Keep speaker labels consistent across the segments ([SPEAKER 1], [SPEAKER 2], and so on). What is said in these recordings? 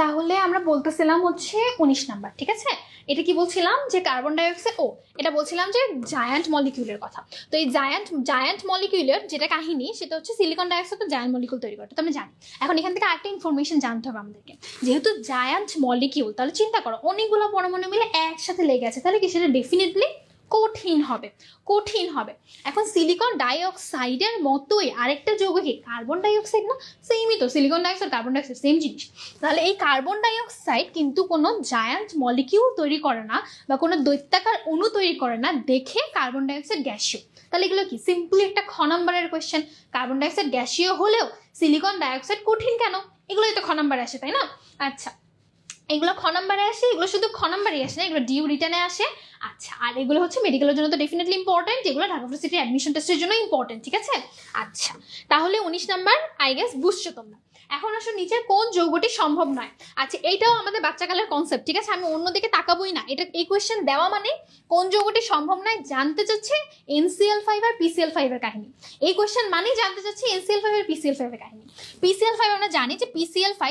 [SPEAKER 1] তাহলে আমরা বলতেছিলাম হচ্ছে 19 নাম্বার, ঠিক আছে? এটা কি বলছিলাম যে কার্বন ডাইঅক্সাইড, এটা বলছিলাম যে জায়ান্ট মলিকিউলের কথা। তো এই জায়ান্ট মলিকিউলের যেটা কাহিনী সেটা হচ্ছে সিলিকন ডাইঅক্সাইড তো জায়ান্ট মলিকিউল তৈরি করে, তো আমরা জানি। এখন এখান থেকে আরেকটা ইনফরমেশন জানতে হবে আমাদেরকে, যেহেতু জায়ান্ট মলিকিউল, তাহলে চিন্তা করো অনেকগুলো পরমাণু মিলে একসাথে লেগে আছে, তাহলে কি সেটা ডেফিনেটলি কঠিন হবে, কঠিন হবে। এখন সিলিকন ডাইঅক্সাইডের মতোই আরেকটা যৌগ কি কার্বন ডাইঅক্সাইড না? সেমই তো, silicon dioxide carbon dioxide same জিনিস। তাহলে এই কার্বন ডাইঅক্সাইড কিন্তু কোনো জায়ান্ট মলিকিউল তৈরি করে না বা কোনো দৈত্যাকার অণু তৈরি করে না, দেখে কার্বন ডাইঅক্সাইড গ্যাসীয়। তাহলে এগুলো কি সিম্পলি একটা খ নম্বরের কোয়েশ্চেন। কার্বন ডাইঅক্সাইড গ্যাসীয় হলেও সিলিকন ডাইঅক্সাইড কঠিন কেন? এগুলোই তো খ নম্বরে আসে, তাই না? আচ্ছা, এগুলো খ নম্বরে আসে, এগুলো শুধু খ নম্বরে আসে না, এগুলো ডিউ রিটার্নে আসে। আচ্ছা, আর এগুলো হচ্ছে মেডিকেলের জন্য তো ডেফিনেটলি ইম্পর্টেন্ট, এগুলো ঢাকা ইউনিভার্সিটি অ্যাডমিশন টেস্টের জন্য ইম্পর্টেন্ট, ঠিক আছে? আচ্ছা, তাহলে 19 নাম্বার আই গেস বুঝছো তোমরা। এখন আসো নিচের কোন যৌগটি সম্ভব নয়। আচ্ছা, এইটাও আমাদের বাচ্চাকালের কনসেপ্ট, ঠিক আছে? আমি অন্যদিকে তাকাবোই না, এটা এই কোয়েশ্চেন দেওয়া মানে কোন যৌগটি সম্ভব নয় জানতে চাচ্ছে NCl5 আর PCl5 এর কাহিনী। এই কোয়েশ্চেন মানেই জানতে চাচ্ছি NCl5 আর PCl5 এর কাহিনী। PCl5 আমরা জানি যে PCl5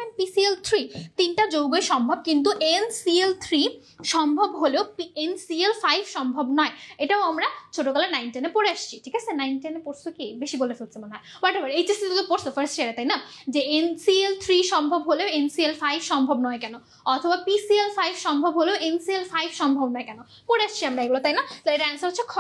[SPEAKER 1] এন্ড PCl3 তিনটা যৌগই সম্ভব, কিন্তু NCl3 সম্ভব হলেও NCl5 সম্ভব নয়। এটাও আমরা ছোটবেলা 9-10 পড়ে আসছি, ঠিক আছে? 9-10 পড়ছো কি? বেশি বলে ফেলছে মনে হয়, হোয়াট এভার। HSC তো পড়ছো ফার্স্ট ইয়ারে, তাই না? যে NCl3 সম্ভব হলেও NCl5 সম্ভব নয় কেন, অথবা PCl5 সম্ভব হলেও NCl5 সম্ভব নয় কেন, পড়ে আসছি আমরা এগুলো, তাই না? তো এটা অ্যান্সার হচ্ছে খ।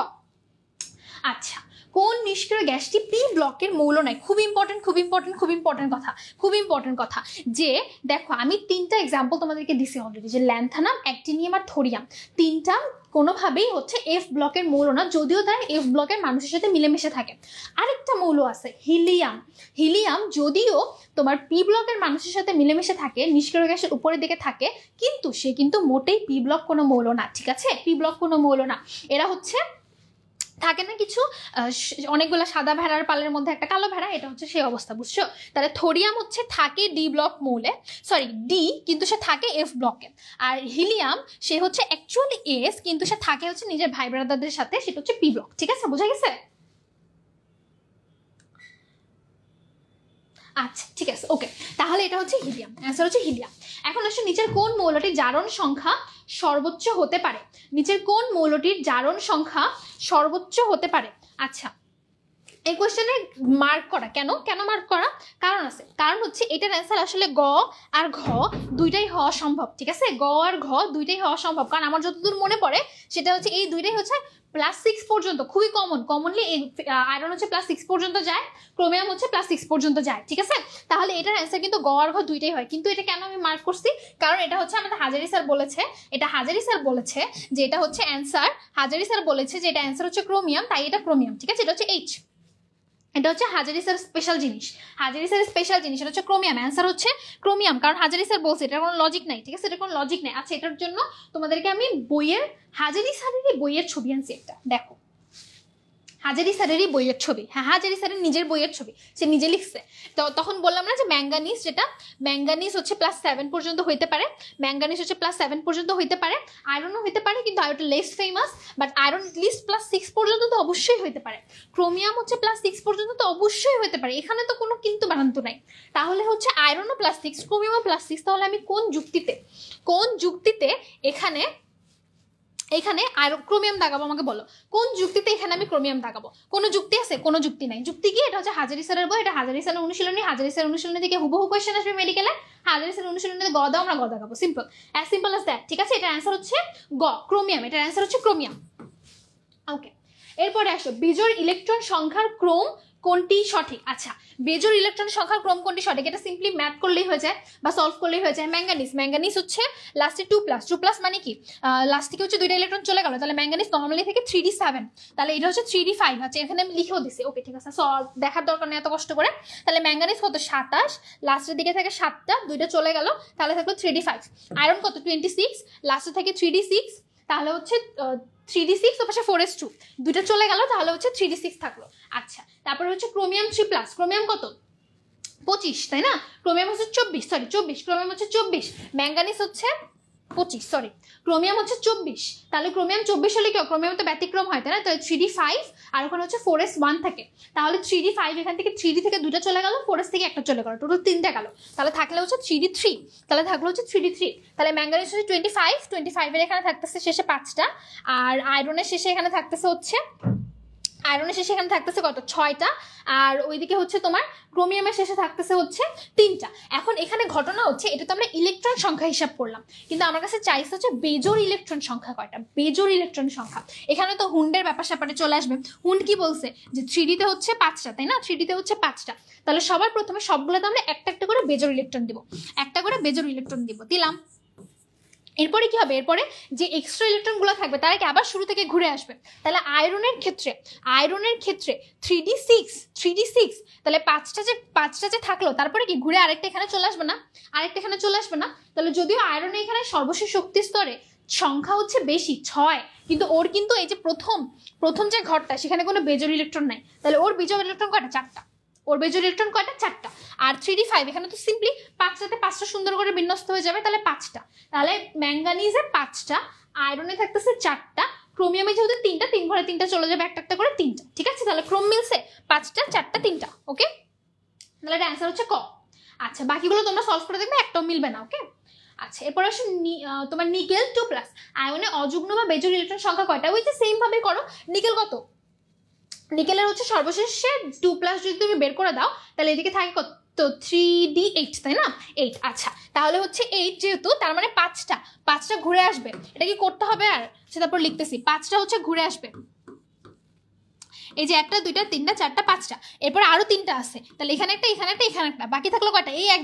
[SPEAKER 1] আচ্ছা, কোন নিষ্ক্রিয় গ্যাসটি পি ব্লকের মৌল নয়? খুব ইম্পর্টেন্ট, খুব ইম্পর্টেন্ট, খুব ইম্পর্টেন্ট কথা, খুব ইম্পর্টেন্ট কথা। যে দেখো আমি তিনটা এক্সাম্পল তোমাদেরকে দিছি অলরেডি, যে ল্যান্থানাম, অ্যাক্টিনিয়াম আর থোরিয়াম, তিনটা কোনোভাবেই হচ্ছে এফ ব্লকের মৌল না, যদিও তারা এফ ব্লকের মানুষের সাথে মিলেমিশে থাকে। আরেকটা মৌল আছে হিলিয়াম। হিলিয়াম যদিও তোমার পি ব্লকের মানুষের সাথে মিলেমিশে থাকে, নিষ্ক্রিয় গ্যাসের উপরের দিকে থাকে, কিন্তু সে কিন্তু মোটেই পি ব্লক কোনো মৌল না, ঠিক আছে? পি ব্লক কোনো মৌল না। এরা হচ্ছে থাকে না কিছু অনেকগুলো সাদা ভেড়ার পালের মধ্যে একটা কালো ভেড়া, এটা হচ্ছে সেই অবস্থা, বুঝছো? তাহলে থোরিয়াম হচ্ছে থাকে ডি ব্লক মৌলে, সরি ডি, কিন্তু সে থাকে এফ ব্লকে। আর হিলিয়াম সে হচ্ছে অ্যাকচুয়ালি এস, কিন্তু সে থাকে হচ্ছে নিজের ভাই ব্রাদারদের সাথে, সেটা হচ্ছে পি ব্লক, ঠিক আছে? বোঝা গেছে? আচ্ছা, ঠিক আছে, ওকে। তাহলে এটা হচ্ছে হিলিয়াম, অ্যান্সার হচ্ছে হিলিয়াম। এখন আসলে নিচের কোন মৌলটির জারণ সংখ্যা সর্বোচ্চ হতে পারে? নিচের কোন মৌলটির জারণ সংখ্যা সর্বোচ্চ হতে পারে? আচ্ছা, এই কোয়েশ্চেনে মার্ক করা কেন, কেন মার্ক করা? কারণ আছে, কারণ হচ্ছে এটার অ্যান্সার আসলে গ আর ঘ দুইটাই হওয়া সম্ভব, ঠিক আছে? গ আর ঘ দুইটাই হওয়া সম্ভব, কারণ আমার যতদূর মনে পড়ে সেটা হচ্ছে এই দুইটাই হচ্ছে +6 পর্যন্ত, খুবই কমনলি আয়রন হচ্ছে +6 পর্যন্ত যায়, ক্রোমিয়াম হচ্ছে +6 পর্যন্ত যায়, ঠিক আছে? তাহলে এটার অ্যান্সার কিন্তু গ আর ঘ দুইটাই হয়। কিন্তু এটা কেন আমি মার্ক করছি? কারণ এটা হচ্ছে আমাদের হাজারি স্যার বলেছে, এটা হাজারি স্যার বলেছে যে এটা হচ্ছে অ্যান্সার, হাজারি স্যার বলেছে যে এটা অ্যান্সার হচ্ছে ক্রোমিয়াম, তাই এটা ক্রোমিয়াম, ঠিক আছে? এটা হচ্ছে এইচ, এটা হচ্ছে হাজারি স্যার স্পেশাল জিনিস, হাজারি স্যার স্পেশাল জিনিস, এটা হচ্ছে ক্রোমিয়াম, অ্যান্সার হচ্ছে ক্রোমিয়াম, কারণ হাজারি স্যার বলছে, এটার কোনো লজিক নাই, ঠিক আছে? এটা কোনো লজিক নেই। আচ্ছা, এটার জন্য তোমাদেরকে আমি বইয়ের, হাজারি স্যারেরই বইয়ের ছবি আনছি একটা, দেখো হাজারি স্যারেরই বইয়ের ছবি, হ্যাঁ হাজারি স্যারের নিজের বইয়ের ছবি, সে নিজে লিখছে। তো তখন বললাম না যে ম্যাঙ্গানিজ, যেটা ম্যাঙ্গানিজ হচ্ছে +7 পর্যন্ত হইতে পারে, ম্যাঙ্গানিজ হচ্ছে +7 পর্যন্ত হইতে পারে, আয়রনও হইতে পারে, কিন্তু আয়রনটা less famous, but iron list +6 পর্যন্ত তো অবশ্যই হইতে পারে। ক্রোমিয়াম হচ্ছে +6 পর্যন্ত তো অবশ্যই হইতে পারে, এখানে তো কোনো কিন্তু বানান্ত নাই। তাহলে হচ্ছে আয়রনও +6, ক্রোমিয়ামও +6, তাহলে আমি কোন যুক্তিতে এখানে ক্রোমিয়াম দাগাবো? আমাকে বলো কোন যুক্তিতে এখানে আমি ক্রোমিয়াম দাগাবো? কোনো যুক্তি আছে? কোনো যুক্তি নাই। যুক্তি কি? এটা হচ্ছে হাজারি স্যারের বই, এটা হাজারি স্যারের অনুশীলনী, হাজারি স্যারের অনুশীলনী থেকে হুবহু কোয়েশ্চেন আসবে মেডিকেলে, হাজারি স্যারের অনুশীলনীতে গ দাও, আমরা গ দাগাবো, simple, as simple as that, ঠিক আছে? এটার অ্যান্সার হচ্ছে গ, ক্রোমিয়াম, এটার অ্যান্সার হচ্ছে ক্রোমিয়াম। ওকে, এরপরে আসো বেজোড় ইলেকট্রন সংখ্যার ক্রম কোনটি সঠিক? আচ্ছা, বেজোড় ইলেকট্রন সংখ্যার ক্রম কোনটি সঠিক? এটা সিম্পলি ম্যাথ করলেই হয়ে যায় বা সলভ করলেই হয়ে যায়। ম্যাঙ্গানিজ হচ্ছে লাস্টে 2+, মানে কি লাস্ট থেকে হচ্ছে 2টা ইলেকট্রন চলে গেল, তাহলে ম্যাঙ্গানিজ নর্মালি থেকে 3d7, তাহলে এটা হচ্ছে 3d5 আছে, এখানে আমি লিখেও দিছি, ওকে ঠিক আছে, সলভ দেখার দরকার নেই এত কষ্ট করে। তাহলে ম্যাঙ্গানিজ কত? 27, লাস্টের দিকে থাকে 7টা, 2টা চলে গেল, তাহলে থাকলো 3d5। আয়রন কত? 26, লাস্টে থাকে 3d6, তাহলে হচ্ছে 3d6 ও পাশে 4s2, 2টা চলে গেল, তাহলে হচ্ছে 3d6 থাকলো। আচ্ছা, তারপরে হচ্ছে ক্রোমিয়াম 3+, ক্রোমিয়াম কত? 25, তাই না? ক্রোমিয়াম হচ্ছে 24, ক্রোমিয়াম হচ্ছে 24, ম্যাঙ্গানিজ হচ্ছে 25 সরি, ক্রোমিয়াম হচ্ছে 24, তাহলে ক্রোমিয়াম 24 হলে কি ক্রোমিয়াম তো ব্যতিক্রম হয় তাই না, তাহলে 3d5 আর ওখানে হচ্ছে 4s1 থাকে, তাহলে 3d5 এখান থেকে 3d থেকে 2টা চলে গেল, 4s থেকে একটা চলে গেল, টোটাল 3টা গেল, তাহলে থাকলে হচ্ছে 3d3, তাহলে থাকলো হচ্ছে 3d3, তাহলে ম্যাঙ্গানিজ হচ্ছে 25 এর এখানে থাকতেছে শেষে 5টা, আর আয়রনের শেষে এখানে থাকতেছে হচ্ছে কত 6টা, আর ওইদিকে হচ্ছে তোমার ক্রোমিয়ামের শেষে থাকতেছে হচ্ছে 3টা। এখন এখানে ঘটনা হচ্ছে এটা তো আমরা ইলেকট্রন সংখ্যা হিসাব করলাম, কিন্তু আমার কাছে চাইছে হচ্ছে বেজোড় ইলেকট্রন সংখ্যা কয়টা, বেজোড় ইলেকট্রন সংখ্যা। এখানে তো হুন্ডের ব্যাপার স্যাপারে চলে আসবে, হুন্ড কি বলছে যে 3D তে হচ্ছে 5টা তাই না, 3D তে হচ্ছে 5টা, তাহলে সবার প্রথমে সবগুলোতে আমরা একটা একটা করে বেজোড় ইলেকট্রন দিব, একটা করে বেজোড় ইলেকট্রন দিলাম। এরপরে কি হবে, এরপরে যে এক্সট্রা ইলেকট্রনগুলো থাকবে তারা কি আবার শুরু থেকে ঘুরে আসবে, তাহলে আয়রনের ক্ষেত্রে 3d6, তাহলে পাঁচটা যে থাকলো তারপরে কি ঘুরে আরেকটা এখানে চলে আসবে না, তাহলে যদিও আয়রনের এখানে সর্বশেষ শক্তি স্তরে সংখ্যা হচ্ছে বেশি 6, কিন্তু ওর কিন্তু এই যে প্রথম যে ঘরটা সেখানে কোনো বেজোড় ইলেকট্রন নাই, তাহলে ওর বেজোড় ইলেকট্রন কয়টা 4টা, চারটা, আর 3d5 এখানে তো সিম্পলি 5টাতে 5টা সুন্দর করে বিন্যস্ত হয়ে যাবে, তাহলে 5টা, তাহলে ম্যাঙ্গানিজে 5টা, আয়রনে থাকতেছে 4টা, ক্রোমিয়ামে যেহেতু 3টা, 3 ঘরে 3টা চলে যাবে, একটা একটা করে 3টা, ঠিক আছে, তাহলে ক্রোম মিলছে 5টা 4টা 3টা, ওকে, তাহলে এটা অ্যান্সার হচ্ছে ক। আচ্ছা বাকিগুলো তোমরা সলভ করে দেখবে, একটাও মিলবে না, ওকে। আচ্ছা এরপর আসো তোমার নিকেল 2+ আয়নে অযুগ্ম বা বেজোড় ইলেকট্রন সংখ্যা কয়টা, ওই যে সেম ভাবে করো, নিকেল কত, নিকেলের হচ্ছে সর্বশেষে 2+ যদি তুমি বের করে দাও তাহলে এদিকে থাকে কত 3d8 তাই না, 8, আচ্ছা তাহলে হচ্ছে 8 যেহেতু তার মানে 5টা ঘুরে আসবে, এটা কি করতে হবে আর সেটা তারপর লিখতেছি, 5টা হচ্ছে ঘুরে আসবে, এই যে 1টা 2টা 3টা 4টা 5টা, এরপর আরো 3টা আছে, তাহলে এখানে একটা, বাকি থাকলো কয়টা, এই 1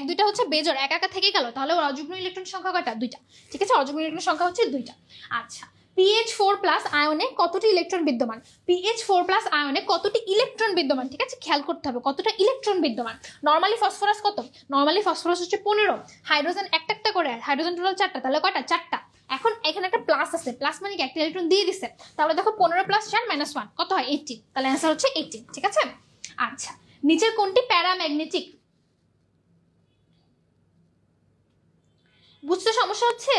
[SPEAKER 1] 2টা হচ্ছে বেজোড়, একা থেকে গেল, তাহলে ওর অযুগ্ম ইলেকট্রন সংখ্যা কয়টা 2টা, ঠিক আছে, অযুগ্ম ইলেকট্রন সংখ্যা হচ্ছে 2টা। আচ্ছা pH4+ আয়নে কতটি ইলেকট্রন বিদ্যমান, pH4+ আয়নে কতটি ইলেকট্রন বিদ্যমান, ঠিক আছে, খেয়াল করতে হবে কতটা ইলেকট্রন বিদ্যমান। নরমালি ফসফরাস কত, নরমালি ফসফরাস হচ্ছে 15, হাইড্রোজেন একটা করে, হাইড্রোজেন টোটাল 4টা, তাহলে কয়টা 4টা, এখন এখানে একটা প্লাস আছে, প্লাস মানে কি একটা ইলেকট্রন দিয়ে দিছে, তাহলে দেখো 15 + 4 - 1 কত হয় 18, তাহলে অ্যান্সার হচ্ছে 18, ঠিক আছে। আচ্ছা নিচের কোনটি প্যারাম্যাগনেটিক, বুঝতে সমস্যা হচ্ছে,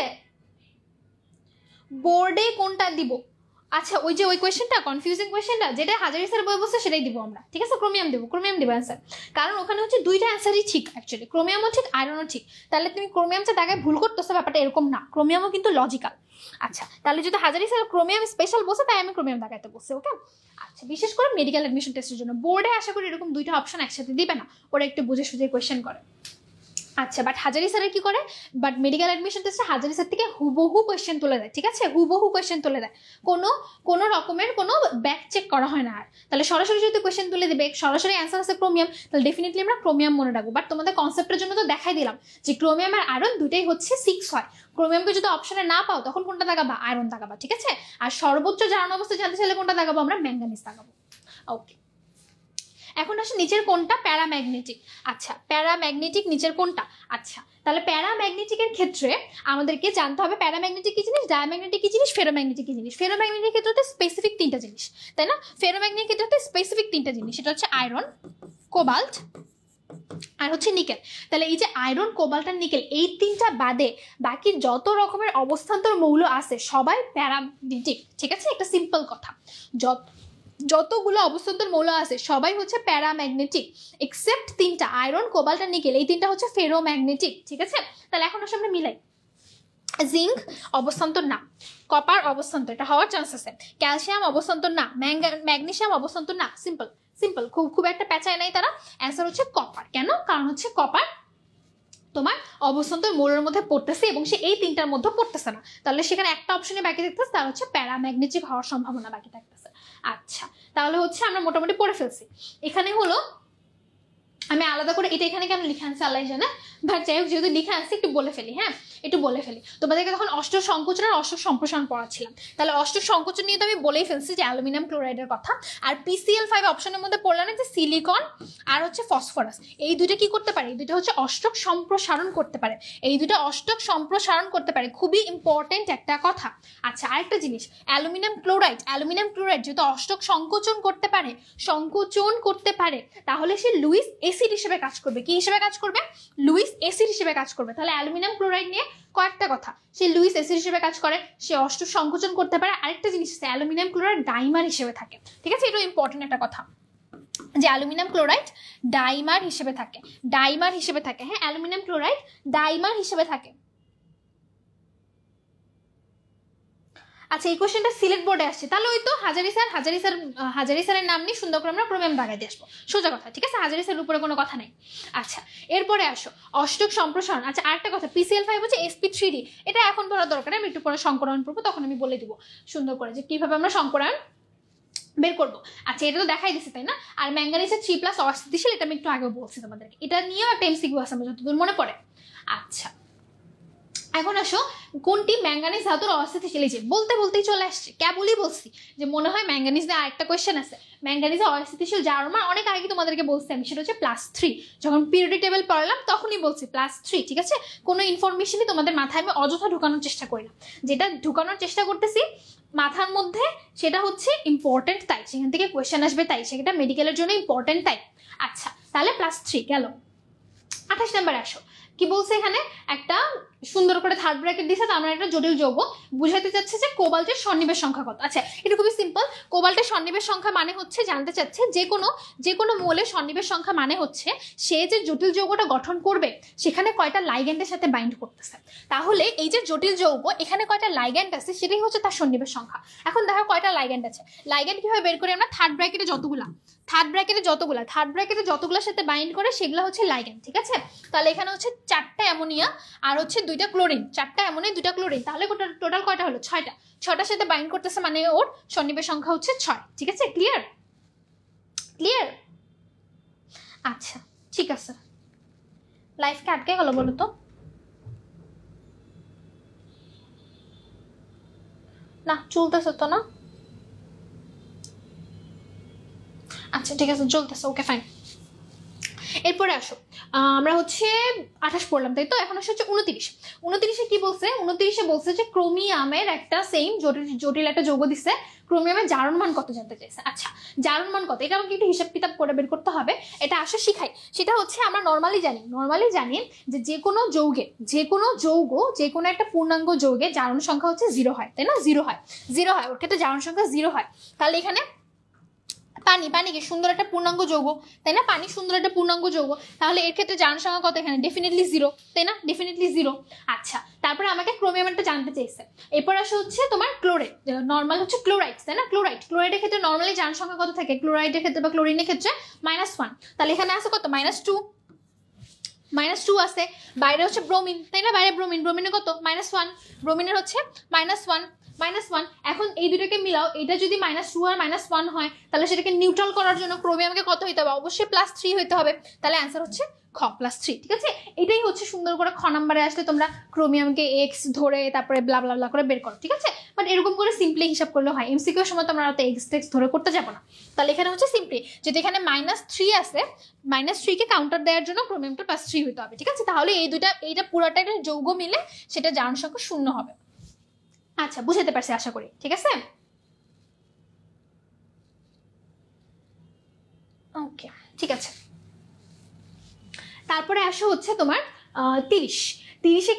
[SPEAKER 1] বোর্ডে কোনটা দিব, আচ্ছা ওই যে ওই কোয়েশ্চেনটা কনফিউজিং কোয়েশ্চেনটা যেটা হাজারি স্যার বই বলছে সেটাই দিব আমরা, ঠিক আছে, ক্রোমিয়াম দিব অ্যান্সার, কারণ ওখানে হচ্ছে দুইটা অ্যান্সারই ঠিক, অ্যাকচুয়ালি ক্রোমিয়ামও ঠিক আয়রনও ঠিক, তাহলে তুমি ক্রোমিয়ামটা দাগায় ভুল করতেছো, ব্যাপারটা এরকম না, ক্রোমিয়ামও কিন্তু লজিক্যাল। আচ্ছা তাহলে যদি হাজারি স্যার ক্রোমিয়াম স্পেশাল বসে তাই আমি ক্রোমিয়াম দাগাইতে বসে, ওকে। আচ্ছা বিশেষ করে মেডিকেল অ্যাডমিশন টেস্টের জন্য বোর্ডে আশা করি এরকম দুইটা অপশন একসাথে দিবে না, ওরা একটু বুঝে সুঝে কোয়েশ্চেন করে। আচ্ছা বাট হাজারি স্যারের কি করে, বাট মেডিকেল অ্যাডমিশন টেস্টে হাজারি স্যার থেকে হুবহু কোয়েশ্চেন তুলে দেয়, ঠিক আছে, হুবহু কোয়েশ্চেন তুলে দেয়, কোনো রকমের কোনো ব্যাক চেক করা হয় না আর, তাহলে সরাসরি যদি কোয়েশ্চেন তুলে দেবে, সরাসরি অ্যান্সার আছে ক্রোমিয়াম, তাহলে ডেফিনেটলি আমরা ক্রোমিয়াম মনে রাখবো, বাট তোমাদের কনসেপ্টের জন্য তো দেখাই দিলাম যে ক্রোমিয়াম আর আয়রন দুইটাই হচ্ছে 6 হয়, ক্রোমিয়ামকে যদি অপশনে না পাও তখন কোনটা দাগাবা, আয়রন দাগাবা, ঠিক আছে, আর সর্বোচ্চ জানানো অবস্থা জানতে চাইলে কোনটা দাগাবো আমরা, ম্যাঙ্গানিজ দাগাবো, ওকে। এখন আসে নিচের কোনটা প্যারাম্যাগনেটিক, আচ্ছা প্যারাম্যাগনেটিক নিচের কোনটা, আচ্ছা তাহলে প্যারাম্যাগনেটিকের ক্ষেত্রে আমাদেরকে জানতে হবে প্যারাম্যাগনেটিক কি জিনিস, ডায়াম্যাগনেটিক কি জিনিস, ফেরোম্যাগনেটিক কি জিনিস। ফেরোম্যাগনেটিক ক্ষেত্রে স্পেসিফিক 3টা জিনিস তাই না, ফেরোম্যাগনেটিক ক্ষেত্রে স্পেসিফিক 3টা জিনিস, সেটা হচ্ছে আয়রন, কোবাল্ট আর হচ্ছে নিকেল। তাহলে এই যে আয়রন, কোবাল্ট আর নিকেল এই 3টা বাদে বাকি যত রকমের অবস্থান্তর মৌল আছে সবাই প্যারাম্যাগনেটিক, ঠিক আছে, একটা সিম্পল কথা, যতগুলো অবস্থান্তর মৌল আছে সবাই হচ্ছে প্যারাম্যাগনেটিক এক্সেপ্ট 3টা, আয়রন, কোবাল্ট আর নিকেল, এই 3টা হচ্ছে ফেরোম্যাগনেটিক, ঠিক আছে। তাহলে এখন আসলে আমরা মিলাই, জিঙ্ক অবস্থান্তর না, কপার অবস্থান্তর, এটা হওয়ার চান্স আছে, ক্যালসিয়াম অবস্থান্তর না, ম্যাগনেসিয়াম অবস্থান্তর না, সিম্পল খুব একটা পেঁচায় নাই তারা, অ্যান্সার হচ্ছে কপার, কেন, কারণ হচ্ছে কপার তোমার অবস্থান্তর মৌলের মধ্যে পড়তেছে এবং সে এই 3টার মধ্যে পড়তেছে না, তাহলে সেখানে একটা অপশনে বাকি থাকতেছে, তার হচ্ছে প্যারাম্যাগনেটিক হওয়ার সম্ভাবনা বাকি থাকতেছে। আচ্ছা তাহলে হচ্ছে আমরা মোটামুটি পড়ে ফেলছি, এখানে হলো আমি আলাদা করে এটা এখানে কেন লিখে আনছি আল্লাহ জানে, বাট যাই হোক যেহেতু লিখে আনছি একটু বলে ফেলি, হ্যাঁ একটু বলে ফেলি, তোমাদেরকে তখন অষ্টক সংকোচন আর অষ্টক সম্প্রসারণ পড়াচ্ছিলাম, তাহলে অষ্টক সংকোচন নিয়ে তো আমি বলেই ফেলছি যে অ্যালুমিনিয়াম ক্লোরাইডের কথা, আর PCl5 অপশনের মধ্যে পড়লাম না যে সিলিকন আর হচ্ছে ফসফরাস, এই দুইটা কি করতে পারে, এই দুইটা হচ্ছে অষ্টক সম্প্রসারণ করতে পারে, এই দুইটা অষ্টক সম্প্রসারণ করতে পারে, খুবই ইম্পর্টেন্ট একটা কথা। আচ্ছা আরেকটা জিনিস, অ্যালুমিনিয়াম ক্লোরাইড যেহেতু অষ্টক সংকোচন করতে পারে তাহলে সে লুইস অ্যাসিড হিসেবে কাজ করবে, কি হিসেবে কাজ করবে, লুইস অ্যাসিড হিসেবে কাজ করবে, তাহলে অ্যালুমিনিয়াম ক্লোরাইড নিয়ে কয়েকটা কথা, সে লুইস অ্যাসিড হিসেবে কাজ করে, সে অষ্টক সংকোচন করতে পারে, আরেকটা জিনিস আছে অ্যালুমিনিয়াম ক্লোরাইড ডাইমার হিসেবে থাকে। ঠিক আছে, এটা ইম্পর্টেন্ট একটা কথা যে অ্যালুমিনিয়াম ক্লোরাইড ডাইমার হিসেবে থাকে, ডাইমার হিসেবে থাকে। হ্যাঁ, অ্যালুমিনিয়াম ক্লোরাইড ডাইমার হিসেবে থাকে। আচ্ছা, এই কোশ্চেনটা সিলেট বোর্ডে আসছে, তাহলে ওই তো হাজারি স্যারের নাম নিয়ে সুন্দর করে আমরা ক্রোমিয়াম দাগাই দিয়ে আসবো, সোজা কথা। ঠিক আছে, হাজারি স্যারের উপরে কোনো কথা নেই। আচ্ছা, এরপরে আসো অষ্টক সম্প্রসারণ। আচ্ছা, আরেকটা কথা, PCl5 হচ্ছে sp3d, এটা এখন পড়ার দরকার, আমি একটু পরে সংকরায়ন পড়বো, তখন আমি বলে দিব সুন্দর করে যে কিভাবে আমরা সংকরায়ন বের করবো। আচ্ছা, এটা তো দেখাই দিচ্ছে তাই না। আর ম্যাঙ্গানিজের 3+ অস্থিতিশীল, এটা আমি একটু আগেও বলছি তোমাদেরকে, এটা নিয়েও একটা MCQ আছে আমার যতদূর মনে পড়ে। আচ্ছা, এখন আসো কোনটি ম্যাঙ্গানিজ ধাতুর অস্থিতিশীল। যে বলতে বলতেই চলে আসছে, কেবলই বলছি যে মনে হয় ম্যাঙ্গানিজ নিয়ে আরেকটা কোয়েশ্চেন আছে। ম্যাঙ্গানিজের অস্থিতিশীল যার মান অনেক আগে তোমাদেরকে বলছি আমি, সেটা হচ্ছে +3। যখন পিরিয়ডিক টেবিল পড়লাম তখনই বলছি +3। ঠিক আছে, কোনো ইনফরমেশনই তোমাদের মাথায় আমি অযথা ঢুকানোর চেষ্টা করি না, যেটা ঢুকানোর চেষ্টা করতেছি মাথার মধ্যে সেটা হচ্ছে ইম্পর্টেন্ট, তাই সেখান থেকে কোয়েশ্চেন আসবে, তাই সেটা মেডিকেলের জন্য ইম্পর্টেন্ট, তাই। আচ্ছা, তাহলে +3 গেল। 28 নম্বরে আসো, কি বলছে এখানে, একটা সুন্দর করে থার্ড ব্র্যাকেট দিয়েছে, তার মানে একটা জটিল যৌগ বুঝাতে চাচ্ছে যে কোবাল্টের সন্নিবেশ সংখ্যা কত। আচ্ছা, এটা খুবই সিম্পল, কোবাল্টের সন্নিবেশ সংখ্যা মানে হচ্ছে, জানতে চাচ্ছে যে কোনো মৌলের সন্নিবেশ সংখ্যা মানে হচ্ছে সে যে জটিল যৌগটা গঠন করবে সেখানে কয়টা লাইগ্যান্ডের সাথে বাইন্ড করতেছে। তাহলে এই যে জটিল যৌগ, এখানে কয়টা লাইগ্যান্ড আছে সেটাই হচ্ছে তার সন্নিবেশ সংখ্যা। এখন দেখো কয়টা লাইগ্যান্ড আছে, লাইগ্যান্ড কিভাবে বের করি আমরা, থার্ড ব্র্যাকেটে যতগুলোর সাথে বাইন্ড করে সেগুলো হচ্ছে লাইগ্যান্ড। ঠিক আছে, তাহলে এখানে হচ্ছে 4টা অ্যামোনিয়া আর হচ্ছে 2টা ক্লোরিন, 4টা অ্যামোনিয়া 2টা ক্লোরিন, তাহলে টোটাল কয়টা হলো, 6টা। 6টার সাথে বাইন্ড করতেছে মানে ওর সন্নিবেশ সংখ্যা হচ্ছে 6। ঠিক আছে, ক্লিয়ার? আচ্ছা, ঠিক আছে, লাইফকে আটকে গেল বলো তো, না চলতেছে তো না। আচ্ছা, ঠিক আছে, চলতেছে, ওকে ফাইন। এরপরে আসো, আমরা হচ্ছে 28 পড়লাম তাই তো, এখন হচ্ছে 29। কি বলছে, 29 বলছে যে ক্রোমিয়ামের একটা সেম জটিল একটা যৌগ দিচ্ছে, ক্রোমিয়ামের জারণ মান কত জানতে চাইছে। আচ্ছা, জারণ মান কত, এটা আমাকে একটু হিসাব কিতাব করে বের করতে হবে, এটা আসলে শিখাই। সেটা হচ্ছে আমরা নর্মালি জানি যে যে কোনো একটা পূর্ণাঙ্গ যৌগে জারণ সংখ্যা হচ্ছে 0 হয়, তাই না, 0 হয়, ওর ক্ষেত্রে জারণ সংখ্যা 0 হয়। তাহলে এখানে পানি কি সুন্দর একটা পূর্ণাঙ্গ যৌগ, তাই না, পানি সুন্দর একটা পূর্ণাঙ্গ যৌগ, তাহলে এর ক্ষেত্রে জারণ সংখ্যা কত, এখানে ডেফিনেটলি 0, তাই না, ডেফিনেটলি 0। আচ্ছা, তারপরে আমাকে ক্রোমিয়ামটা জানতে চাইছে। এরপর আসে হচ্ছে তোমার ক্লোরাইড, নর্মাল হচ্ছে ক্লোরাইড, তাই না, ক্লোরাইডের ক্ষেত্রে নর্মালি জারণ সংখ্যা কত থাকে, ক্লোরাইডের ক্ষেত্রে বা ক্লোরিনের ক্ষেত্রে -1, তাহলে এখানে আছে কত, -2 আছে। বাইরে হচ্ছে ব্রোমিন, তাই না, বাইরে ব্রোমিনের কত, -1, ব্রোমিনের হচ্ছে -1। এখন এই দুটোকে মিলাও, এটা যদি -2 আর -1 হয় তাহলে সেটাকে নিউট্রাল করার জন্য ক্রোমিয়ামকে কত হইতে হবে, অবশ্যই +3 হইতে হবে, তাহলে অ্যান্সার হচ্ছে খ, +3। ঠিক আছে, এটাই হচ্ছে সুন্দর করে খ নাম্বারে আসলে তোমরা ক্রোমিয়ামকে x ধরে তারপরে ব্লা ব্লা ব্লা করে বের করো। ঠিক আছে, বাট এরকম করে সিম্পলি হিসাব করলে হয়, MCQ এর সময় তোমরা তো x ধরে করতে যাবো না। তাহলে এখানে হচ্ছে সিম্পলি যদি এখানে -3 আছে, -3 কে কাউন্টার দেওয়ার জন্য ক্রোমিয়ামটা +3 হইতে হবে। ঠিক আছে, তাহলে এইটা পুরোটা একটা যৌগ মিলে সেটা জারণ সংখ্যা 0 হবে। আচ্ছা, বুঝতে পারছি আশা করি। ঠিক আছে, ওকে, ঠিক আছে। তারপরে আসো হচ্ছে তোমার 30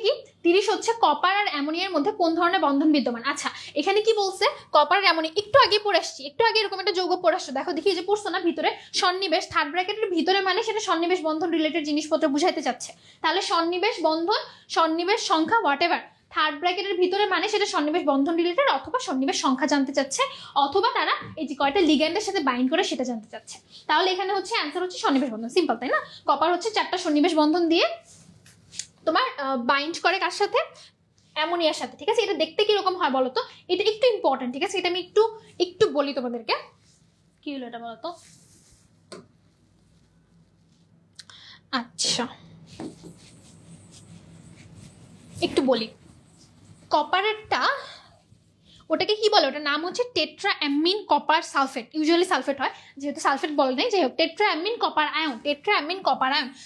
[SPEAKER 1] কি, 30 হচ্ছে কপার আর অ্যামোনিয়ার মধ্যে কোন ধরনের বন্ধন বিদ্যমান। আচ্ছা, এখানে কি বলছে, কপার আর অ্যামোনিয়া একটু আগে পড়ে আসছি, এরকম একটা যৌগ পড়ে আসছো, দেখো দেখি, যে পড়ছো না ভিতরে সন্নিবেশ, থার্ড ব্র্যাকেটের ভিতরে মানে সেটা সন্নিবেশ বন্ধন রিলেটেড জিনিসপত্র বুঝাইতে চাচ্ছে। তাহলে সন্নিবেশ সংখ্যা হোয়াটএভার, থার্ড ব্র্যাকেটের ভিতরে মানে সেটা সন্নিবেশ বন্ধন রিলেটেড, অথবা সন্নিবেশ সংখ্যা জানতে চাচ্ছে, অথবা তারা এই যে কয়টা লিগ্যান্ডের সাথে বাইন্ড করে সেটা জানতে চাচ্ছে। তাহলে এখানে হচ্ছে অ্যান্সার হচ্ছে সন্নিবেশ বন্ধন, সিম্পল, তাই না। কপার হচ্ছে 4টা সন্নিবেশ বন্ধন দিয়ে তোমার বাইন্ড করে কার সাথে, অ্যামোনিয়ার সাথে। ঠিক আছে, এটা দেখতে কিরকম হয় বলতো, এটা একটু ইম্পর্টেন্ট। ঠিক আছে, এটা আমি একটু বলি তোমাদেরকে, কি হলো এটা বলতো। আচ্ছা, একটু বলি, কপারেরটা ওটাকে কি বলে, ওটার নাম হচ্ছে tetraammine copper sulphate, usually sulphate হয়, যেহেতু সালফেট বলে নাই, যাই হোক, টেট্রাঅ্যামিন কপার আয়ন।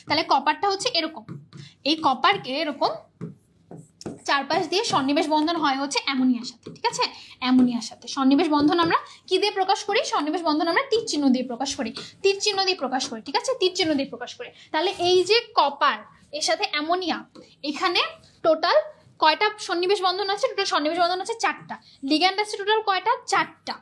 [SPEAKER 1] তাহলে কপারটা হচ্ছে এরকম, এই কপারকে এরকম চারপাশ দিয়ে সন্নিবেশ বন্ধন হয় হচ্ছে অ্যামোনিয়ার সাথে। ঠিক আছে, অ্যামোনিয়ার সাথে সন্নিবেশ বন্ধন আমরা কি দিয়ে প্রকাশ করি, সন্নিবেশ বন্ধন আমরা তীর চিহ্ন দিয়ে প্রকাশ করি, ঠিক আছে, তীর চিহ্ন দিয়ে প্রকাশ করি। তাহলে এই যে কপার এর সাথে অ্যামোনিয়া, এখানে টোটাল কয়টা সন্নিবেশ বন্ধন আছে? টোটাল সন্নিবেশ বন্ধন আছে 4টা। লিগ্যান্ড আছে টোটাল কয়টা? 4টা।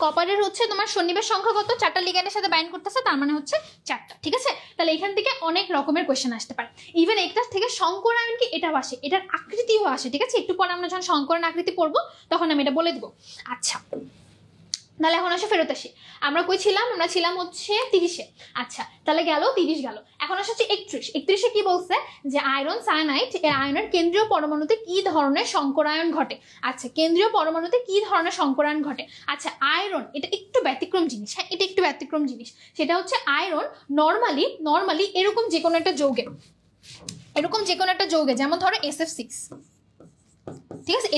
[SPEAKER 1] কপারের হচ্ছে তোমার সন্নিবেশ সংখ্যা কত? 4টা লিগ্যান্ডের সাথে বাইন্ড করতেছে, তার মানে হচ্ছে 4টা। ঠিক আছে, তাহলে এখান থেকে অনেক রকমের কোয়েশ্চেন আসতে পারে। ইভেন এটার থেকে সংকরায়ন কি এটাও আসে, এটার আকৃতিও আসে। ঠিক আছে, একটু পরে আমরা যখন সংকরণ আকৃতি পড়বো তখন আমি এটা বলে দেবো। আচ্ছা, তাহলে এখন আসে ফেরত আসি। আমরা কই ছিলাম? আমরা ছিলাম হচ্ছে 30-এ। আচ্ছা, তাহলে গেল 30 গেল। এখন আসে হচ্ছে 31। 31-এ কি বলছে? যে আয়রন সায়ানাইড এই আয়নের কেন্দ্রীয় পরমাণুতে কি ধরনের সংকরায়ন ঘটে। আচ্ছা, কেন্দ্রীয় পরমাণুতে কি ধরনের সংকরায়ন ঘটে? আচ্ছা, আয়রন এটা একটু ব্যতিক্রম জিনিস। হ্যাঁ, এটা একটু ব্যতিক্রম জিনিস। সেটা হচ্ছে আয়রন নর্মালি এরকম যে কোনো একটা যৌগে, যেমন ধরো SF6, ঠিক আছে,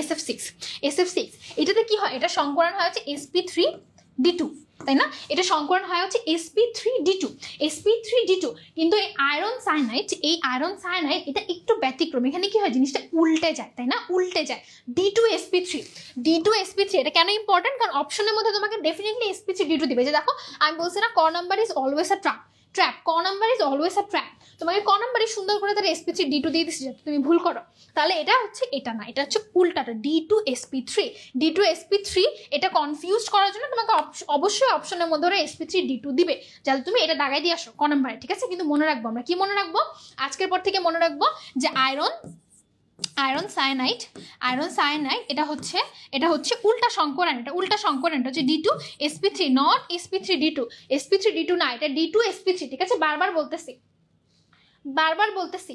[SPEAKER 1] SF6 এটাতে কি হয়? এটা সংকরণ হয় হচ্ছে sp3d2, তাই না? এটা সংকরণ হয় হচ্ছে sp3d2। কিন্তু এই আয়রন সায়ানাইড এটা একটু ব্যতিক্রম। এখানে কি হয়? জিনিসটা উল্টে যায়, তাই না? উল্টে যায়। d2sp3 এটা কেন ইম্পর্টেন্ট? কারণ অপশনের মধ্যে তোমাকে ডেফিনেটলি sp3d2 দিবে। যে দেখো, আমি বলছি না ক number is always a trap, ক number is always a trap. তোমাকে ক নাম্বারই সুন্দর করে তারা sp3d2 দিয়ে দিচ্ছে, যাতে তুমি ভুল করো। তাহলে এটা হচ্ছে, এটা না, এটা হচ্ছে উল্টাটা, d2sp3। এটা কনফিউজ করার জন্য তোমাকে অবশ্যই অপশনের মধ্যে ওরা sp3d2 দিবে, যাতে তুমি এটা দাগাই দিয়ে আসো ক নাম্বারে। ঠিক আছে, কিন্তু মনে রাখবো, আমরা কি মনে রাখবো আজকের পর থেকে? মনে রাখবো যে আয়রন সায়ানাইড এটা হচ্ছে উল্টা সংকরণ। এটা হচ্ছে d2sp3, নট sp3d2 না, এটা d2sp3। ঠিক আছে, বারবার বলতেছি।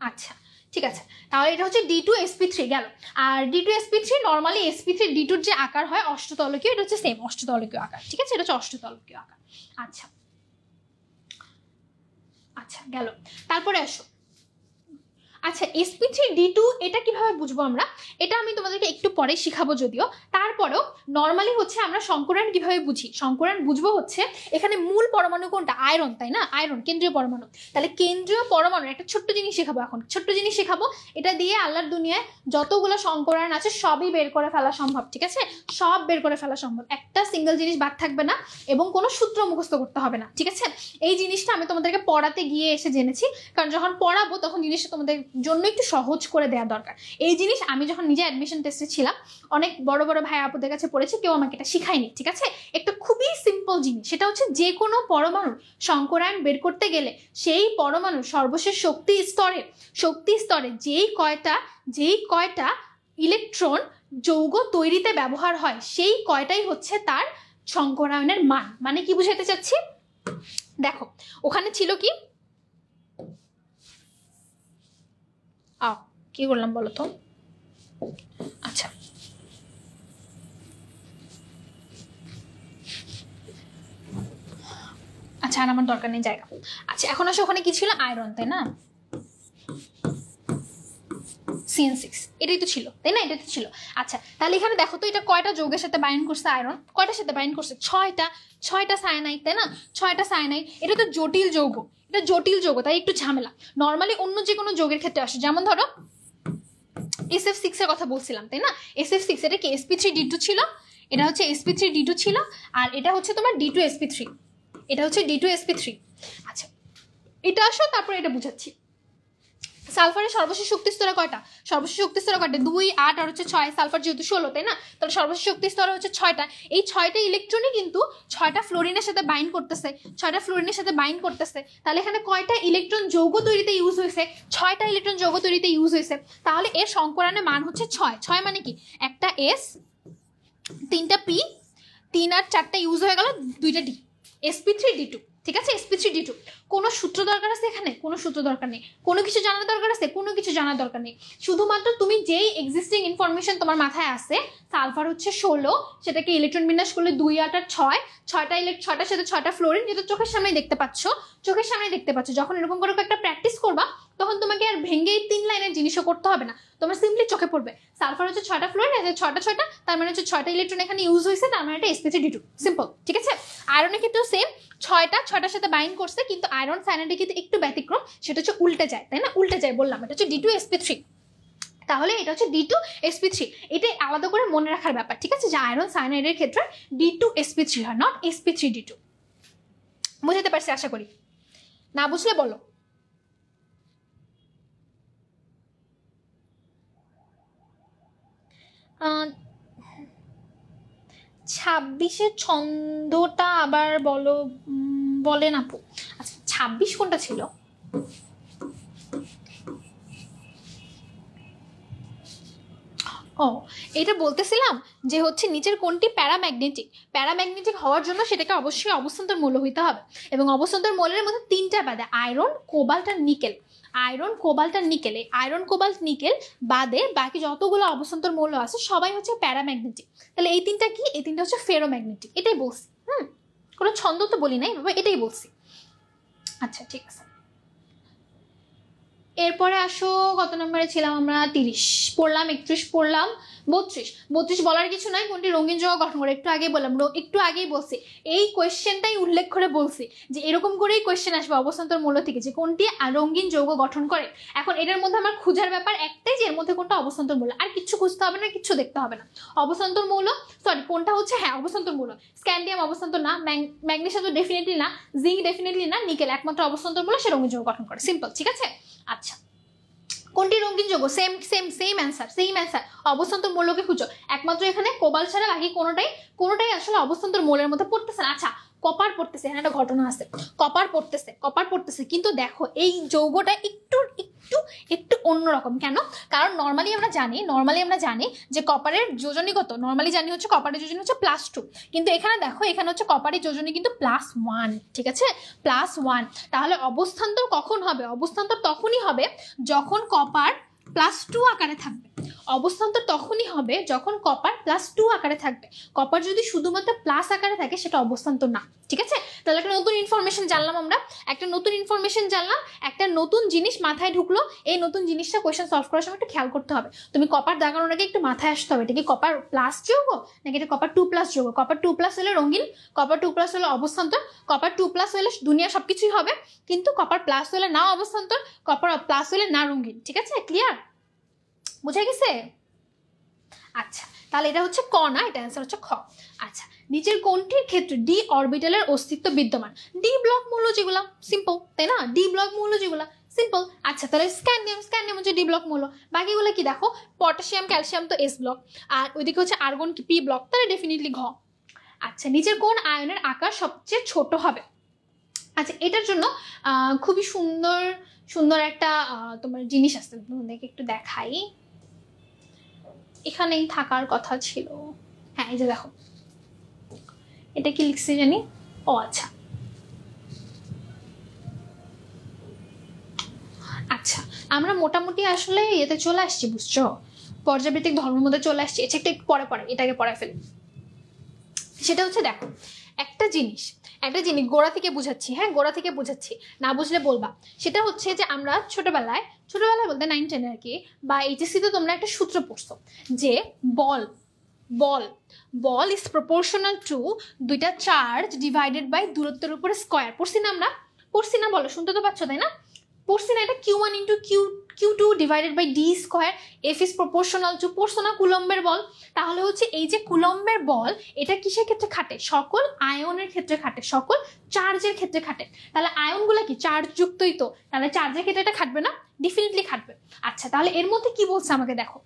[SPEAKER 1] আচ্ছা, ঠিক আছে, তাহলে এটা হচ্ছে d2sp3 গেল। আর d2sp3 নর্মালি sp3d2 যে আকার হয় অষ্টতলকীয়, এটা হচ্ছে সেম অষ্টতলকীয় আকার। ঠিক আছে, এটা হচ্ছে অষ্টতলকীয় আকার। আচ্ছা গেল। তারপরে আসো, আচ্ছা sp3d2 এটা কিভাবে বুঝবো আমরা? এটা আমি তোমাদেরকে একটু পরে শিখাবো যদিও। তারপরেও নর্মালি হচ্ছে আমরা সংকরায়ন কিভাবে বুঝি? সংকরায়ন বুঝবো হচ্ছে এখানে মূল পরমাণু কোনটা? আয়রন, তাই না? আয়রন কেন্দ্রীয় পরমাণু। তাহলে কেন্দ্রীয় পরমাণু একটা ছোট্ট জিনিস শেখাবো এখন, এটা দিয়ে আল্লাহর দুনিয়ায় যতগুলো সংকরায়ন আছে সবই বের করে ফেলা সম্ভব। ঠিক আছে, সব বের করে ফেলা সম্ভব, একটা সিঙ্গেল জিনিস বাদ থাকবে না, এবং কোনো সূত্র মুখস্থ করতে হবে না। ঠিক আছে, এই জিনিসটা আমি তোমাদেরকে পড়াতে গিয়ে এসে জেনেছি, কারণ যখন পড়াবো তখন জিনিসটা তোমাদের জন্য একটু সহজ করে দেওয়া দরকার। এই জিনিস আমি যখন নিজে অ্যাডমিশন টেস্টে ছিলাম, অনেক বড় ভাই আপুদের কাছে পড়েছি, কেউ আমাকে এটা শিখায়নি। ঠিক আছে, একটা খুবই সিম্পল জিনিস, সেটা হচ্ছে যে কোনো পরমাণুর সংকরায়ন বের করতে গেলে সেই পরমাণুর সর্বশেষ শক্তি স্তরে যেই কয়টা ইলেকট্রন যৌগ তৈরিতে ব্যবহার হয়, সেই কয়টাই হচ্ছে তার সংকরায়নের মান। মানে কি বুঝাতে চাচ্ছি? দেখো, ওখানে ছিল কি, কি করলাম বলো তো? আচ্ছা, আর আমার দরকার নেই জায়গা। আচ্ছা, এখন আসলে ওখানে কি ছিল? আয়রন, তাই না? CN6 এটাই তো ছিল, তাই না? এটা তো ছিল। আচ্ছা, তাহলে এখানে দেখো তো, এটা কয়টা যৌগের সাথে বাইন্ড করছে? আয়রন কয়টার সাথে বাইন্ড করছে? 6টা সায়ানাইড, তাই না? 6টা সায়ানাইড। এটা তো জটিল যৌগ, তাই একটু ঝামেলা। নর্মালি অন্য যে কোনো যৌগের ক্ষেত্রে আসে, যেমন ধরো SF6 এর কথা বলছিলাম, তাই না? SF6 এটা কি sp3d2 ছিল, এটা হচ্ছে sp3d2 ছিল, আর এটা হচ্ছে তোমার d2sp3, এটা হচ্ছে d2sp3। আচ্ছা, এটা আসো, তারপরে এটা বুঝাচ্ছি। সালফারের সর্বশেষ শক্তি স্তরে কয়টা? 2, 8 আর হচ্ছে 6। সালফার যেহেতু 16, তাই না? তাহলে সর্বশেষ শক্তি স্তরে হচ্ছে 6টা। এই 6টা ইলেকট্রনই কিন্তু 6টা ফ্লোরিনের সাথে বাইন্ড করতেছে। তাহলে এখানে কয়টা ইলেকট্রন যৌগ তৈরিতে ইউজ হয়েছে? 6টা ইলেকট্রন যৌগ তৈরিতে ইউজ হয়েছে। তাহলে এর সংকরায়নের মান হচ্ছে 6 মানে কি? একটা S, 3টা P, 3 আর 4টা ইউজ হয়ে গেল, 2টা D, sp3d2। ঠিক আছে, sp3d2। কোনো সূত্র দরকার আছে এখানে? কোনো সূত্র দরকার নেই। কোনো কিছু জানার দরকার আছে? কোনো কিছু জানার দরকার নেই। শুধুমাত্র তুমি যেই এক্সিস্টিং ইনফরমেশন তোমার মাথায় আছে, সালফার হচ্ছে 16, সেটাকে ইলেকট্রন বিন্যাস করলে 2, 8 আর 6টার সাথে 6টা ফ্লোরিন, যেটা চোখের সামনে দেখতে পাচ্ছ। যখন এরকম করে একটা প্র্যাকটিস করবা, তখন তোমাকে আর ভেঙে 3 লাইনের জিনিসও করতে হবে না, তোমার সিম্পলি চোখে পড়বে সালফার হচ্ছে 6টা ফ্লোরিন, আছে 6টা, তার মানে হচ্ছে 6টা ইলেকট্রন এখানে ইউজ হয়েছে, তার মানে এটা sp3d2। সিম্পল। ঠিক আছে, আয়রনের ক্ষেত্রেও সেম, 6টার সাথে বাইন্ড করছে, কিন্তু আয়রন সায়ানাইডের ক্ষেত্রে একটু ব্যতিক্রম, সেটা হচ্ছে উল্টে যায়, তাই না? উল্টে যায় বললাম, এটা হচ্ছে d2sp3। তাহলে এটা হচ্ছে d2sp3, এটা আলাদা করে মনে রাখার ব্যাপার। ঠিক আছে, যে আয়রন সায়ানাইডের ক্ষেত্রে d2sp3 হয়, নট sp3d2। বুঝতে পারছি আশা করি, না বুঝলে বলো। 26-এর ছন্দটা আবার বলো, বলেন আপু। আচ্ছা 26 কোনটা ছিল? ও, এটা বলতেছিলাম যে হচ্ছে নিচের কোনটি প্যারাম্যাগনেটিক। প্যারাম্যাগনেটিক হওয়ার জন্য সেটাকে অবশ্যই অবস্থান্তর মৌল হইতে হবে, এবং অবস্থান্তর মৌলের মধ্যে 3টা বাদে আয়রন, কোবাল্ট আর নিকেল। আয়রন, কোবাল্ট আর নিকেল, এই আয়রন, কোবাল্ট, নিকেল বাদে বাকি যতগুলো অবস্থান্তর মৌল আছে সবাই হচ্ছে প্যারাম্যাগনেটিক। তাহলে এই 3টা কি? এই 3টা হচ্ছে ফেরোম্যাগনেটিক। এটাই বলছি। কোনো ছন্দ তো বলি নাই বাবা, এটাই বলছি। আচ্ছা ঠিক আছে, এরপরে আসো কত নম্বরে ছিলাম আমরা? 30 পড়লাম, 31 পড়লাম, 32 বলার কিছু নাই। কোনটি রঙিন যৌগ গঠন করে? একটু আগেই বললাম, একটু আগেই বলছি, এই কোয়েশ্চেনটাই উল্লেখ করে বলছি যে এরকম করেই কোয়েশ্চেন আসবে অবস্থান্তর মৌল থেকে, যে কোনটি রঙিন যৌগ গঠন করে। এখন এটার মধ্যে আমার খুঁজার ব্যাপার একটাই, যে এর মধ্যে কোনটা অবস্থান্তর মৌল, আর কিচ্ছু খুঁজতে হবে না, কিচ্ছু দেখতে হবে না। অবস্থান্তর মৌল, সরি কোনটা হচ্ছে, হ্যাঁ অবস্থান্তর মৌল। স্ক্যান্ডিয়াম অবস্থান্তর না, ম্যাগনেসিয়াম তো ডেফিনেটলি না, জিঙ্ক ডেফিনেটলি না, নিকেল একমাত্র অবস্থান্তর মৌল, সে রঙিন যৌগ গঠন করে। সিম্পল, ঠিক আছে। আচ্ছা, কোনটি রঙিন যৌগ? Same answer. অবস্থান্তর মৌলকে খুঁজো। একমাত্র এখানে কোবাল্ট ছাড়া বাকি কোনোটাই আসলে অবস্থান্তর মৌলের মধ্যে পড়তেছে না। আচ্ছা, কপার পড়তেছে, এখানে একটা ঘটনা আছে, কপার পড়তেছে, কিন্তু দেখো এই যৌগটা একটু একটু একটু অন্যরকম। কেন? কারণ নর্মালি আমরা জানি যে কপারের যোজনী কত, নর্মালি জানি হচ্ছে কপারের যোজনী হচ্ছে +2, কিন্তু এখানে দেখো এখানে হচ্ছে কপারের যোজনী কিন্তু +1, ঠিক আছে, +1। তাহলে অবস্থান্তর কখন হবে? অবস্থান্তর তখনই হবে যখন কপার +2 আকারে থাকবে। অবস্থান্তর তখনই হবে যখন কপার +2 আকারে থাকবে। কপার যদি শুধুমাত্র প্লাস আকারে থাকে সেটা অবস্থান্তর না, ঠিক আছে। তাহলে একটা নতুন ইনফরমেশন জানলাম আমরা, একটা নতুন জিনিস মাথায় ঢুকলো। এই নতুন জিনিসটা কোয়েশ্চেন সলভ করার সময় একটু খেয়াল করতে হবে। তুমি কপার দাগানোর আগে একটু মাথায় আসতে হবে, এটা কি কপার প্লাস যৌগ নাকি এটা কপার 2+ যৌগ? কপার 2+ হলে রঙিন, কপার 2+ হলে অবস্থান্তর, কপার 2+ হলে দুনিয়া সবকিছুই হবে, কিন্তু কপার প্লাস হলে না অবস্থান্তর, কপার প্লাস হলে না রঙিন, ঠিক আছে, ক্লিয়ার? বুঝে গেছে? আচ্ছা, তাহলে এটা হচ্ছে ক না, এটা অ্যান্সার হচ্ছে খ। আচ্ছা, নিচের কোনটির ক্ষেত্রে ডি অরবিটালের অস্তিত্ব বিদ্যমান? ডি ব্লক মৌল যেগুলো, সিম্পল, তাই না? ডি ব্লক মৌল যেগুলো সিম্পল। আচ্ছা, তাহলে স্ক্যান্ডিয়াম হচ্ছে ডি ব্লক মৌল। বাকিগুলো কি দেখো, পটাশিয়াম, ক্যালসিয়াম তো এস ব্লক, আর ওইদিকে হচ্ছে আর্গন কি পি ব্লক, তাহলে ডেফিনেটলি ঘ। আচ্ছা, নিচের কোন আয়নের আকার সবচেয়ে ছোট হবে? আচ্ছা, এটার জন্য খুবই সুন্দর একটা তোমার জিনিস আছে, তোমাদেরকে একটু দেখাই, এখানেই থাকার কথা ছিল। হ্যাঁ, এই যে দেখো, এটা কি লিখছি জানি, ও আচ্ছা আচ্ছা, আমরা মোটামুটি আসলে এতে চলে আসছি, বুঝছো, পর্যাবৃত্তিক ধর্মের মধ্যে চলে আসছি। এটা একটু পরে এটাকে পরে ফেলি। সেটা হচ্ছে দেখো, একটা জিনিস গোড়া থেকে বুঝাচ্ছি, হ্যাঁ গোড়া থেকে বুঝাচ্ছি, না বুঝলে বলবা। সেটা হচ্ছে যে আমরা ছোটবেলায় বলতে 9-10 আর কি, বা এইচএসসিতে তোমরা একটা সূত্র পড়ছো যে বল ইজ প্রপোর্শনাল টু দুইটা চার্জ ডিভাইডেড বাই দূরত্বের উপরে স্কয়ার। পড়ছি না বলো, শুনতে তো পাচ্ছ তাই না? পড়ছি না? এটা Q1 into Q2 divided by D square, F is proportional to, পড়ছো না কুলম্বের বল? তাহলে হচ্ছে এই যে কুলম্বের বল, এটা কিসের ক্ষেত্রে খাটে? সকল আয়নের ক্ষেত্রে খাটে, সকল চার্জের ক্ষেত্রে খাটে। তাহলে আয়নগুলো কি চার্জ যুক্তই তো, তাহলে চার্জের ক্ষেত্রে এটা খাটবে না? ডেফিনেটলি খাটবে। আচ্ছা, তাহলে এর মধ্যে কি বলছে আমাকে দেখো,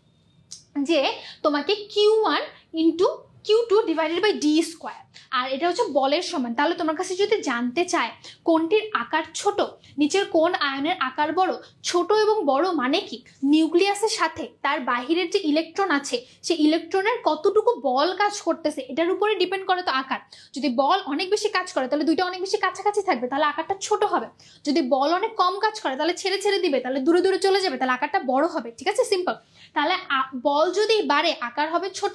[SPEAKER 1] যে তোমাকে Q1 into Q2 divided by D square, আর এটা হচ্ছে বলের সমান। তাহলে তোমার কাছে যদি জানতে চায় কোনটির আকার ছোট, নিচের কোন আয়নের আকার বড়? ছোট এবং বড় মানে কি, নিউক্লিয়াসের সাথে তার বাহিরের যে ইলেকট্রন আছে সেই ইলেকট্রনের কতটুকু বল কাজ করতেছে এটার উপরে ডিপেন্ড করে তো আকার। যদি বল অনেক বেশি কাজ করে তাহলে দুইটা অনেক বেশি কাছাকাছি থাকবে, তাহলে আকারটা ছোট হবে। যদি বল অনেক কম কাজ করে তাহলে ছেড়ে দিবে, তাহলে দূরে দূরে চলে যাবে, তাহলে আকারটা বড় হবে, ঠিক আছে, সিম্পল। তাহলে বল যদি বাড়ে আকার হবে ছোট,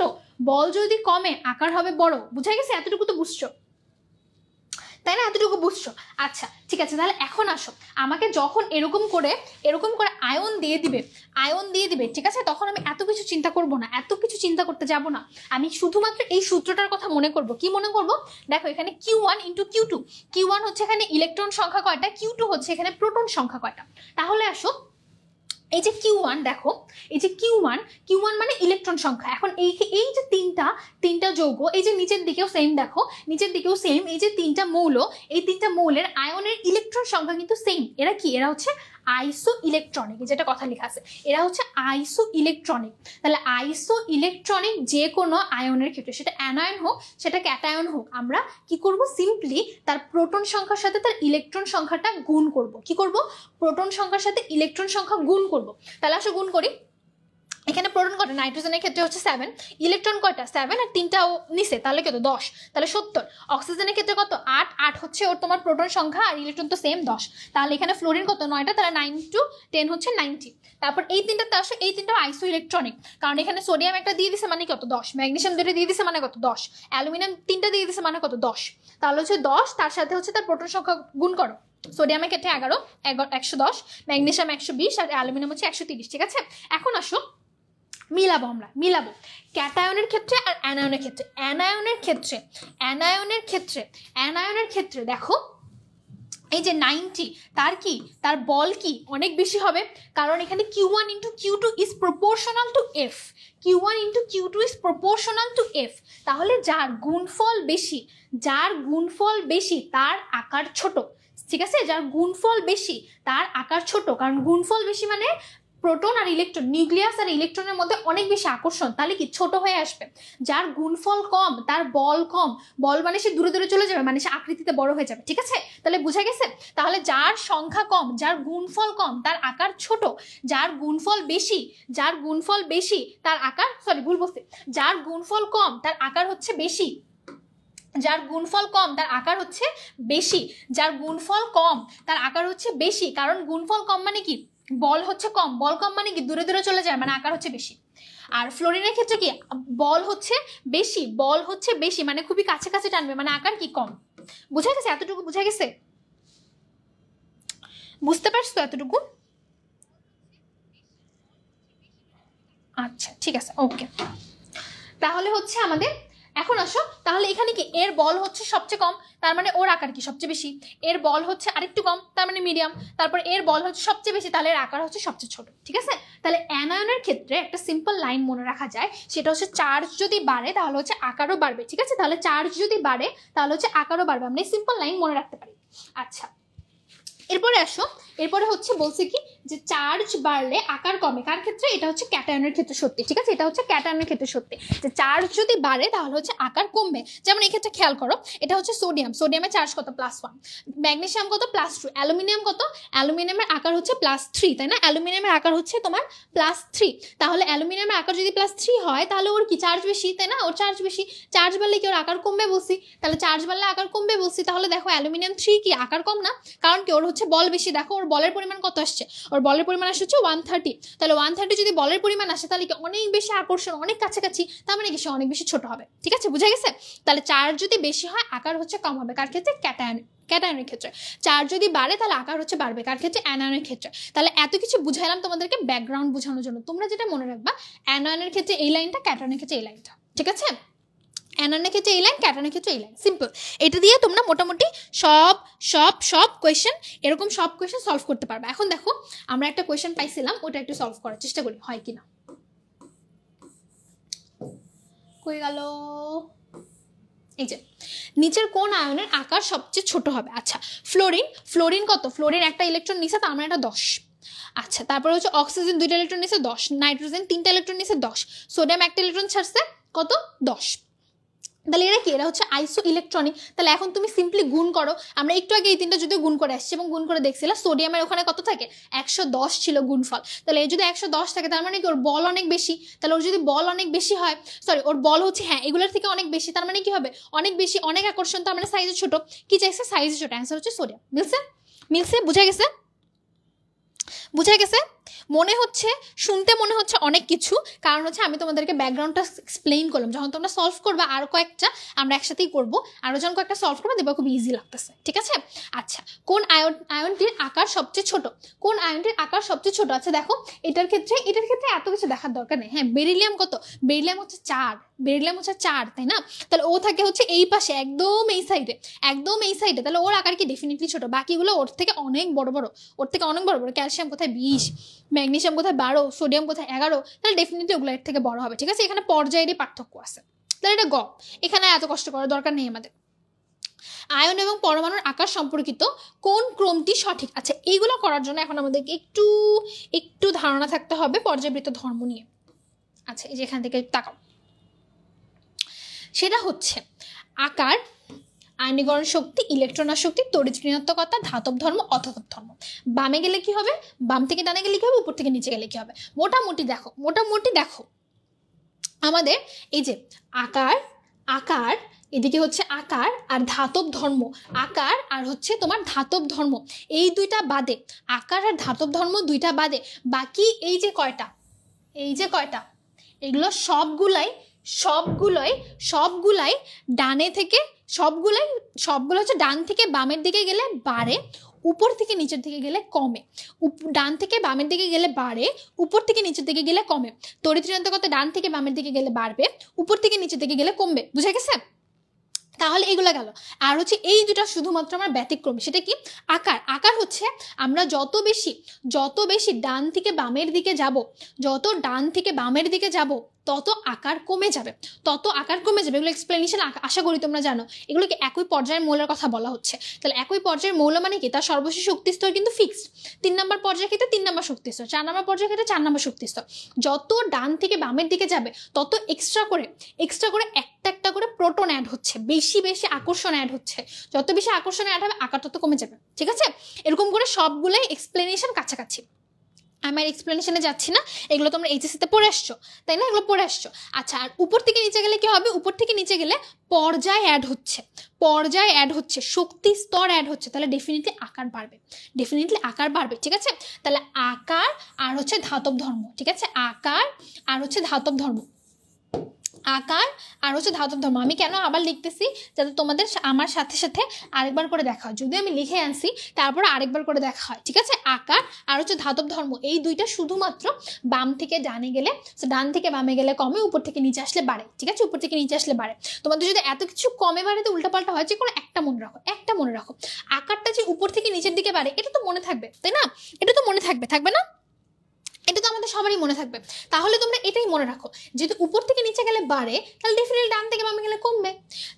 [SPEAKER 1] বল যদি কমে আকার হবে বড়। বুঝা গেছে? এতটুকু তো বুঝছো তাই না? এতটুকু বুঝছো? আচ্ছা ঠিক আছে, তাহলে এখন আসো, আমাকে যখন এরকম করে আয়ন দিয়ে দিবে, ঠিক আছে, তখন আমি এত কিছু চিন্তা করব না, এত কিছু চিন্তা করতে যাব না, আমি শুধুমাত্র এই সূত্রটার কথা মনে করব। কি মনে করব? দেখো এখানে Q1 ইন্টু Q2, Q1 হচ্ছে এখানে ইলেকট্রন সংখ্যা কয়টা, Q2 হচ্ছে এখানে প্রোটন সংখ্যা কয়টা। তাহলে আসো এই যে Q1 দেখো, এই যে Q1 মানে ইলেকট্রন সংখ্যা। এখন এই যে তিনটা যৌগ, এই যে নিচের দিকেও সেম, দেখো নিচের দিকেও সেম, এই যে তিনটা মৌল, এই তিনটা মৌলের আয়নের ইলেকট্রন সংখ্যা কিন্তু সেম। এরা কি? এরা হচ্ছে আইসো ইলেকট্রনিক, যেটা কথা লেখা আছে, এরা হচ্ছে আইসো ইলেকট্রনিক। তাহলে আইসো ইলেকট্রনিক যে কোনো আয়নের ক্ষেত্রে, সেটা অ্যানায়ন হোক সেটা ক্যাটায়ন হোক, আমরা কি করব? সিম্পলি তার প্রোটন সংখ্যার সাথে তার ইলেকট্রন সংখ্যাটা গুণ করব। কি করব? প্রোটন সংখ্যার সাথে ইলেকট্রন সংখ্যা গুণ করব। তাহলে আসো গুণ করি। এখানে প্রোটন কয়টা? নাইট্রোজেনের ক্ষেত্রে হচ্ছে 7, ইলেকট্রন কয়টা? 7, আর 3টাও নিচে, তাহলে কত? 10, তাহলে 70। অক্সিজেনের ক্ষেত্রে কত? 8 হচ্ছে ওর তোমার প্রোটন সংখ্যা, আর ইলেকট্রন তো সেম 10। তাহলে এখানে ফ্লোরিন কত? 9টা, তাহলে 9 × 10 হচ্ছে 90। তারপর এই তিনটাতে আসো, এই তিনটাও আইসো ইলেকট্রনিক, কারণ এখানে সোডিয়াম একটা দিয়ে দিছে মানে কত? 10, ম্যাগনেসিয়াম 2টা দিয়ে দিছে মানে কত? 10, অ্যালুমিনিয়াম 3টা দিয়ে দিছে মানে কত? 10। তাহলে হচ্ছে 10, তার সাথে হচ্ছে তার প্রোটন সংখ্যা গুণ করো। সোডিয়ামের ক্ষেত্রে 11, 110, ম্যাগনেসিয়াম 120, আর অ্যালুমিনিয়াম হচ্ছে 130। ঠিক আছে, এখন আসো মিলাবো, আমরা মিলাবো ক্যাটায়নের ক্ষেত্রে আর অ্যানায়নের ক্ষেত্রে। অ্যানায়নের ক্ষেত্রে দেখো, এই যে 90, তার কি? তার বল কি? অনেক বেশি হবে, কারণ এখানে Q1 × Q2 is proportional two F। Q1 × Q2 is proportional two F। তাহলে যার গুণফল বেশি তার আকার ছোট। ঠিক আছে, যার গুণফল বেশি তার আকার ছোট, কারণ গুণফল বেশি মানে প্রোটন আর ইলেকট্রন, নিউক্লিয়াস আর ইলেকট্রনের মধ্যে অনেক বেশি আকর্ষণ, তাহলে কি? ছোট হয়ে আসবে। যার গুণফল কম তার বল কম, বল মানে সে দূরে দূরে চলে যাবে, মানে সে আকৃতিতে বড় হয়ে যাবে। ঠিক আছে, তাহলে বুঝা গেছে? তাহলে যার সংখ্যা কম, যার গুণফল কম, তার আকার ছোট। যার গুণফল বেশি তার আকার, ভুল বলছি, যার গুণফল কম তার আকার হচ্ছে বেশি। যার গুণফল কম তার আকার হচ্ছে বেশি, কারণ গুণফল কম মানে কি? বল হচ্ছে কম, বল কম মানে কি? দূরে দূরে চলে যায়, মানে আকার হচ্ছে বেশি। আর ফ্লোরিনের ক্ষেত্রে কি? বল হচ্ছে বেশি মানে খুবই কাছে কাছে টানবে, মানে আকার কি? কম। বুঝা গেছে? এতটুকু বুঝা গেছে? বুঝতে পারছো এতটুকু? আচ্ছা ঠিক আছে, ওকে। তাহলে হচ্ছে আমাদের এখন আসো, তাহলে এখানে কি? এর বল হচ্ছে সবচেয়ে কম, তার মানে ওর আকার কি? সবচেয়ে বেশি। এর বল হচ্ছে আরেকটু কম, তার মানে মিডিয়াম। তারপর এর বল হচ্ছে সবচেয়ে বেশি, তাহলে এর আকার হচ্ছে সবচেয়ে ছোট। ঠিক আছে, তাহলে অ্যানায়নের ক্ষেত্রে একটা সিম্পল লাইন মনে রাখা যায়, সেটা হচ্ছে চার্জ যদি বাড়ে তাহলে হচ্ছে আকারও বাড়বে। ঠিক আছে, তাহলে চার্জ যদি বাড়ে তাহলে হচ্ছে আকারও বাড়বে, আমরা এই সিম্পল লাইন মনে রাখতে পারি। আচ্ছা, এরপরে আসো, এরপরে হচ্ছে বলছে কি যে চার্জ বাড়লে আকার কমে। কার ক্ষেত্রে? এটা হচ্ছে ক্যাটায়নের ক্ষেত্রে সত্যি। ঠিক আছে, এটা হচ্ছে ক্যাটায়নের ক্ষেত্রে সত্যি, যে চার্জ যদি বাড়ে তাহলে হচ্ছে আকার কমবে। যেমন এই ক্ষেত্রে খেয়াল করো, এটা হচ্ছে সোডিয়ামের চার্জ কত? +1, ম্যাগনেসিয়াম কত? +2, অ্যালুমিনিয়াম কত? অ্যালুমিনিয়ামের আকার হচ্ছে +3, তাই না? অ্যালুমিনিয়ামের আকার হচ্ছে তোমার +3। তাহলে অ্যালুমিনিয়ামের আকার যদি +3 হয় তাহলে ওর কি? চার্জ বেশি, তাই না? ওর চার্জ বেশি। চার্জ বাড়লে কি ওর আকার কমবে বলছি? তাহলে চার্জ বাড়লে আকার কমবে বলছি। তাহলে দেখো অ্যালুমিনিয়াম 3 কি আকার কম না? কারণ কি? ওর হচ্ছে বল বেশি। দেখো ওর বলের পরিমাণ কত আসছে? ওর বলের পরিমাণ আসছে 130। তাহলে 130 যদি বলের পরিমাণ আসে তাহলে কি? অনেক বেশি আকর্ষণ, অনেক কাছাকাছি, তার মানে কি? সে অনেক বেশি ছোট হবে। ঠিক আছে, বুঝা গেছে? তাহলে চার্জ যদি বেশি হয় আকার হচ্ছে কম হবে। কার ক্ষেত্রে? ক্যাটায়নের ক্ষেত্রে। চার্জ যদি বাড়ে তাহলে আকার হচ্ছে বাড়বে। কার ক্ষেত্রে? অ্যানায়নের ক্ষেত্রে। তাহলে এত কিছু বুঝাইলাম তোমাদেরকে ব্যাকগ্রাউন্ড বোঝানোর জন্য। তোমরা যেটা মনে রাখবা, অ্যানায়নের ক্ষেত্রে এই লাইনটা, ক্যাটায়নের ক্ষেত্রে এই লাইনটা। ঠিক আছে, অ্যানায়নের ক্ষেত্রে এই লাইন, ক্যাটায়নের ক্ষেত্রে এই লাইন। সিম্পল। এটা দিয়ে তোমরা মোটামুটি সব কোয়েশ্চেন, এরকম সব কোয়েশ্চেন সলভ করতে পারবে। এখন দেখো, আমরা একটা কোয়েশ্চেন পাইছিলাম, ওটা একটু সলভ করার চেষ্টা করি, হয় কিনা। কই গেল? এই যে নিচের কোন আয়নের আকার সবচেয়ে ছোট হবে? আচ্ছা, ফ্লোরিন কত? ফ্লোরিন একটা ইলেকট্রন নিছে, তার মানে এটা 10। আচ্ছা, তারপরে হচ্ছে অক্সিজেন 2টা ইলেকট্রন নিছে 10, নাইট্রোজেন 3টা ইলেকট্রন নিছে 10, সোডিয়াম একটা ইলেকট্রন ছাড়ছে কত? 10। তাহলে এরা কি? এরা হচ্ছে আইসো ইলেকট্রনিক। তাহলে এখন তুমি সিম্পলি গুণ করো। আমরা একটু আগে এই তিনটা যদি গুণ করে আসছি এবং গুণ করে দেখছিলাম, সোডিয়ামের ওখানে কত থাকে? 110 ছিল গুণফল। তাহলে এই যদি 110 থাকে তার মানে কি? ওর বল অনেক বেশি। তাহলে ওর যদি বল অনেক বেশি হয়, ওর বল হচ্ছে, হ্যাঁ, এগুলোর থেকে অনেক বেশি, তার মানে কি হবে? অনেক বেশি, অনেক আকর্ষণ, তার মানে সাইজে ছোট। কি চাইছে? সাইজে ছোট। অ্যান্সার হচ্ছে সোডিয়াম। মিলছে? বুঝা গেছে? শুনতে মনে হচ্ছে অনেক কিছু, কারণ হচ্ছে আমি তোমাদেরকে ব্যাকগ্রাউন্ডটা এক্সপ্লেইন করলাম। যখন তোমরা সলভ করবা আরো কয়েকটা আমরা একসাথেই করবো, আরো যখন কয়েকটা সলভ করবো দেখবা খুব ইজি লাগতেছে। ঠিক আছে, আচ্ছা, কোন আয়নটির আকার সবচেয়ে ছোট? আচ্ছা দেখো, এটার ক্ষেত্রে এত কিছু দেখার দরকার নেই। হ্যাঁ, বেরিলিয়াম কত? বেরিলিয়াম হচ্ছে 4, তাই না? তাহলে ও থাকে হচ্ছে এই পাশে, একদম এই সাইডে। তাহলে ওর আকার কি? ডেফিনেটলি ছোট। বাকিগুলো ওর থেকে অনেক বড় বড়। ক্যালসিয়াম কোথায়? 20, ম্যাগনেসিয়াম কোথায় 12, সোডিয়াম কোথায় 11, তাহলে ডেফিনেটলি ওগুলো এর থেকে বড় হবে। ঠিক আছে, এখানে পর্যায়েরই পার্থক্য আছে, তাহলে এটা গ। এখানে এত কষ্ট করার দরকার নেই আমাদের। আয়ন এবং পরমাণুর আকার সম্পর্কিত কোন ক্রমটি সঠিক? আচ্ছা, এইগুলো করার জন্য এখন আমাদেরকে একটু ধারণা থাকতে হবে পর্যায়বৃত্ত ধর্ম নিয়ে। আচ্ছা, এই যে এখান থেকে তাকাও, সেটা হচ্ছে আকার, আয়নীকরণ শক্তি, ইলেকট্রন শক্তি, তড়িৎ ঋণাত্মকতা, ধাতব ধর্ম, অধাতব ধর্ম। বামে গেলে কি হবে, বাম থেকে ডানে গেলে কি হবে, উপর থেকে নিচে গেলে কি হবে। মোটামুটি দেখো আমাদের এই যে আকার এদিকে হচ্ছে আকার আর ধাতব ধর্ম, আকার আর হচ্ছে তোমার ধাতব ধর্ম, এই দুইটা বাদে, আকার আর ধাতব ধর্ম দুইটা বাদে বাকি এই যে কয়টা এগুলো সবগুলাই ডানে থেকে, সবগুলো হচ্ছে ডান থেকে বামের দিকে গেলে বাড়ে, উপর থেকে নিচের দিকে গেলে কমে। ডান থেকে বামের দিকে গেলে বাড়ে, উপর থেকে নিচের দিকে গেলে কমে। তড়িৎ ঋণাত্মকতা ডান থেকে বামের দিকে গেলে বাড়বে, উপর থেকে নিচের দিকে গেলে কমবে। বুঝা গেছে? তাহলে এগুলো গেল। আর হচ্ছে এই দুটা শুধুমাত্র আমার ব্যতিক্রমী। সেটা কি? আকার হচ্ছে আমরা যত বেশি ডান থেকে বামের দিকে যাব, তত আকার কমে যাবে। এগুলো এক্সপ্লেনেশন আশা করি তোমরা জানো। এগুলোকে একই পর্যায়ের মৌলের কথা বলা হচ্ছে। তাহলে একই পর্যায়ের মৌল মানে কি? তার সর্বশেষ শক্তি স্তর কিন্তু ফিক্সড। 3 নম্বর পর্যায়ের ক্ষেত্রে 3 নম্বর শক্তি স্তর, 4 নম্বর পর্যায়ের ক্ষেত্রে 4 নম্বর শক্তি স্তর। যত ডান থেকে বামের দিকে যাবে তত এক্সট্রা করে একটা করে প্রোটন অ্যাড হচ্ছে, বেশি আকর্ষণ অ্যাড হচ্ছে। যত বেশি আকর্ষণ অ্যাড হবে আকার তত কমে যাবে। ঠিক আছে, এরকম করে সবগুলোই এক্সপ্লেনেশন কাছাকাছি। আমার এক্সপ্লেনেশনে যাচ্ছি না, এগুলো তোমরা এইচএসসিতে পড়ে আসছো, তাই না? এগুলো পড়ে আসছো। আচ্ছা, আর উপর থেকে নিচে গেলে কি হবে? উপর থেকে নিচে গেলে পর্যায় অ্যাড হচ্ছে, শক্তি স্তর অ্যাড হচ্ছে, তাহলে ডেফিনেটলি আকার বাড়বে। ঠিক আছে, তাহলে আকার আর হচ্ছে ধাতব ধর্ম। ঠিক আছে, আকার আর হচ্ছে ধাতব ধর্ম। আমি কেন আবার লিখতেছি? যাতে তোমাদের আমার সাথে সাথে আরেকবার করে দেখা হয়। যদি আমি লিখে আনছি তারপর আরেকবার করে দেখা হয়। ঠিক আছে, আকার আর হচ্ছে ধাতব ধর্ম, এই দুইটা শুধুমাত্র বাম থেকে ডানে গেলে, ডান থেকে বামে গেলে কমে, উপর থেকে নিচে আসলে বাড়ে। ঠিক আছে, উপর থেকে নিচে আসলে বাড়ে। তোমাদের যদি এত কিছু কমে বাড়ে তো উল্টাপাল্টা হয়, যে কোনো একটা মনে রাখো, আকারটা যে উপর থেকে নিচের দিকে বাড়ে এটা তো মনে থাকবে, তাই না? এটা তো মনে থাকবে না? এটা তো আমাদের সবারই মনে থাকবে। তাহলে তোমরা এটাই মনে রাখো, যেহেতু উপর থেকে নিচে গেলে বাড়ে, তাহলে ডেফিনেটলি ডান থেকে বামে গেলে কমবে।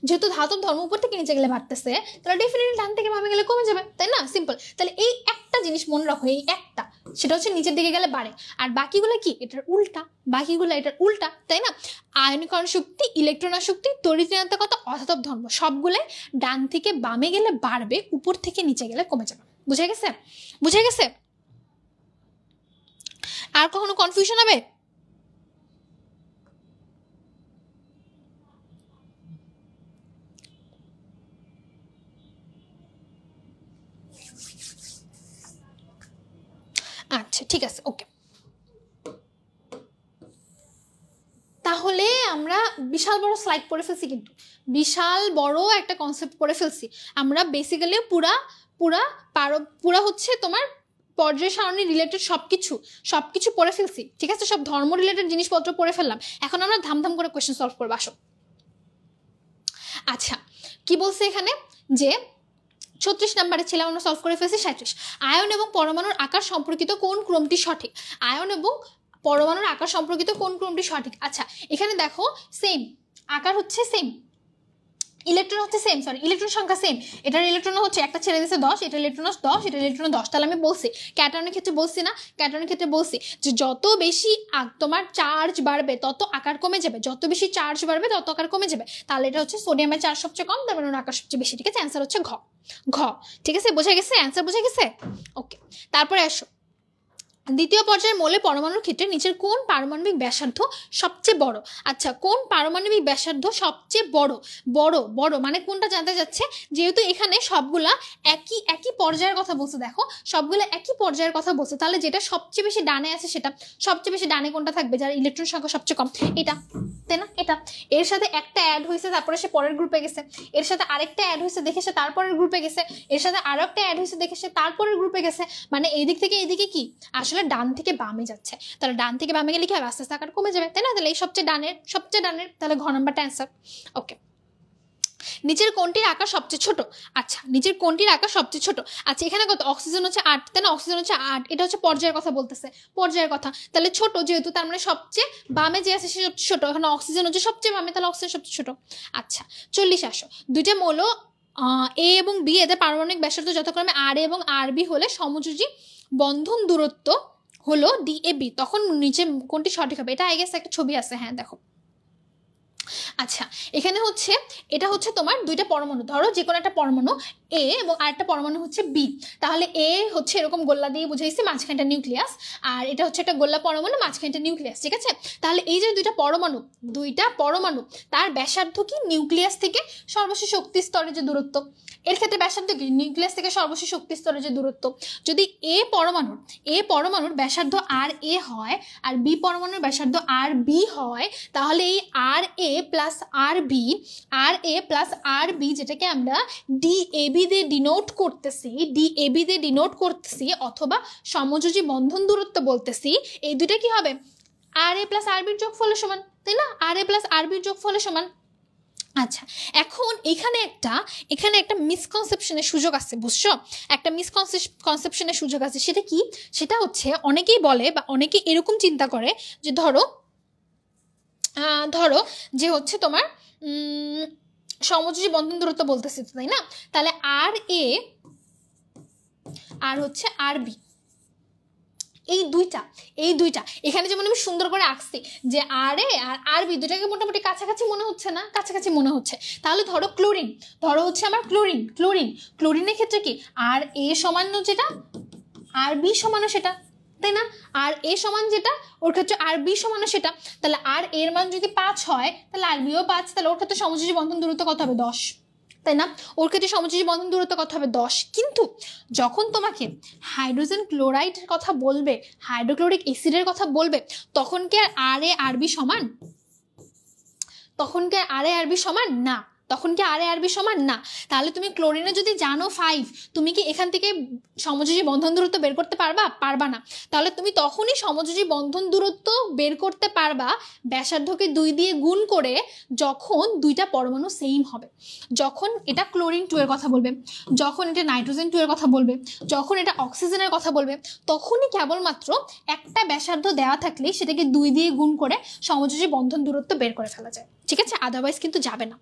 [SPEAKER 1] যেহেতু ধাতব ধর্ম উপর থেকে নিচে গেলে বাড়তেছে, তাহলে ডেফিনেটলি ডান থেকে বামে গেলে কমে যাবে, তাই না? সিম্পল। তাহলে এই একটা জিনিস মনে রাখো, এই একটা, সেটা হচ্ছে নিচের দিকে গেলে বাড়ে। আর বাকিগুলো কি? এটার উল্টা, তাই না? আয়নীকরণ শক্তি, ইলেকট্রন শক্তি, তড়িৎ ঋণাত্মকতা, অধাতব ধর্ম সবগুলাই ডান থেকে বামে গেলে বাড়বে, উপর থেকে নিচে গেলে কমে যাবে। বুঝে গেছে? আর কখনো কনফিউশন হবে? আচ্ছা, ঠিক আছে, ওকে। তাহলে আমরা বিশাল বড় স্লাইড পড়ে ফেলছি, কিন্তু বিশাল বড় একটা কনসেপ্ট পড়ে ফেলছি আমরা। বেসিক্যালি পুরা হচ্ছে তোমার পর্যায় সারণী রিলেটেড সবকিছু পড়ে ফেলছি। ঠিক আছে, সব ধর্ম রিলেটেড জিনিসপত্র পড়ে ফেললাম। এখন আমরা ধামধাম করে কোয়েশ্চেন সলভ করবো, আসো। আচ্ছা, কি বলছে এখানে? যে 36 নম্বরে ছিল, আমরা সলভ করে ফেলছি 37। আয়ন এবং পরমাণুর আকার সম্পর্কিত কোন ক্রমটি সঠিক? আয়ন এবং পরমাণুর আকার সম্পর্কিত কোন ক্রমটি সঠিক? আচ্ছা, এখানে দেখো সেম আকার হচ্ছে সেম, ইলেকট্রন হচ্ছে সেম, ইলেকট্রন সংখ্যা সেম। এটার ইলেকট্রন হচ্ছে একটা ছেড়ে দিয়েছে 10, এটার ইলেকট্রন 10, এটার ইলেকট্রন 10। তাহলে আমি বলছি ক্যাটায়নের ক্ষেত্রে বলছি না? ক্যাটায়নের ক্ষেত্রে বলছি যে যত বেশি তোমার চার্জ বাড়বে তত আকার কমে যাবে, যত বেশি চার্জ বাড়বে তত আকার কমে যাবে। তাহলে এটা হচ্ছে সোডিয়ামের চার্জ সবচেয়ে কম, তার মানে ওর আকার সবচেয়ে বেশি। ঠিক আছে, অ্যান্সার হচ্ছে ঘ। ঠিক আছে, বোঝা গেছে? অ্যান্সার বোঝা গেছে? ওকে, তারপরে আসো দ্বিতীয় পর্যায়ের মৌলের পরমাণুর ক্ষেত্রে নিচের কোন পারমাণবিক ব্যাসার্ধ সবচেয়ে বড়? আচ্ছা, কোন পারমাণবিক ব্যাসার্ধ সবচেয়ে বড় মানে কোনটা জানতে যাচ্ছে? যেহেতু এখানে সবগুলা একই পর্যায়ের কথা বলছে, দেখো সবগুলা একই পর্যায়ের কথা বলছে, তাহলে যেটা সবচেয়ে বেশি ডানে আছে সেটা সবচেয়ে বেশি ডানে কোনটা থাকবে? যার ইলেকট্রন সংখ্যা সবচেয়ে কম, এটা, তাই না? এটা। এর সাথে একটা অ্যাড হয়েছে, তারপরে সে পরের গ্রুপে গেছে। এর সাথে আরেকটা অ্যাড হয়েছে, দেখে সে তারপরের গ্রুপে গেছে। এর সাথে আরো একটা অ্যাড হয়েছে, দেখে সে তারপরের গ্রুপে গেছে। মানে এই দিক থেকে এইদিকে কি আসলে ডান থেকে বামে যাচ্ছে। তাহলে ডান থেকে বামে গেলে কি হবে? আস্তে আস্তে আকার কমে যাবে, তাই না? তাহলে এই সবচেয়ে ডানের, তাহলে ঘ নাম্বারটা অ্যান্সার। ওকে, নিচের কোনটির আকার সবচেয়ে ছোট? আচ্ছা, নিচের কোনটির আকার সবচেয়ে ছোট? আচ্ছা, এখানে কত? অক্সিজেন হচ্ছে 8, তাই না? অক্সিজেন হচ্ছে 8, এটা হচ্ছে পর্যায়ের কথা বলতেছে, পর্যায়ের কথা। তাহলে ছোট যেহেতু, তার মানে সবচেয়ে বামে যে আছে সে সবচেয়ে ছোট। এখানে অক্সিজেন হচ্ছে সবচেয়ে বামে, তাহলে অক্সিজেন সবচেয়ে ছোট। আচ্ছা, 40 আসো। দুইটা মৌল এ এবং বি, এদের পারমাণবিক ব্যাসার্ধ যথাক্রমে আর এবং আর বি হলে সমযোজী বন্ধন দূরত্ব হলো DAB, তখন নিচে কোনটি সঠিক হবে? এটা আই গেস একটা ছবি আছে, হ্যাঁ দেখো। আচ্ছা, এখানে হচ্ছে এটা হচ্ছে তোমার দুইটা পরমাণু, ধরো যে কোনো একটা পরমাণু এ এবং আরেকটা পরমাণু হচ্ছে বি। তাহলে এ হচ্ছে এরকম গোল্লা দিয়ে বুঝাইছি, মাঝখানটা নিউক্লিয়াস, আর এটা হচ্ছে একটা গোল্লা পরমাণু, মাঝখানটা নিউক্লিয়াস, ঠিক আছে? তাহলে এই যে দুইটা পরমাণু তার ব্যাসার্ধ কি? নিউক্লিয়াস থেকে সর্বশেষ শক্তি স্তরের যে দূরত্ব, এর ক্ষেত্রে ব্যাসার্ধ কি? নিউক্লিয়াস থেকে সর্বশেষ শক্তি স্তরের যে দূরত্ব। যদি এ পরমাণুর ব্যাসার্ধ আর এ হয় আর বি পরমাণুর ব্যাসার্ধ আর বি হয়, তাহলে এই আর এ প্লাস আর বি যেটাকে আমরা DAB দিয়ে ডিনোট করতেছি অথবা সমযোজী বন্ধন দূরত্ব বলতেছি, এই দুইটা কি হবে? আর এ প্লাস আর বির যোগফলের সমান, তাই না? আর এ প্লাস আর বির যোগফলের সমান। আচ্ছা, এখন এখানে একটা মিসকনসেপশনের সুযোগ আছে, বুঝছো? একটা মিসকনসেপশনের সুযোগ আছে। সেটা কি? সেটা হচ্ছে অনেকেই বলে বা অনেকে এরকম চিন্তা করে যে ধরো যে হচ্ছে তোমার সমযোজী বন্ধন দূরত্ব বলতেছি, তাই না? তাহলে আর এ আর হচ্ছে আর বি, এই দুইটা এখানে যেমন আমি সুন্দর করে আঁকছি যে আর এ আর আর বি দুটাকে মোটামুটি কাছাকাছি মনে হচ্ছে না? কাছাকাছি মনে হচ্ছে। তাহলে ধরো হচ্ছে আমার ক্লোরিনের ক্ষেত্রে কি? আর এ সমান যেটা আর বি সমানও সেটা, তাই না? আর এ সমান যেটা ওর ক্ষেত্রে আর বি সমানও সেটা। তাহলে আর এর মান যদি 5 হয় তাহলে আর বিও 5, তাহলে ওর ক্ষেত্রে সমযোজী বন্ধন দূরত্ব কত হবে? 10, তাই না? ওর ক্ষেত্রে সমযোজী বন্ধন দূরত্ব কত হবে? 10। কিন্তু যখন তোমাকে হাইড্রোজেন ক্লোরাইডের কথা বলবে, হাইড্রোক্লোরিক অ্যাসিডের কথা বলবে, তখন কি আর এ আর বি সমান? না। তাহলে তুমি ক্লোরিনে যদি জানো 5, তুমি কি এখান থেকে সমযোজী বন্ধন দূরত্ব বের করতে পারবা না। তাহলে তুমি তখনই সমযোজী বন্ধন দূরত্ব বের করতে পারবা ব্যাসার্ধকে 2 দিয়ে গুণ করে, যখন দুইটা পরমাণু সেম হবে। যখন এটা ক্লোরিন 2 এর কথা বলবে, যখন এটা নাইট্রোজেন 2 এর কথা বলবে, যখন এটা অক্সিজেনের কথা বলবে, তখনই কেবলমাত্র একটা ব্যাসার্ধ দেওয়া থাকলে সেটাকে 2 দিয়ে গুণ করে সমযোজী বন্ধন দূরত্ব বের করে ফেলা যায়, ঠিক আছে? আদারওয়াইজ কিন্তু যাবে না।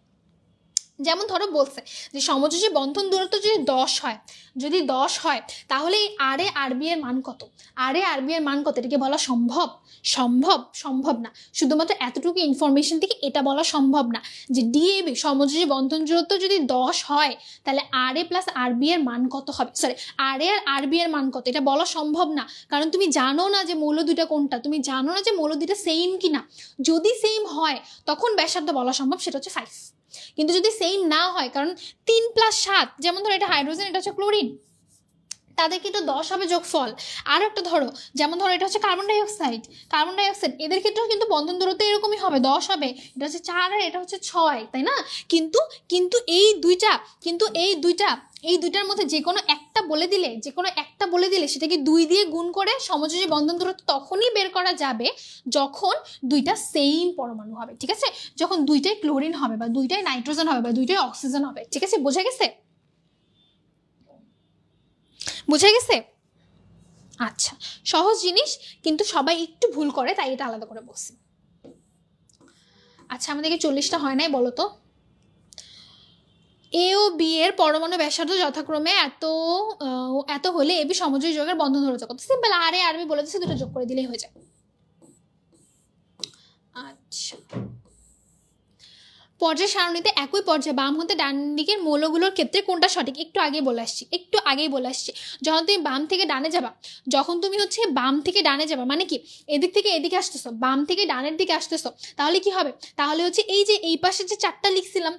[SPEAKER 1] যেমন ধরো বলছে যে সমযোজী বন্ধন দূরত্ব যদি 10 হয় তাহলে এই আর এ আর বি এর মান কত? এটাকে বলা সম্ভব না। শুধুমাত্র এতটুকু ইনফরমেশন থেকে এটা বলা সম্ভব না যে ডিএবি সমযোজী বন্ধন দূরত্ব যদি 10 হয় তাহলে আর এ প্লাস আর বি এর মান কত হবে, আর এ আর আর বি এর মান কত, এটা বলা সম্ভব না। কারণ তুমি জানো না যে মৌল দুইটা কোনটা, তুমি জানো না যে মৌল দুইটা সেম কিনা। যদি সেম হয় তখন ব্যাসার্ধ বলা সম্ভব, সেটা হচ্ছে 5। কিন্তু যদি সেম না হয়, কারণ 3 + 7, যেমন ধরো এটা হাইড্রোজেন, এটা হচ্ছে ক্লোরিন, তাদের কিন্তু 10 হবে যোগফল। আর একটা যেমন ধরো এটা হচ্ছে কার্বন ডাইঅক্সাইড, এদের ক্ষেত্রেও কিন্তু বন্ধন দূরত্ব এরকমই হবে, 10 হবে। এটা হচ্ছে 4 আর এটা হচ্ছে 6, তাই না? কিন্তু এই দুইটার মধ্যে যে কোনো একটা বলে দিলে সেটাকে 2 দিয়ে গুণ করে সমযোজী বন্ধন দূরত্ব তখনই বের করা যাবে যখন দুইটা সেম পরমাণু হবে, ঠিক আছে? যখন দুইটাই ক্লোরিন হবে বা দুইটাই নাইট্রোজেন হবে বা দুইটাই অক্সিজেন হবে, ঠিক আছে? বোঝা গেছে? আচ্ছা, সহজ জিনিস, কিন্তু সবাই একটু ভুল করে, তাই এটা আলাদা করে বলছি। আচ্ছা, আমাদেরকে 40টা হয় নাই, বলো তো। এ ও বি এর পরমাণু ব্যাসার্ধ যথাক্রমে এত হলে এবি সমযোজী যোগের বন্ধন দূরত্ব কত? সিম্পল, আর এ আর বি বলে দিচ্ছি, দুটো যোগ করে দিলেই হয়ে যায়। আচ্ছা, পর্যায় সারণীতে একই পর্যায়ে বাম হতে ডান দিকের মৌলগুলোর ক্ষেত্রে কোনটা সঠিক? একটু আগেই বলে আসছি। যখন তুমি বাম থেকে ডানে যাবা, মানে কি এদিক থেকে এদিকে আসতেছো, বাম থেকে ডানের দিকে আসতেছো, তাহলে কি হবে? তাহলে হচ্ছে এই যে এই পাশে যে 4টা লিখছিলাম,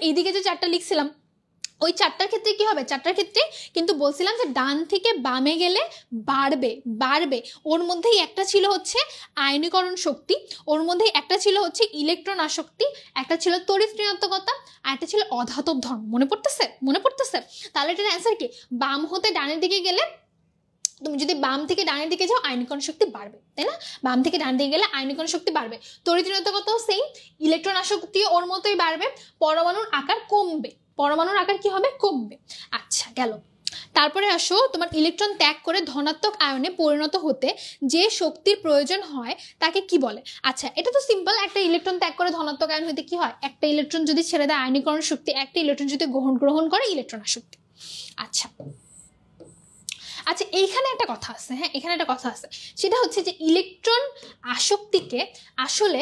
[SPEAKER 1] এইদিকে যে 4টা লিখছিলাম, ওই 4টার ক্ষেত্রে কি হবে? 4টার ক্ষেত্রে কিন্তু বলছিলাম যে ডান থেকে বামে গেলে বাড়বে। ওর মধ্যেই একটা ছিল হচ্ছে আয়নীকরণ শক্তি, ওর মধ্যেই একটা ছিল হচ্ছে ইলেকট্রন আসক্তি, একটা ছিল তড়িৎ ঋণাত্মকতা, আর একটা ছিল অধাতব ধর্ম। মনে পড়তেছে? তাহলে এটার অ্যান্সার কি? বাম হতে ডানের দিকে গেলে তুমি যদি বাম থেকে ডানের দিকে যাও আয়নীকরণ শক্তি বাড়বে, তাই না? বাম থেকে ডান দিকে গেলে আয়নীকরণ শক্তি বাড়বে। তড়িৎ-ঋণাত্মকতাও সেম, ইলেকট্রন আসক্তি ওর মতোই বাড়বে, পরমাণুর আকার কমবে, পরমাণুর আকার কি হবে? কমবে। আচ্ছা গেল। তারপরে আসো তোমার ইলেকট্রন ত্যাগ করে ধনাত্মক আয়নে পরিণত হতে যে শক্তির প্রয়োজন হয় তাকে কি বলে? আচ্ছা এটা তো সিম্পল, একটা ইলেকট্রন ত্যাগ করে ধনাত্মক আয়ন হইতে কি হয়? একটা ইলেকট্রন যদি ছেড়ে দেয় আয়নীকরণ শক্তি, একটা ইলেকট্রন যদি গ্রহণ করে ইলেকট্রন আসক্তি। আচ্ছা আচ্ছা এইখানে একটা কথা আছে, হ্যাঁ এখানে একটা কথা আছে, সেটা হচ্ছে যে ইলেকট্রন আসক্তিকে আসলে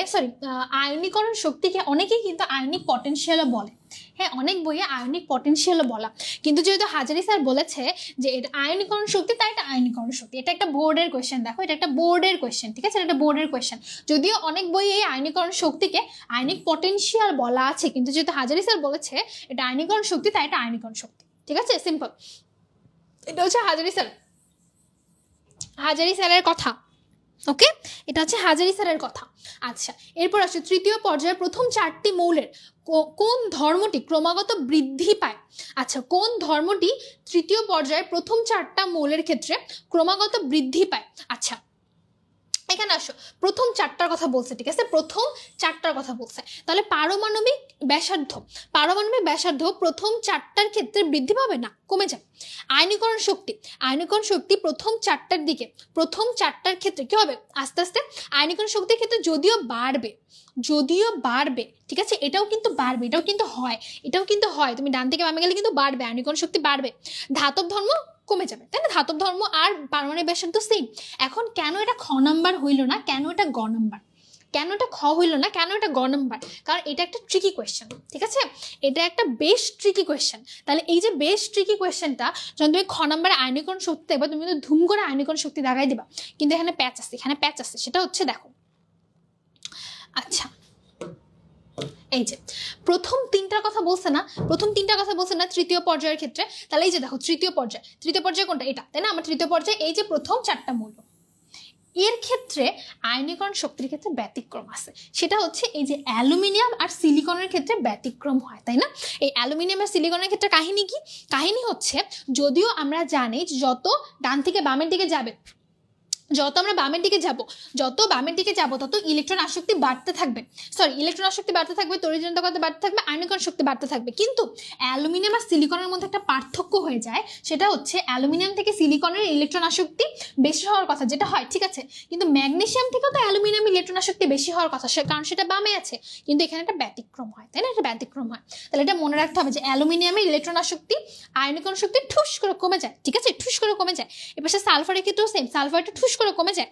[SPEAKER 1] আয়নীকরণ শক্তিকে অনেকেই কিন্তু আয়নিক পটেনশিয়ালও বলে, হ্যাঁ অনেক বইয়ে আয়নিক পটেনশিয়ালও বলা, কিন্তু যেহেতু হাজারি স্যার বলেছে যে এটা আয়নীকরণ শক্তি তাই এটা আয়নীকরণ শক্তি। এটা একটা বোর্ডের কোয়েশ্চেন, দেখো এটা একটা বোর্ডের কোয়েশ্চেন, ঠিক আছে? এটা একটা বোর্ডের কোয়েশ্চেন, যদিও অনেক বইয়ে এই আয়নীকরণ শক্তিকে আয়নিক পটেনশিয়াল বলা আছে, কিন্তু যেহেতু হাজারি স্যার বলেছে এটা আয়নীকরণ শক্তি তাই এটা আয়নীকরণ শক্তি, ঠিক আছে? সিম্পল। এটা হচ্ছে হাজারি স্যারের কথা, ওকে? এটা হচ্ছে হাজারি স্যারের কথা। আচ্ছা এরপর আসছে তৃতীয় পর্যায়ের প্রথম 4টি মৌলের কোন ধর্মটি ক্রমাগত বৃদ্ধি পায়? আচ্ছা কোন ধর্মটি তৃতীয় পর্যায়ের প্রথম 4টা মৌলের ক্ষেত্রে ক্রমাগত বৃদ্ধি পায়? আচ্ছা এখানে আসো, প্রথম 4টার কথা বলছে, ঠিক আছে? প্রথম 4টার কথা বলছে, তাহলে পারমাণবিক ব্যাসার্ধ প্রথম 4টার ক্ষেত্রে বৃদ্ধি পাবে না, কমে যাবে। আয়নীকরণ শক্তি প্রথম 4টার দিকে, প্রথম 4টার ক্ষেত্রে কি হবে? আস্তে আস্তে আয়নীকরণ শক্তির ক্ষেত্রে যদিও বাড়বে, ঠিক আছে? এটাও কিন্তু বাড়বে, এটাও কিন্তু হয়, তুমি ডান থেকে বামে গেলে কিন্তু বাড়বে, আয়নীকরণ শক্তি বাড়বে। ধাতব ধর্ম কমে যাবে, তাই না? ধাতব ধর্ম আর পারমাণবিক ব্যাসার্ধ সেম। এখন কেন এটা খ নাম্বার হইল না, কেন এটা গ নাম্বার, কেন এটা খ হইল না, কেন এটা গ নাম্বার? কারণ এটা একটা ট্রিকি কোয়েশ্চেন, ঠিক আছে? এটা একটা বেশ ট্রিকি কোয়েশ্চেন। তাহলে এই যে বেশ ট্রিকি কোয়েশ্চেনটা যখন তুমি খ নাম্বারে আয়নীকরণ শক্তি দেখবা, তুমি কিন্তু ধুম করে আয়নীকরণ শক্তি দাগাই দিবা, কিন্তু এখানে প্যাচ আছে, সেটা হচ্ছে দেখো। আচ্ছা এই যে প্রথম 3টার কথা বলছে না তৃতীয় পর্যায়ের ক্ষেত্রে, তাহলে এই যে দেখো তৃতীয় পর্যায় কোনটা? এটা, তাই না? আমার তৃতীয় পর্যায়ে এই যে প্রথম 4টা মৌল, এর ক্ষেত্রে আয়নীকরণ শক্তির ক্ষেত্রে ব্যতিক্রম আছে, সেটা হচ্ছে এই যে অ্যালুমিনিয়াম আর সিলিকনের ক্ষেত্রে ব্যতিক্রম হয়, তাই না? এই অ্যালুমিনিয়াম আর সিলিকনের ক্ষেত্রে কাহিনী কি? কাহিনী হচ্ছে যদিও আমরা জানি যত ডান থেকে বামের দিকে যাবে, যত বামের দিকে যাব তত ইলেকট্রন আসক্তি বাড়তে থাকবে, তড়িৎ-ঋণাত্মকতা বাড়তে থাকবে, আয়নীকরণ শক্তি বাড়তে থাকবে। কিন্তু অ্যালুমিনিয়াম আর সিলিকনের মধ্যে একটা পার্থক্য হয়ে যায়, সেটা হচ্ছে অ্যালুমিনিয়াম থেকে সিলিকনের ইলেকট্রন আসক্তি বেশি হওয়ার কথা, যেটা হয়, ঠিক আছে? কিন্তু ম্যাগনেসিয়াম থেকেও তো অ্যালুমিনিয়াম ইলেকট্রন আসক্তি বেশি হওয়ার কথা, কারণ সেটা বামে আছে, কিন্তু এখানে একটা ব্যতিক্রম হয়, তাই না? এটা ব্যতিক্রম হয়। তাহলে এটা মনে রাখতে হবে যে অ্যালুমিনিয়ামের ইলেকট্রন আসক্তি আয়নীকরণ শক্তি ঠুস করে কমে যায়, ঠিক আছে? ঠুস করে কমে যায়। এবার সালফারের ক্ষেত্রেও সেম, সালফারটা ঠুস করে কমে যায়।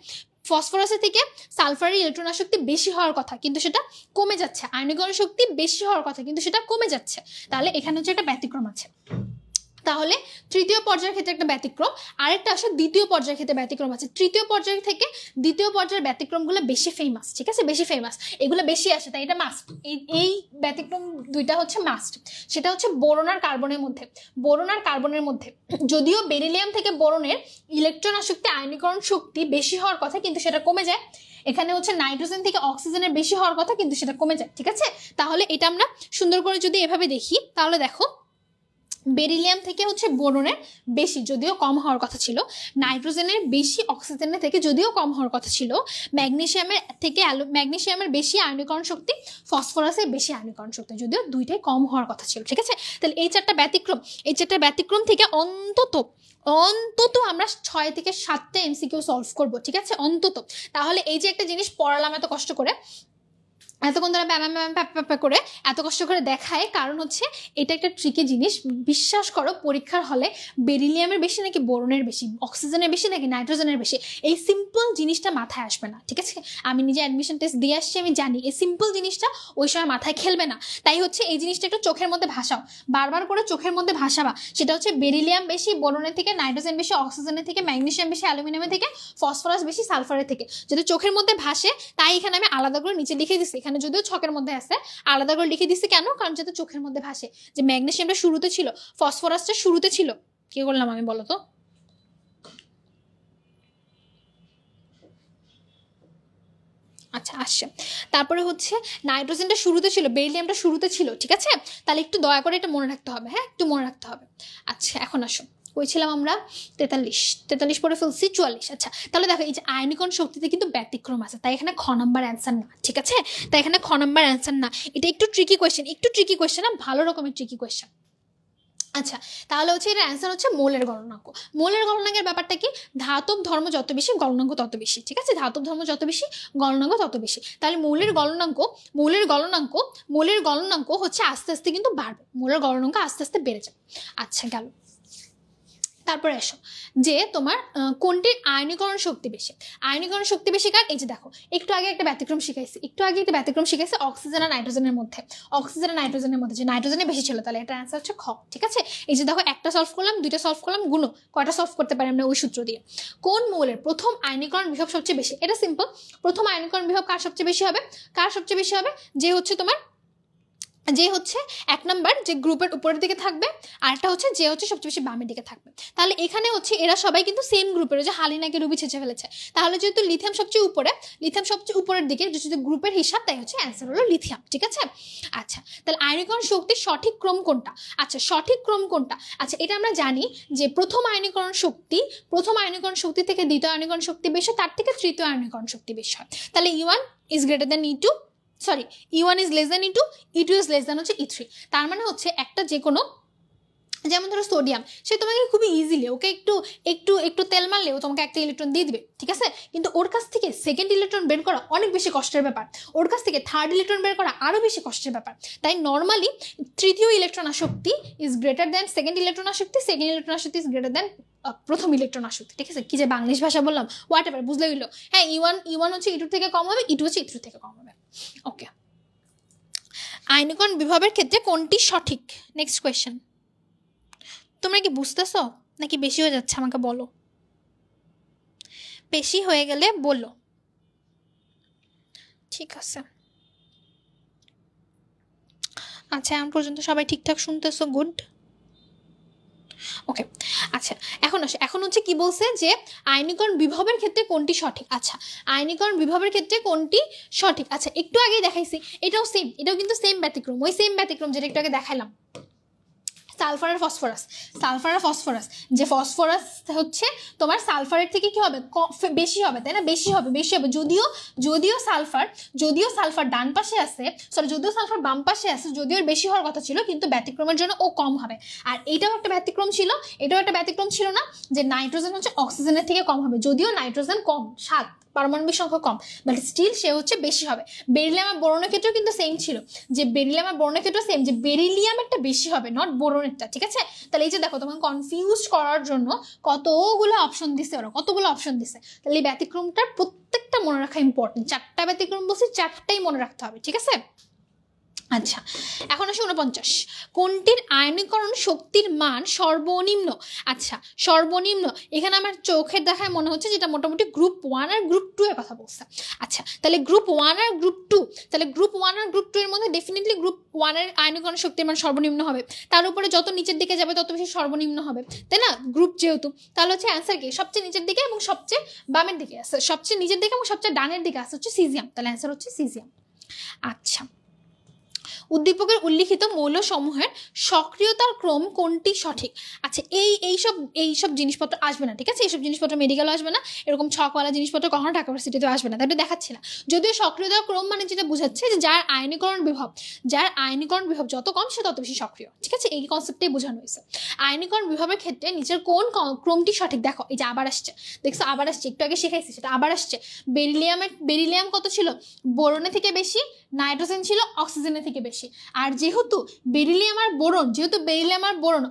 [SPEAKER 1] ফসফরাসের থেকে সালফারের ইলেকট্রন আসক্তি বেশি হওয়ার কথা, কিন্তু সেটা কমে যাচ্ছে। আয়নীকরণ শক্তি বেশি হওয়ার কথা, কিন্তু সেটা কমে যাচ্ছে। তাহলে এখানে হচ্ছে একটা ব্যতিক্রম আছে। তাহলে তৃতীয় পর্যায়ের ক্ষেত্রে একটা ব্যতিক্রম, আরেকটা আসলে দ্বিতীয় পর্যায়ের ক্ষেত্রে ব্যতিক্রম আছে। তৃতীয় পর্যায় থেকে দ্বিতীয় পর্যায়ের ব্যতিক্রমগুলো বেশি ফেমাস, ঠিক আছে? বেশি ফেমাস, এগুলো বেশি আসে, তাই এটা মাস্ট। এই ব্যতিক্রম দুইটা হচ্ছে মাস্ট। সেটা হচ্ছে বোরন আর কার্বনের মধ্যে যদিও বেরিলিয়াম থেকে বোরনের ইলেকট্রন আসক্তি আয়নীকরণ শক্তি বেশি হওয়ার কথা, কিন্তু সেটা কমে যায়। এখানে হচ্ছে নাইট্রোজেন থেকে অক্সিজেনের বেশি হওয়ার কথা, কিন্তু সেটা কমে যায়, ঠিক আছে? তাহলে এটা আমরা সুন্দর করে যদি এভাবে দেখি, তাহলে দেখো বেরিলিয়াম থেকে হচ্ছে বোরনের বেশি, যদিও কম হওয়ার কথা ছিল। নাইট্রোজেনের বেশি অক্সিজেনের থেকে, যদিও কম হওয়ার কথা ছিল। ম্যাগনেসিয়ামের বেশি আয়নীকরণ শক্তি, ফসফরাসের বেশি আয়নীকরণ শক্তি, যদিও দুইটাই কম হওয়ার কথা ছিল, ঠিক আছে? তাহলে এই 4টা ব্যতিক্রম থেকে অন্তত আমরা 6 থেকে 7টা এমসিকিউ সলভ করব, ঠিক আছে? অন্তত। তাহলে এই যে একটা জিনিস পড়ালাম এত কষ্ট করে, এতক্ষণ ধরে করে এত কষ্ট করে দেখায়, কারণ হচ্ছে এটা একটা ট্রিকি জিনিস। বিশ্বাস করো পরীক্ষার হলে বেরিলিয়ামের বেশি নাকি বোরনের বেশি, অক্সিজেনের বেশি নাকি নাইট্রোজেনের বেশি, এই সিম্পল জিনিসটা মাথায় আসবে না, ঠিক আছে? আমি নিজে অ্যাডমিশন টেস্ট দিয়ে আসছি, আমি জানি এই সিম্পল জিনিসটা ওই সময় মাথায় খেলবে না। তাই হচ্ছে এই জিনিসটা একটু চোখের মধ্যে ভাসাও, বারবার করে চোখের মধ্যে ভাসাবা। সেটা হচ্ছে বেরিলিয়াম বেশি বোরনের থেকে, নাইট্রোজেন বেশি অক্সিজেনের থেকে, ম্যাগনেসিয়াম বেশি অ্যালুমিনিয়ামের থেকে, ফসফরাস বেশি সালফারের থেকে। যদি চোখের মধ্যে ভাসে, তাই এখানে আমি আলাদা করে নিচে লিখে দিচ্ছি। এখানে যদিও ছকের মধ্যে আছে, আলাদা করে লিখে দিচ্ছি কেন? কারণ যাতে চোখের মধ্যে ভাসে যে ম্যাগনেসিয়ামটা শুরুতে ছিল, ফসফরাসটা শুরুতে ছিল। কি করলাম আমি বলো তো? আচ্ছা আসছে। তারপরে হচ্ছে নাইট্রোজেনটা শুরুতে ছিল, বেরিলিয়ামটা শুরুতে ছিল, ঠিক আছে? তাহলে একটু দয়া করে এটা মনে রাখতে হবে, হ্যাঁ একটু মনে রাখতে হবে। আচ্ছা এখন আসো কই ছিলাম আমরা 43 পরে ফেলছি 44। আচ্ছা তাহলে দেখো এই যে আয়নীকরণ শক্তিতে কিন্তু ব্যতিক্রম আছে, তাই এখানে খ নাম্বার অ্যান্সার না, ঠিক আছে, তাই এখানে খ নাম্বার অ্যান্সার না। এটা একটু ট্রিকি কোয়েশ্চেন না, ভালো রকমের ট্রিকি কোয়েশ্চেন। আচ্ছা তাহলে হচ্ছে এর অ্যান্সার হচ্ছে মোলের গলনাঙ্ক। মোলের গলনাঙ্কের ব্যাপারটা কি, ধাতব ধর্ম যত বেশি গলনাঙ্ক তত বেশি, ঠিক আছে, ধাতব ধর্ম যত বেশি গলনাঙ্ক তত বেশি। তাহলে মোলের গলনাঙ্ক হচ্ছে আস্তে আস্তে কিন্তু বাড়বে, মোলের গলনাঙ্ক আস্তে আস্তে বেড়ে যাবে। আচ্ছা গেল। তারপরে আসো যে তোমার কোনটির আয়নীকরণ শক্তি বেশি। আয়নীকরণ শক্তি বেশি কার, এই যে দেখো একটু আগে একটা ব্যতিক্রম শিখাইছি, অক্সিজেন আর নাইট্রোজেনের মধ্যে, যে নাইট্রোজেনে বেশি ছিল, তাহলে এটা অ্যান্সার হচ্ছে খ, ঠিক আছে। এই যে দেখো একটা সলভ করলাম, দুইটা সলভ করলাম, গুণ কয়টা সলভ করতে পারি আমরা ওই সূত্র দিয়ে। কোন মৌলের প্রথম আয়নীকরণ বিভব সবচেয়ে বেশি, এটা সিম্পল, প্রথম আয়নীকরণ বিভব কার সবচেয়ে বেশি হবে, যে হচ্ছে তোমার এক নাম্বার যে গ্রুপের উপরের দিকে থাকবে, আর একটা হচ্ছে যে হচ্ছে সবচেয়ে বেশি বামের দিকে থাকবে। তাহলে এখানে হচ্ছে এরা সবাই কিন্তু সেম গ্রুপের, যে হালিনাকে রুবি ছেঁচে ফেলেছে, তাহলে যেহেতু লিথিয়াম সবচেয়ে উপরের দিকে, যেহেতু গ্রুপের হিসাব, তাই হচ্ছে অ্যান্সার হলো লিথিয়াম, ঠিক আছে। আচ্ছা তাহলে আয়নীকরণ শক্তির সঠিক ক্রম কোনটা, আচ্ছা এটা আমরা জানি যে প্রথম আয়নীকরণ শক্তি থেকে দ্বিতীয় আয়নীকরণ শক্তি বেশি, তার থেকে তৃতীয় আয়নীকরণ শক্তি বেশি হয়। তাহলে E1 is greater than E2, E1 is less than E2, E2 is less than হচ্ছে E3। তার মানে হচ্ছে একটা যে কোনো, যেমন ধরো সোডিয়াম, সে তোমাকে খুবই ইজিলি, ওকে একটু তেল মারলেও তোমাকে একটা ইলেকট্রন দিয়ে দিবে, ঠিক আছে, কিন্তু ওর কাছ থেকে সেকেন্ড ইলেকট্রন বের করা অনেক বেশি কষ্টের ব্যাপার, ওর কাছ থেকে থার্ড ইলেকট্রন বের করা আরো বেশি কষ্টের ব্যাপার। তাই নর্মালি তৃতীয় ইলেকট্রন আসক্তি is greater than second electron আসক্তি ইজ গ্রেটার দ্যান প্রথম ইলেকট্রন আসক্তি, ঠিক আছে। কি যে বাংলিশ ভাষা বললাম, হোয়াট এভার, বুঝলে হইলো। হ্যাঁ E1 হচ্ছে E2 থেকে কম হবে, E2 হচ্ছে E3 থেকে কম হবে। ওকে, আয়নীকরণ বিভবের ক্ষেত্রে কোনটি সঠিক? Next question. তোমরা কি বুঝতেছো নাকি বেশি হয়ে যাচ্ছে? আমাকে বলো, বেশি হয়ে গেলে বলো, ঠিক আছে। আচ্ছা এখন পর্যন্ত সবাই ঠিকঠাক শুনতেছো, গুড। ওকে আচ্ছা এখন হচ্ছে কি বলছে যে আয়নীকরণ বিভবের ক্ষেত্রে কোনটি সঠিক। আচ্ছা আয়নীকরণ বিভবের ক্ষেত্রে কোনটি সঠিক, আচ্ছা একটু আগেই দেখাইছি, এটাও কিন্তু সেম ব্যতিক্রম, ওই সেম ব্যতিক্রম যেটা একটু আগে দেখাইলাম, সালফার আর ফসফরাস। যে ফসফরাস হচ্ছে তোমার সালফারের থেকে কি হবে, বেশি হবে, তাই না, বেশি হবে। যদিও সালফার ডান পাশে আছে, যদিও সালফার বাম পাশে আছে, যদিও বেশি হওয়ার কথা ছিল, কিন্তু ব্যতিক্রমের জন্য ও কম হবে। আর এটাও একটা ব্যতিক্রম ছিল না, যে নাইট্রোজেন হচ্ছে অক্সিজেনের থেকে কম হবে, যদিও নাইট্রোজেন কম, 7 পারমাণবিক সংখ্যা কম, বাট স্টিল সে হচ্ছে বেশি হবে। বেরিলিয়াম আর বোরনের ক্ষেত্রেও কিন্তু সেম ছিল, যে বেরিলিয়াম আর বোরনের ক্ষেত্রেও সেম, যে বেরিলিয়াম একটা বেশি হবে, নট বোরনেরটা, ঠিক আছে। তাহলে এই যে দেখো তোমাকে কনফিউজ করার জন্য কতগুলো অপশন দিছে, তাহলে এই ব্যতিক্রমটার প্রত্যেকটা মনে রাখা ইম্পর্টেন্ট। 4টা ব্যতিক্রম বলছি, 4টাই মনে রাখতে হবে, ঠিক আছে। আচ্ছা এখন আসে 49, কোনটির আয়নীকরণ শক্তির মান সর্বনিম্ন। আচ্ছা সর্বনিম্ন, এখানে আমার চোখের দেখায় মনে হচ্ছে যেটা মোটামুটি গ্রুপ 1 আর গ্রুপ 2 এর কথা বলছে। আচ্ছা তাহলে গ্রুপ 1 আর গ্রুপ 2 এর মধ্যে ডেফিনেটলি গ্রুপ 1 এর আয়নীকরণ শক্তির মান সর্বনিম্ন হবে, তার উপরে যত নিচের দিকে যাবে তত বেশি সর্বনিম্ন হবে, তাই না, গ্রুপ যেহেতু। তাহলে হচ্ছে অ্যান্সার কি, সবচেয়ে নিচের দিকে এবং সবচেয়ে বামের দিকে আছে, সবচেয়ে নিচের দিকে এবং সবচেয়ে ডানের দিকে আছে হচ্ছে সিজিয়াম, তাহলে অ্যান্সার হচ্ছে সিজিয়াম। আচ্ছা উদ্দীপকের উল্লিখিত মৌলসমূহের সক্রিয়তার ক্রম কোনটি সঠিক। আচ্ছা এইসব জিনিসপত্র আসবে না, ঠিক আছে, এইসব জিনিসপত্র মেডিকেলও আসবে না, এরকম ছকওয়ালা জিনিসপত্র কখনো ঢাকা ইউনিভার্সিটিতেও আসবে না, তাই দেখাচ্ছি না। যদিও সক্রিয়তার ক্রম মানে যেটা বোঝাচ্ছে যে যার আয়নীকরণ বিভব যত কম সে তত বেশি সক্রিয়, ঠিক আছে, এই কনসেপ্টটাই বোঝানো হয়েছে। আয়নীকরণ বিভবের ক্ষেত্রে নিচের কোন ক্রমটি সঠিক, দেখো এই যে আবার আসছে, একটু আগে শিখাইছি, সেটা আবার আসছে। বেরিলিয়াম কত ছিল, বোরনের থেকে বেশি, নাইট্রোজেন ছিল অক্সিজেনের থেকে বেশি। আর যেহেতু বেরিলিয়াম আর বোরন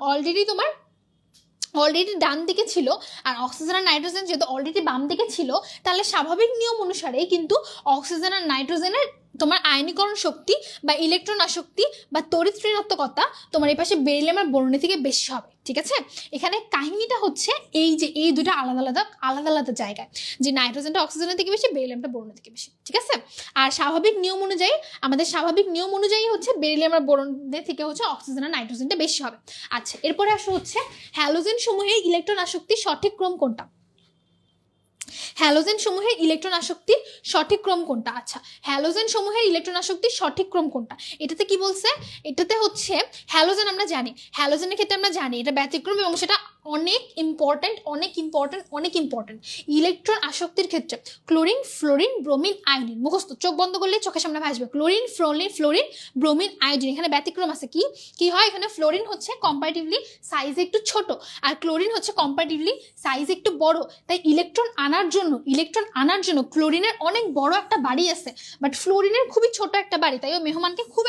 [SPEAKER 1] অলরেডি ডান দিকে ছিল, আর অক্সিজেন আর নাইট্রোজেন যেহেতু অলরেডি বাম দিকে ছিল, তাহলে স্বাভাবিক নিয়ম অনুসারে কিন্তু অক্সিজেন আর নাইট্রোজেনের তোমার আয়নীকরণ শক্তি বা ইলেকট্রন আসক্তি বা তড়িৎ ঋণাত্মকতা তোমার এই পাশে বেরিলিয়াম আর বোরনের থেকে বেশি হবে, ঠিক আছে। এখানে কাহিনীটা হচ্ছে এই যে এই দুটো আলাদা আলাদা জায়গায়, যে নাইট্রোজেনটা অক্সিজেনের থেকে বেশি, বেরিলিয়ামটা বোরনের থেকে বেশি, ঠিক আছে। আর আমাদের স্বাভাবিক নিয়ম অনুযায়ী হচ্ছে বেরিলিয়াম আর বোরনের থেকে হচ্ছে অক্সিজেন আর নাইট্রোজেনটা বেশি হবে। আচ্ছা এরপরে আসা হচ্ছে হ্যালোজেন সমূহের ইলেকট্রন আসক্তির সঠিক ক্রম কোনটা। হ্যালোজেন সমূহের ইলেকট্রন আসক্তির সঠিক ক্রম কোনটা। আচ্ছা হ্যালোজেন সমূহের ইলেকট্রন আসক্তির সঠিক ক্রম কোনটা, এটাতে কি বলছে, এটাতে হচ্ছে হ্যালোজেন আমরা জানি, হ্যালোজেনের ক্ষেত্রে আমরা জানি এটা ব্যতিক্রম এবং সেটা অনেক ইম্পর্টেন্ট, অনেক ইম্পর্টেন্ট, অনেক ইম্পর্টেন্ট ইলেকট্রন আসক্তির ক্ষেত্রে ক্লোরিন, ফ্লোরিন, ব্রোমিন, আয়োডিন। মুখস্থ, চোখ বন্ধ করলে চোখের সামনে ভাসবে ক্লোরিন, ফ্লোরিন, ব্রোমিন, আয়োডিন। এখানে ব্যতিক্রম আছে, কি কি হয় এখানে? ফ্লোরিন হচ্ছে কম্পারেটিভলি সাইজে একটু ছোট, আর ক্লোরিন হচ্ছে কম্পারেটিভলি সাইজে একটু বড়। তাই ইলেকট্রন আনার জন্য ক্লোরিনের অনেক বড় একটা বাড়ি আছে, বাট ফ্লোরিনের খুবই ছোট একটা বাড়ি, তাই ও মেহমানকে খুব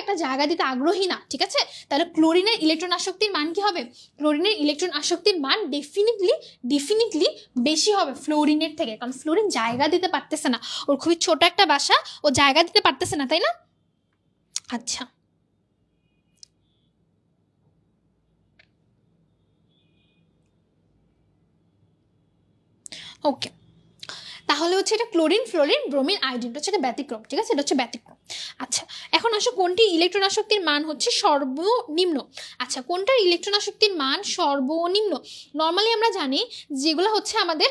[SPEAKER 1] একটা জায়গা দিতে আগ্রহী না। ঠিক আছে, তাহলে ক্লোরিনের ইলেকট্রন আসক্তির মান কি হবে? ক্লোরিনের ইলেকট্রন আসক্তির মান ডেফিনিটলি বেশি হবে ফ্লোরিনের থেকে, কারণ ফ্লোরিন জায়গা দিতে পারতেছে না, ওর খুবই ছোট একটা বাসা, ও জায়গা দিতে পারতেছে না, তাই না? আচ্ছা, ওকে, তাহলে হচ্ছে এটা ক্লোরিন, ফ্লোরিন, ব্রোমিন, আয়োডিন হচ্ছে এটা ব্যতিক্রম। ঠিক আছে, এটা হচ্ছে ব্যতিক্রম। আচ্ছা, এখন আসো কোনটি ইলেকট্রন আসক্তির মান হচ্ছে সর্বনিম্ন? আচ্ছা, কোনটার ইলেকট্রন আসক্তির মান সর্বনিম্ন? নর্মালি আমরা জানি যেগুলো হচ্ছে আমাদের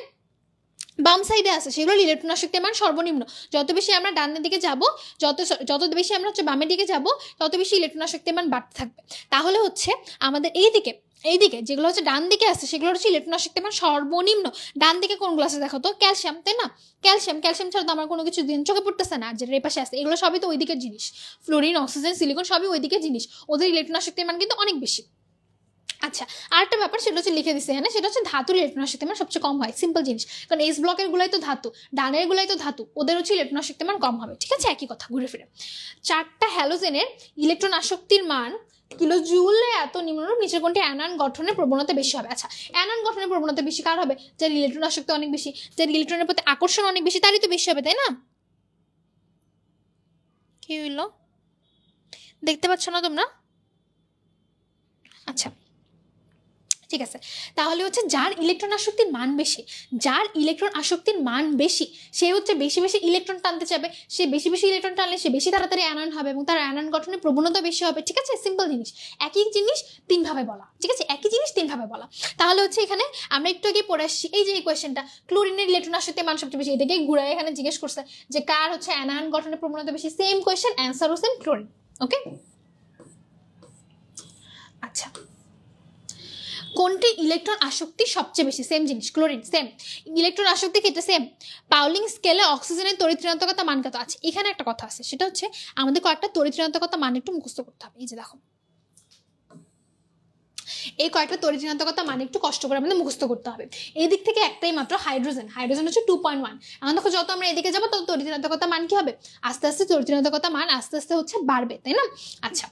[SPEAKER 1] বাম সাইডে আছে সেগুলোর ইলেকট্রন আসক্তির মান সর্বনিম্ন। যত বেশি আমরা ডানের দিকে যাব, যত বেশি আমরা হচ্ছে বামের দিকে যাব, তত বেশি ইলেকট্রন আসক্তির মান বাড়তে থাকবে। তাহলে হচ্ছে আমাদের এইদিকে যেগুলো হচ্ছে ডান দিকে আছে সেগুলো হচ্ছে ইলেকট্রন আসক্তির মান সর্বনিম্ন। ডান দিকে কোনগুলো আছে দেখো তো? ক্যালসিয়াম, তাই না? ক্যালসিয়াম ছাড়া তো আমার কোনো কিছু দিন চোখে পড়তেছে না, আর যেটা এই পাশে আছে এগুলো সবই তো ওই দিকের জিনিস। ফ্লোরিন, অক্সিজেন, সিলিকন সবই ওই দিকের জিনিস, ওদের ইলেকট্রন আসক্তির মান কিন্তু অনেক বেশি। আচ্ছা, আরেকটা ব্যাপার সেটা হচ্ছে লিখে দিছে এখানে, সেটা হচ্ছে ধাতুর ইলেকট্রন আসক্তি মান সবচেয়ে কম হয়। সিম্পল জিনিস, কারণ এস ব্লকের গুলাই তো ধাতু, ডানের গুলাই তো ধাতু, ওদের হচ্ছে ইলেকট্রন আসক্তি মান কম হবে। ঠিক আছে, একই কথা ঘুরে ফিরে। 4টা হ্যালোজেনের ইলেকট্রন আসক্তির মান কিলোজুলে এত নিম্নরূপ, নিচের কোনটি অ্যানায়ন গঠনের প্রবণতা বেশি হবে? আচ্ছা, অ্যানায়ন গঠনের প্রবণতা বেশি কার হবে? যার ইলেকট্রন আসক্তি অনেক বেশি, যার ইলেকট্রনের প্রতি আকর্ষণ অনেক বেশি, তারই তো বেশি হবে, তাই না? কি হইলো দেখতে পাচ্ছ না তোমরা? আচ্ছা, ঠিক আছে, তাহলে হচ্ছে যার ইলেকট্রন আসক্তির মান বেশি সে হচ্ছে বেশি ইলেকট্রন টানতে চাবে, সে বেশি ইলেকট্রন টানলে সে বেশি তাড়াতাড়ি অ্যানায়ন হবে এবং তার অ্যানায়ন গঠনের প্রবণতা বেশি হবে। ঠিক আছে, সিম্পল জিনিস, একই জিনিস তিনভাবে বলা। ঠিক আছে, একই জিনিস তিনভাবে বলা। তাহলে হচ্ছে এখানে আমরা একটু আগে পড়ে আসছি এই যে এই কোয়েশ্চেনটা, ক্লোরিনের ইলেকট্রন আসক্তির মান সবচেয়ে বেশি, এটাকে ঘুরায় এখানে জিজ্ঞেস করছে যে কার হচ্ছে অ্যানায়ন গঠনের প্রবণতা বেশি। সেম কোয়েশ্চেন, অ্যান্সার হচ্ছে ক্লোরিন। ওকে, আচ্ছা, কোনটি ইলেকট্রন আসক্তি সবচেয়ে বেশি? সেম জিনিস, ক্লোরিন। সেম ইলেকট্রন আসক্তি ক্ষেত্রে সেম। পাউলিং স্কেলে অক্সিজেনের তড়িৎ ঋণাত্মকতা মান কত আছে? এখানে একটা কথা আছে, সেটা হচ্ছে আমাদের কয়েকটা তড়িৎ ঋণাত্মকতা মান একটু মুখস্থ করতে হবে। এই যে দেখো, এই কয়েকটা তড়িৎ ঋণাত্মকতা মান একটু কষ্ট করে আমাদের মুখস্থ করতে হবে। এই দিক থেকে একটাই মাত্র, হাইড্রোজেন হচ্ছে 2.1। এখন দেখো যত আমরা এদিকে যাবো তত তড়িৎ ঋণাত্মকতা মান কি হবে? আস্তে আস্তে তড়িৎ ঋণাত্মকতা মান আস্তে আস্তে হচ্ছে বাড়বে, তাই না? আচ্ছা,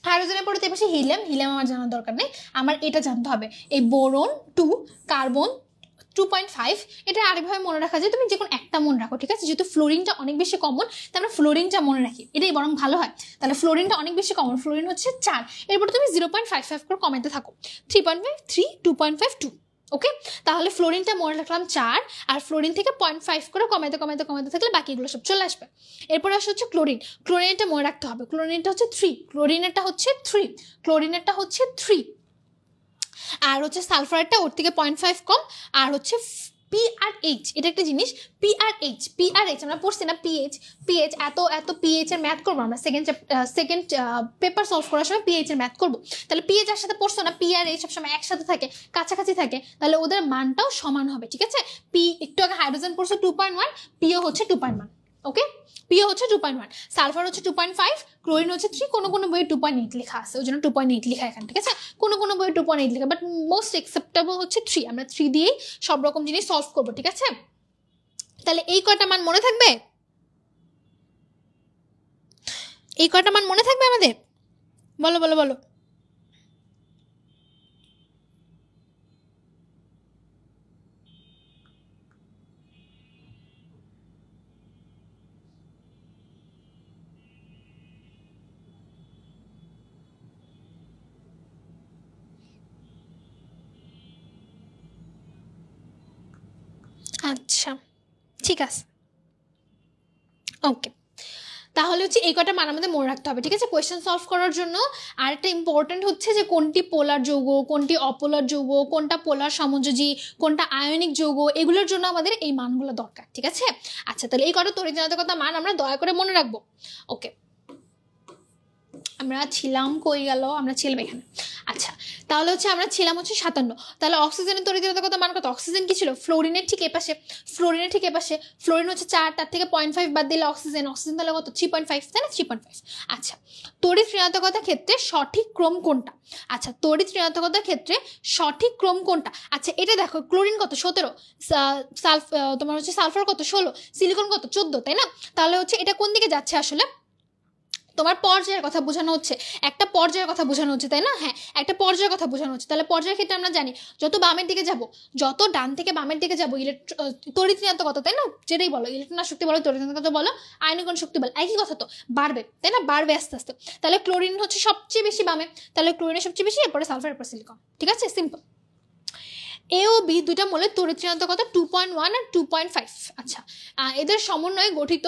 [SPEAKER 1] হাইড্রোজেনের পরে পাশে হিলিয়াম আমার জানার দরকার নেই, আমার এটা জানতে হবে। এই বোরন 2, কার্বন 2.5, এটা আরেকভাবে মনে রাখা যায়, তুমি যে কোনো একটা মনে রাখো। ঠিক আছে, যেহেতু ফ্লোরিনটা অনেক বেশি কমন, তাই আমরা ফ্লোরিনটা মনে রাখি, এটাই বরং ভালো হয়। তাহলে ফ্লোরিনটা অনেক বেশি কমন, ফ্লোরিন হচ্ছে 4, এরপর তুমি 0.55 করে কমাতে থাকো, 3.5, 3, 2.5, 2। ওকে, তাহলে ফ্লোরিনটা মনে রাখলাম 4, আর ফ্লোরিন থেকে 0.5 করে কমাতে থাকলে বাকিগুলো সব চলে আসবে। এরপর আসে হচ্ছে ক্লোরিনটা মনে রাখতে হবে, ক্লোরিনটা হচ্ছে 3, ক্লোরিনেরটা হচ্ছে 3, আর হচ্ছে সালফারেরটা ওর থেকে 0.5 কম, আর হচ্ছে PRH, এটা একটা জিনিস, PRH আমরা পড়ছি না, পিএইচ এত পিএইচ এর ম্যাথ করবো আমরা সেকেন্ড পেপার সলভ করার সময় পিএইচ এর ম্যাথ করবো। তাহলে পিএইচ এর সাথে পড়ছো না, PRH সবসময় একসাথে থাকে, কাছাকাছি থাকে, তাহলে ওদের মানটাও সমান হবে। ঠিক আছে, একটু আগে হাইড্রোজেন পড়ছো 2.1, পিও হচ্ছে 2.1। ওকে, পিও হচ্ছে 2.1, সালফার হচ্ছে 2.5, ক্লোরিন হচ্ছে 3, কোনো বইয়ে 2.8 লেখা আছে, ওই জন্য 2.8 লেখা এখানে। ঠিক আছে, কোনো বইয়ে 2.8 লেখা, বাট মোস্ট অ্যাকসেপ্টেবল হচ্ছে 3। আমরা 3 দিয়েই সব রকম জিনিস সলভ করবো। ঠিক আছে, তাহলে এই কয়টা মান মনে থাকবে? আমাদের? বলো। আচ্ছা, ঠিক আছে, ওকে, তাহলে হচ্ছে এই কটা মান আমাদের মনে রাখতে হবে। ঠিক আছে, কোয়েশ্চেন সলভ করার জন্য। আর একটা ইম্পর্টেন্ট হচ্ছে যে কোনটি পোলার যৌগ, কোনটি অপোলার যৌগ, কোনটা পোলার সমযোজী, কোনটা আয়নিক যৌগ, এগুলোর জন্য আমাদের এই মানগুলো দরকার। ঠিক আছে, আচ্ছা, তাহলে এই কটা তড়িৎ ঋণাত্মকতা মান আমরা দয়া করে মনে রাখবো। ওকে, আমরা ছিলাম, কই গেল, আমরা ছিলাম এখানে। আচ্ছা, তাহলে হচ্ছে আমরা ছিলাম হচ্ছে 57। তাহলে অক্সিজেনের তড়িৎদ্রতা কত, মান কত? অক্সিজেন কি ছিল? ফ্লোরিনের ঠিক এপাশে, ফ্লোরিনের ঠিক এপাশে। ফ্লোরিন হচ্ছে 4, তার থেকে 0.5 বাদ দিলে অক্সিজেন, অক্সিজেন তাহলে কত? 3.5, তাই না? 3.5। আচ্ছা, তড়িৎ ঋণাত্মকতার ক্ষেত্রে সঠিক ক্রম কোনটা? আচ্ছা, তড়িৎ ঋণাত্মকতার ক্ষেত্রে সঠিক ক্রম কোনটা? আচ্ছা, এটা দেখো, ক্লোরিন কত? 17, তোমার হচ্ছে সালফার কত? 16, সিলিকন কত? 14, তাই না? তাহলে হচ্ছে এটা কোন দিকে যাচ্ছে আসলে? তোমার পর্যায়ের কথা বোঝানো হচ্ছে, একটা পর্যায়ের কথা বোঝানো হচ্ছে, তাই না? হ্যাঁ, একটা পর্যায়ের কথা বোঝানো হচ্ছে। তাহলে পর্যায়ের ক্ষেত্রে আমরা জানি যত বামের দিকে যাব, যত ডান থেকে বামের দিকে যাব, তড়িৎ ঋণাত্মকতা, তাই না? যেটাই বলো, ইলেকট্রন শক্তি বলো, তড়িৎ ঋণাত্মকতা বলো, আয়নীকরণ শক্তি বলো, একই কথা তো, বাড়বে, তাই না? বাড়বে আস্তে আস্তে। তাহলে ক্লোরিন হচ্ছে সবচেয়ে বেশি বামে, তাহলে ক্লোরিনের সবচেয়ে বেশি, এরপরে সালফার, এরপর সিলিকন। ঠিক আছে, সিম্পল। এ ও বি দুইটা মৌলের তড়িৎ ঋণাত্মকতা 2.1 আর 2.5। আচ্ছা, এদের সমন্বয়ে গঠিত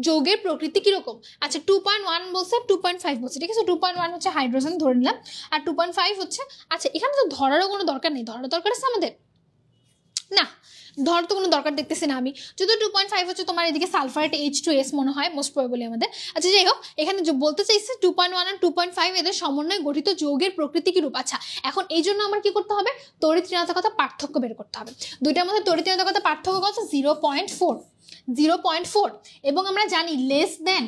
[SPEAKER 1] যৌগের প্রকৃতি কিরকম? আচ্ছা, 2.1 বলছে, 2.5 বলছে, ঠিক আছে? 2.1 হচ্ছে হাইড্রোজেন ধরে নিলাম, আর 2.5 হচ্ছে, আচ্ছা এখানে তো ধরারও কোনো দরকার নেই, ধরার দরকার আছে আমাদের না, ধর তো কোনো দরকার দেখতেছি না আমি। যদি 2.5 হচ্ছে তোমার এদিকে সালফারেট H2S মনে হয় মোস্ট প্রবাবলি আমাদের। আচ্ছা, যাই হোক, এখানে বলতে চাইছে 2.1 আর 2.5 এদের সমন্বয়ে গঠিত যৌগের প্রকৃতি কি রূপ? আচ্ছা, এখন এই জন্য আমার কি করতে হবে? তড়িৎ ঋণাত্মকতা পার্থক্য বের করতে হবে। দুইটার মধ্যে তড়িৎ ঋণাত্মকতা পার্থক্য কত? 0.4, 0.4। এবং আমরা জানি লেস দেন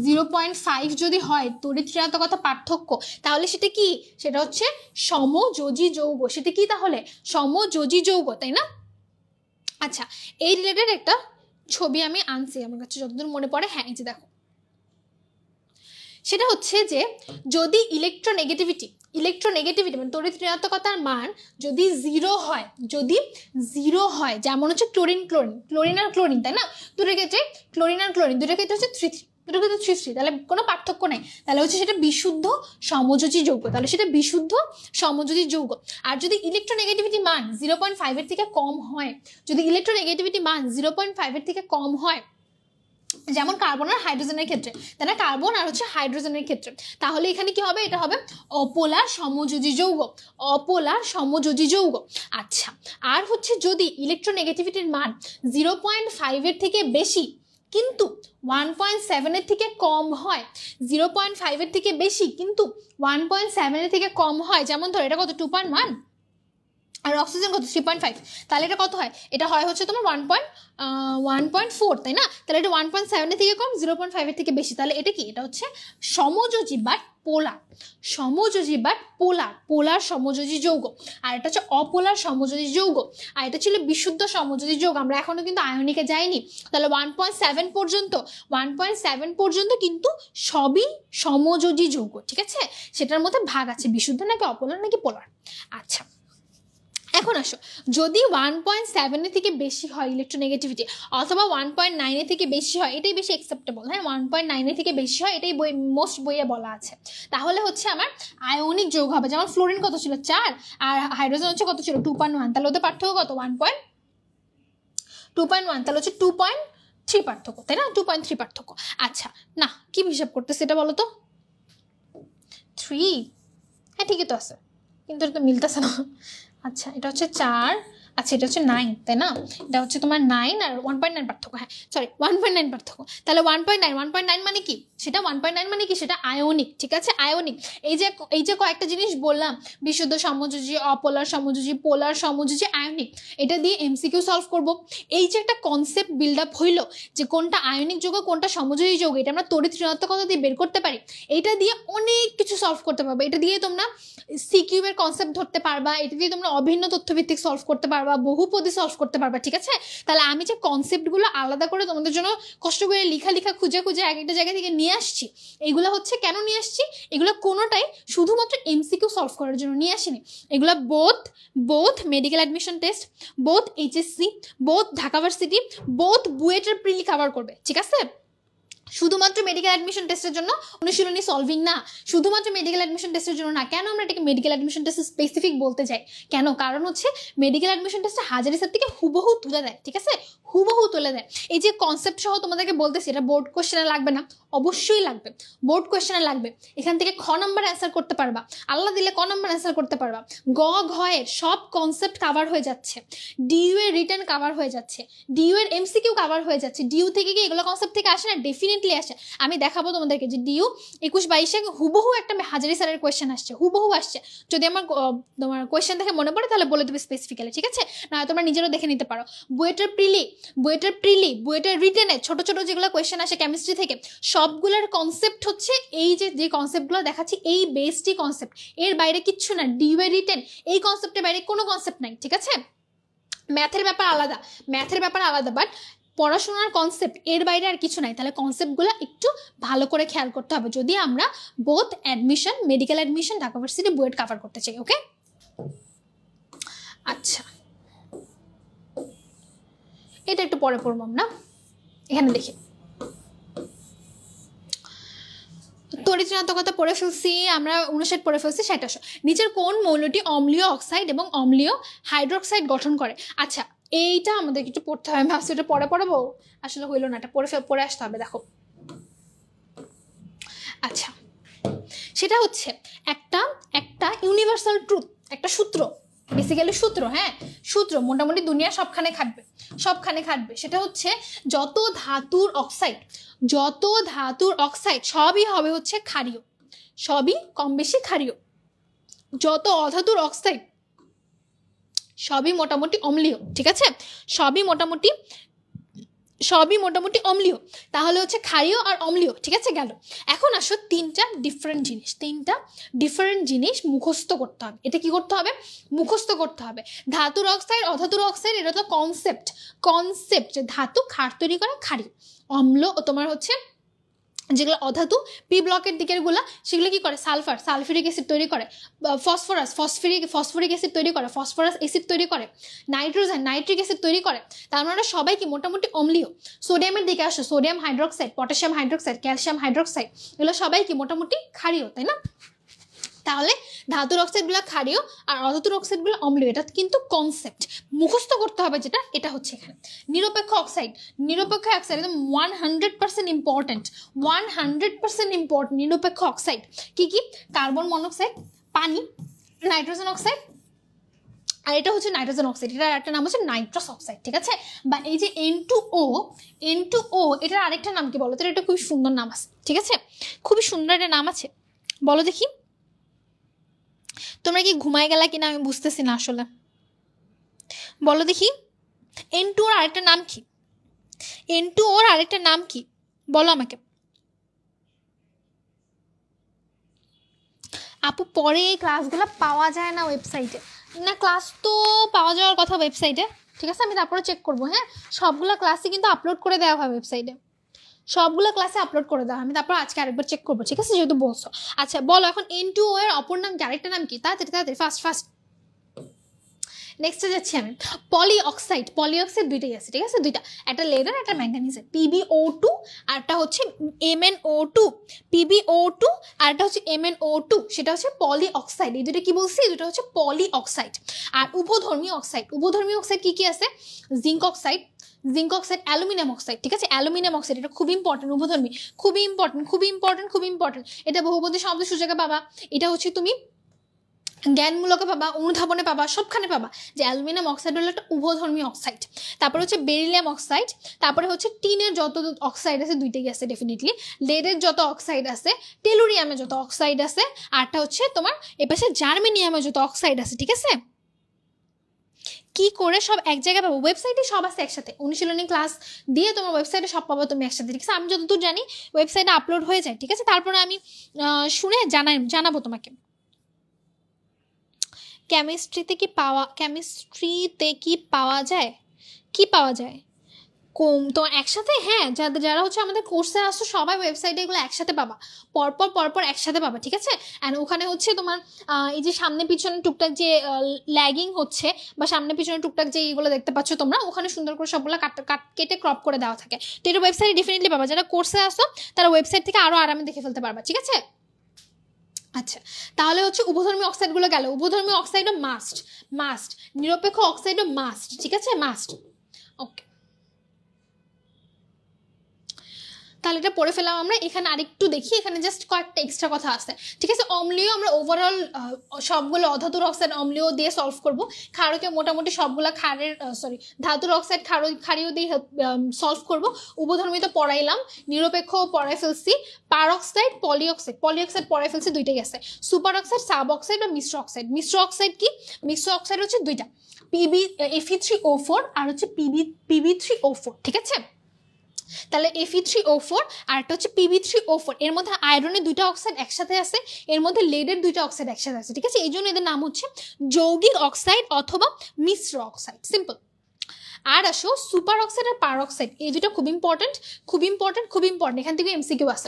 [SPEAKER 1] 0.5 যদি হয় তড়িৎ ঋণাত্মকতা পার্থক্য, তাহলে সেটা কি? সেটা হচ্ছে সমযোজী যৌগ। সেটা কি তাহলে? সমযোজী যৌগ, তাই না? আচ্ছা, এই রিলেটেড একটা ছবি আমি আনছি আমার কাছে যতদূর মনে পড়ে। হ্যাঁ, এই যে দেখো, সেটা হচ্ছে যে যদি ইলেকট্রোনেগেটিভিটি মানে তড়িৎ ঋণাত্মকতার মান যদি 0 হয়, যদি 0 হয়, যেমন হচ্ছে ক্লোরিন আর ক্লোরিন, তাই না? দুটোর ক্ষেত্রে ক্লোরিন আর ক্লোরিন দুটোর ক্ষেত্রে হচ্ছে 3, দুটোর ক্ষেত্রে 3, তাহলে কোনো পার্থক্য নেই, তাহলে হচ্ছে সেটা বিশুদ্ধ সমযোজী যৌগ, তাহলে সেটা বিশুদ্ধ সমযোজী যৌগ। আর যদি ইলেকট্রোনেগেটিভিটি মান 0.5 এর থেকে কম হয়, যদি ইলেকট্রোনেগেটিভিটি মান 0.5 এর থেকে কম হয়, যেমন কার্বন আর হাইড্রোজেনের ক্ষেত্রে, তাই না? কার্বন আর হচ্ছে হাইড্রোজেনের ক্ষেত্রে, তাহলে এখানে কি হবে? এটা হবে অপোলার সমযোজী যৌগ, অপোলার সমযোজী যৌগ। আচ্ছা, আর হচ্ছে যদি ইলেকট্রোনেগেটিভিটির মান 0.5 এর থেকে বেশি কিন্তু 1.7 এর থেকে কম হয়, 0.5 এর থেকে বেশি কিন্তু 1.7 এর থেকে কম হয়, যেমন ধর এটা কত? 2.1 আর অক্সিজেন কত? 3.5, তাহলে এটা কত হয়? এটা হয় হচ্ছে তোমার 1.4, তাই না? তাহলে এটা 1.7 এর থেকে কম, 0.5 এর থেকে বেশি, তাহলে এটা কি? এটা হচ্ছে সমযোজী বাট পোলার, সমযোজী বাট পোলার সমযোজী যৌগ। আর এটা হচ্ছে অপোলার সমযোজী যৌগ, আর এটা ছিল বিশুদ্ধ সমযোজী যৌগ। আমরা এখনো কিন্তু আয়নিকে যাইনি, তাহলে 1.7 পর্যন্ত কিন্তু সবই সমযোজী যৌগ। ঠিক আছে, সেটার মধ্যে ভাগ আছে বিশুদ্ধ নাকি অপোলার নাকি পোলার। আচ্ছা, এখন আসো, যদি 1.7 এর থেকে বেশি হয় ইলেকট্রোনেগেটিভিটি, অথবা 1.9 এর থেকে বেশি হয়, এটাই বেশি অ্যাকসেপ্টেবল। হ্যাঁ, 1.9 এর থেকে বেশি হয়, এটাই মোস্ট বইয়ে বলা আছে। তাহলে হচ্ছে আমার আয়নিক যৌগ হবে। যেমন ফ্লোরিন কত ছিল? 4, আর হাইড্রোজেন হচ্ছে কত ছিল? 2.1, তাহলে ওদের পার্থক্য কত? 2.1, তাহলে হচ্ছে 2.3 পার্থক্য, তাই না? 2.3 পার্থক্য। আচ্ছা, না কি হিসাব করতেছে এটা বলো তো? 3, হ্যাঁ ঠিকই তো আছে, কিন্তু এটা তো মিলতেছে না। আচ্ছা, এটা হচ্ছে 4, আচ্ছা এটা হচ্ছে 9, তাই না? এটা হচ্ছে তোমার 9 আর 1.9 পার্থক্য। হ্যাঁ সরি, 1.9 পার্থক্য। তাহলে 1.9 মানে কি? সেটা 1.9 মানে কি? সেটা আয়নিক। ঠিক আছে, আয়নিক। এই যে কয়েকটা জিনিস বললাম, বিশুদ্ধ সমযোজী, অপোলার সমযোজী, পোলার সমযোজী, আয়নিক, এটা দিয়ে এমসিকিউ সলভ করব। এই যে একটা কনসেপ্ট বিল্ড আপ হইলো যে কোনটা আয়নিক যৌগ কোনটা সমযোজী যৌগ, এটা আমরা তড়িৎ ঋণাত্মকতা দিয়ে বের করতে পারি। এটা দিয়ে অনেক কিছু সলভ করতে পারবে। এটা দিয়ে তোমরা সিকিউব এর কনসেপ্ট ধরতে পারবা, এটা দিয়ে তোমরা অভিন্ন তথ্যভিত্তিক সলভ করতে পারবা, বহুপদী সলভ করতে পারবা। ঠিক আছে, তাহলে আমি যে কনসেপ্টগুলো আলাদা করে তোমাদের জন্য কষ্ট করে লিখা খুঁজে এক একটা জায়গা থেকে নিয়ে আসছি, এগুলো হচ্ছে কেন নিয়ে আসছি? এগুলো কোনোটাই শুধুমাত্র এমসিকিউ সলভ করার জন্য নিয়ে আসিনি। এগুলো both medical admission test, both HSC, both Dhaka varsity, both বুয়েটের প্রিলি কভার করবে। ঠিক আছে, শুধুমাত্র মেডিকেল অ্যাডমিশন টেস্টের জন্য অনুশীলনী সলভিং না, শুধুমাত্র মেডিকেল অ্যাডমিশন টেস্টের জন্য না। কেন আমরা এটাকে মেডিকেল অ্যাডমিশন টেস্ট স্পেসিফিক বলতে চাই? কেন? কারণ হচ্ছে মেডিকেল অ্যাডমিশন টেস্টে হাজারি স্যার থেকে হুবহু তুলে দেয়। ঠিক আছে, হুবহু তুলে দেয়। এই যে কনসেপ্ট সহ তোমাদেরকে বলতেছি, এটা বোর্ড কোশ্চেনে লাগবে না? অবশ্যই লাগবে, বোর্ড কোশ্চেনে লাগবে। এখান থেকে খ নাম্বার অ্যান্সার করতে পারবা, আল্লাহ দিলে ক নাম্বার অ্যান্সার করতে পারবা। ঘ এর সব কনসেপ্ট কাভার হয়ে যাচ্ছে, ডিইউ এর রিটার্ন কাভার হয়ে যাচ্ছে, ডিইউ এর এমসিকিউ কাভার হয়ে যাচ্ছে। ডিইউ থেকে কি এগুলো কনসেপ্ট থেকে আসে না? ডেফিনেটলি ডিফারেন্টলি আসে। আমি দেখাবো তোমাদেরকে যে ডিউ 21-22-এ হুবহু একটা হাজারি স্যারের কোয়েশ্চেন আসছে, হুবহু আসছে। যদি আমার তোমার কোয়েশ্চেন দেখে মনে পড়ে তাহলে বলে দেবে স্পেসিফিক্যালি, ঠিক আছে? না তোমরা নিজেরও দেখে নিতে পারো। বুয়েটের বুয়েটের রিটেনে ছোট ছোট যেগুলো কোয়েশ্চেন আসে কেমিস্ট্রি থেকে, সবগুলোর কনসেপ্ট হচ্ছে এই যে কনসেপ্টগুলো দেখাচ্ছি, এই বেসটি কনসেপ্ট, এর বাইরে কিচ্ছু না। ডিউ এর রিটেন এই কনসেপ্টের বাইরে কোনো কনসেপ্ট নাই, ঠিক আছে? ম্যাথের ব্যাপার আলাদা, বাট পড়াশোনার কনসেপ্ট এর বাইরে আর কিছু নাই। তাহলে কনসেপ্টগুলো একটু ভালো করে খেয়াল করতে হবে যদি আমরা both admission, medical admission, Dhaka varsity, BUET cover করতে চাই। ওকে, আচ্ছা এটা একটু পরে পড়বো আমরা। এখানে দেখি তড়িৎ-ঋণাত্মকতা পড়ে ফেলছি আমরা, 59 পড়ে ফেলছি, 60 নিচের কোন মৌলটি অম্লীয় অক্সাইড এবং অম্লীয় হাইড্রোক্সাইড গঠন করে? আচ্ছা এইটা আমাদের একটু পড়তে হবে, ভাবছি এটা পরে পড়াবো, আসলে হইলো না, এটা পড়ে আসতে হবে। দেখো আচ্ছা সেটা হচ্ছে একটা ইউনিভার্সাল ট্রুথ, একটা সূত্র, বেসিক্যালি সূত্র, হ্যাঁ সূত্র, মোটামুটি দুনিয়া সবখানে খাটবে। সেটা হচ্ছে যত ধাতুর অক্সাইড সবই হবে হচ্ছে ক্ষারীয়, সবই কম বেশি ক্ষারীয়। যত অধাতুর অক্সাইড সবই মোটামুটি অম্লীয়, ঠিক আছে? সবই মোটামুটি অম্লীয়। তাহলে হচ্ছে ক্ষারীয় আর অম্লীয়, ঠিক আছে? গেল। এখন আসো তিনটা ডিফারেন্ট জিনিস মুখস্থ করতে হবে। এটা কি করতে হবে? মুখস্থ করতে হবে। ধাতুর অক্সাইড, অধাতুর অক্সাইড, এটা তো কনসেপ্ট যে ধাতু ক্ষার তৈরি করে, ক্ষারীয়। অম্ল তোমার হচ্ছে যেগুলো অধাতু পি ব্লকের দিকের গুলা, সেগুলো কি করে? সালফিউরিক অ্যাসিড তৈরি করে। ফসফরিক অ্যাসিড তৈরি করে, ফসফরাস অ্যাসিড তৈরি করে। নাইট্রিক অ্যাসিড তৈরি করে। তার মানে সবাই কি মোটামুটি অম্লীয়। সোডিয়ামের দিকে আসো, sodium hydroxide, potassium hydroxide, calcium hydroxide, এগুলো সবাই কি মোটামুটি ক্ষারীয়, তাই না? তাহলে ধাতুর অক্সাইডগুলো ক্ষারীয় আর অধাতুর অক্সাইডগুলো অম্লীয়, এটা কিন্তু কনসেপ্ট মুখস্থ করতে হবে। যেটা এটা হচ্ছে এখানে নিরপেক্ষ অক্সাইড একদম 100% ইম্পর্টেন্ট, 100% ইম্পর্টেন্ট। নিরপেক্ষ অক্সাইড কি কি? কার্বন মনোক্সাইড, পানি, নাইট্রোজেন অক্সাইড, আর এটা হচ্ছে নাইট্রোজেন অক্সাইড, এটার একটা নাম হচ্ছে নাইট্রাস অক্সাইড, ঠিক আছে? বা এই যে N2O, এটার আরেকটা নাম কি বলো তো? এটা খুবই সুন্দর নাম আছে, ঠিক আছে? খুবই সুন্দর একটা নাম আছে, বলো দেখি। তোমরা কি ঘুমায় গেলা কিনা আমি বুঝতেছি না আসলে, বলো দেখি। N2 ওর আরেকটা নাম কি? বলো আমাকে। আপু পরে এই ক্লাসগুলো পাওয়া যায় না ওয়েবসাইটে, না ক্লাস তো পাওয়া যাওয়ার কথা ওয়েবসাইটে, ঠিক আছে? আমি তারপরে চেক করবো। হ্যাঁ সবগুলো ক্লাসই কিন্তু আপলোড করে দেওয়া হয় ওয়েবসাইটে, আমি তারপর আজকে আরেকবার চেক করবো, ঠিক আছে? যেহেতু বলছো। আচ্ছা বলো এখন N2O এর অপর নাম কি? আরেকটা নাম কি? তাড়াতাড়ি ফাস্ট। নেক্সটে যাচ্ছি আমি। পলি অক্সাইড দুইটাই আছে, ঠিক আছে? দুইটা, একটা লেডার, একটা ম্যাঙ্গানিজের। PbO2 আর একটা হচ্ছে MnO2, PbO2 আর একটা হচ্ছে MnO2, সেটা হচ্ছে পলি অক্সাইড। এই দুটো কি বলছি? এই দুটো হচ্ছে পলি অক্সাইড। আর উভধর্মী অক্সাইড কি কি আছে? জিঙ্ক অক্সাইড, অ্যালুমিনিয়াম অক্সাইড, ঠিক আছে? অ্যালুমিনিয়াম অক্সাইড এটা খুব ইম্পর্টেন্ট, উভধর্মী, খুবই ইম্পর্টেন্ট। এটা বহুপদী শব্দ সূচকে পাবা, এটা হচ্ছে তুমি জ্ঞানমূলকে পাবা, অনুধাবনে পাবা, সবখানে পাবা যে অ্যালুমিনিয়াম অক্সাইড হলো একটা উভধর্মী অক্সাইড। তারপরে হচ্ছে বেরিলিয়াম অক্সাইড, তারপরে হচ্ছে টিনের যত অক্সাইড আছে দুইটাই আছে ডেফিনেটলি, লেডের যত অক্সাইড আছে, টেলুরিয়ামের যত অক্সাইড আছে, আরটা হচ্ছে তোমার এপাশে জার্মেনিয়ামের যত অক্সাইড আছে, ঠিক আছে? কি করে সব এক জায়গায় পাবো? ওয়েবসাইটে সব আছে একসাথে, অনুশীলনী ক্লাস দিয়ে তোমার ওয়েবসাইটে সব পাবো তুমি একসাথে, ঠিক আছে? আমি যতদূর জানি ওয়েবসাইটে আপলোড হয়ে যায়, ঠিক আছে? তারপরে আমি শুনে জানাবো তোমাকে। কেমিস্ট্রিতে কি পাওয়া যায় তোমার একসাথে? হ্যাঁ যারা হচ্ছে আমাদের কোর্সে আসছো সবাই ওয়েবসাইটে এগুলো একসাথে পাবা, পরপর একসাথে পাবা, ঠিক আছে? অ্যান্ড ওখানে হচ্ছে তোমার এই যে সামনে পিছনে টুকটাক যে ল্যাগিং হচ্ছে বা সামনে পিছনে টুকটাক যে এইগুলো দেখতে পাচ্ছ তোমরা, ওখানে সুন্দর করে সবগুলো কেটে ক্রপ করে দেওয়া থাকে। তো এটা ওয়েবসাইটে ডেফিনেটলি পাবা। যারা কোর্সে আসো তারা ওয়েবসাইট থেকে আরো আরামে দেখে ফেলতে পারবা, ঠিক আছে? আচ্ছা তাহলে হচ্ছে উভধর্মী অক্সাইডগুলো গেল। উভধর্মী অক্সাইডও মাস্ট, নিরপেক্ষ অক্সাইডও মাস্ট, ঠিক আছে? মাস্ট। ওকে তাহলে এটা পড়ে ফেলাম আমরা। এখানে আরেকটু দেখি, এখানে জাস্ট কয়েকটা এক্সট্রা কথা আছে, ঠিক আছে। অম্লীয় আমরা ওভারঅল সবগুলো অধাতুর অক্সাইড অম্লীয় দিয়ে সলভ করব, ক্ষারকে মোটামুটি সবগুলো ধাতুর অক্সাইড ক্ষারীয় দিয়ে সলভ করব। উভধর্মী তো পড়াইলাম, নিরপেক্ষ পড়াই ফেলছি, পার অক্সাইড পলিঅক্সাইড পড়াই ফেলছি, দুইটাই আছে। সুপার অক্সাইড, সাব অক্সাইড বা মিশ্র অক্সাইড। মিশ্র অক্সাইড কি? মিশ্র অক্সাইড হচ্ছে দুইটা, Fe3O4 আর হচ্ছে Pb3O4, ঠিক আছে। তাহলে Fe3O4 আর একটা হচ্ছে Pb3O4, এর মধ্যে আয়রনের দুইটা অক্সাইড একসাথে আছে, এর মধ্যে লেডের দুইটা অক্সাইড একসাথে আছে, ঠিক আছে। এই জন্য এদের নাম হচ্ছে যৌগিক অক্সাইড অথবা মিশ্র অক্সাইড, সিম্পল। আর আসো সুপার অক্সাইড আর পার অক্সাইড, এই দুটো খুব ইম্পর্টেন্ট, এখান থেকে এমসিকিউ আছে।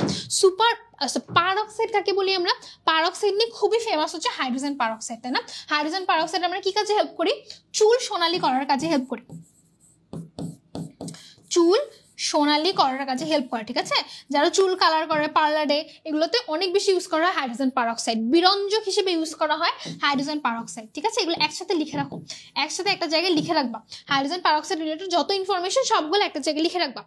[SPEAKER 1] পার অক্সাইড কাকে বলি আমরা? পার অক্সাইড নিয়ে খুবই ফেমাস হচ্ছে হাইড্রোজেন পার অক্সাইড, তাই না? হাইড্রোজেন পার অক্সাইড আমরা কি কাজে হেল্প করি? চুল সোনালী করার কাজে হেল্প করি, চুল সোনালী করার কাজে হেল্প করে, ঠিক আছে। যারা চুল কালার করে, পার্লারে, এগুলোতে অনেক বেশি ইউজ করা হয় হাইড্রোজেন পারঅক্সাইড। বিরঞ্জক হিসেবে ইউজ করা হয় হাইড্রোজেন পারঅক্সাইড, ঠিক আছে। এগুলো একসাথে লিখে রাখো, একসাথে একটা জায়গায় লিখে রাখবা। হাইড্রোজেন পারঅক্সাইড রিলেটেড যত ইনফরমেশন সবগুলো একটা জায়গায় লিখে রাখবা।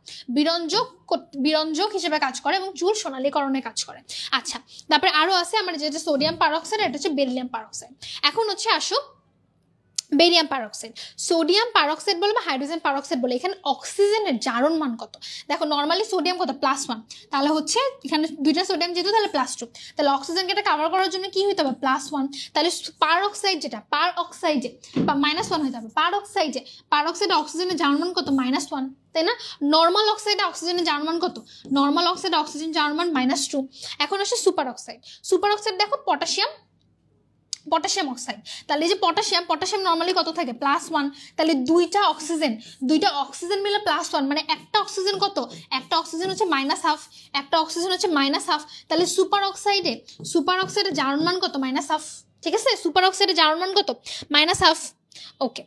[SPEAKER 1] বিরঞ্জক হিসেবে কাজ করে এবং চুল সোনালীকরণে কাজ করে। আচ্ছা, তারপরে আরো আছে আমার যেটা সোডিয়াম পারঅক্সাইড, এটা হচ্ছে বেরিলিয়াম পারঅক্সাইড। এখন হচ্ছে আসো বেরিয়াম পারঅক্সাইড। সোডিয়াম পারঅক্সাইড বলে বা হাইড্রোজেন পারঅক্সাইড বলে, এখানে অক্সিজেনের জারণ মান কত? দেখো নর্মালি সোডিয়াম কত? +1, তাহলে হচ্ছে এখানে দুইটা সোডিয়াম যেহেতু তাহলে +2, তাহলে অক্সিজেনকে এটা কাভার করার জন্য কি হইতে হবে? +1, তাহলে পারঅক্সাইড যেটা পারঅক্সাইডে -1 হইতে হবে। পারঅক্সাইডে অক্সিজেনের জারণ মান কত? -1, তাই না? নর্মাল অক্সাইডে অক্সিজেনের জারণ মান কত? নর্মাল অক্সাইডে অক্সিজেন জারণ মান -2। এখন আসে সুপার অক্সাইড, দেখো পটাশিয়াম অক্সাইড, তাহলে এই যে পটাশিয়াম নর্মালি কত থাকে? +1, তাহলে দুইটা অক্সিজেন মিলে +1, মানে একটা অক্সিজেন কত? একটা অক্সিজেন হচ্ছে -1/2, একটা অক্সিজেন হচ্ছে -1/2, তাহলে সুপার অক্সাইডে জারণ মান কত? -1/2, ঠিক আছে। সুপার অক্সাইডে জারণ মান কত? -1/2, ওকে।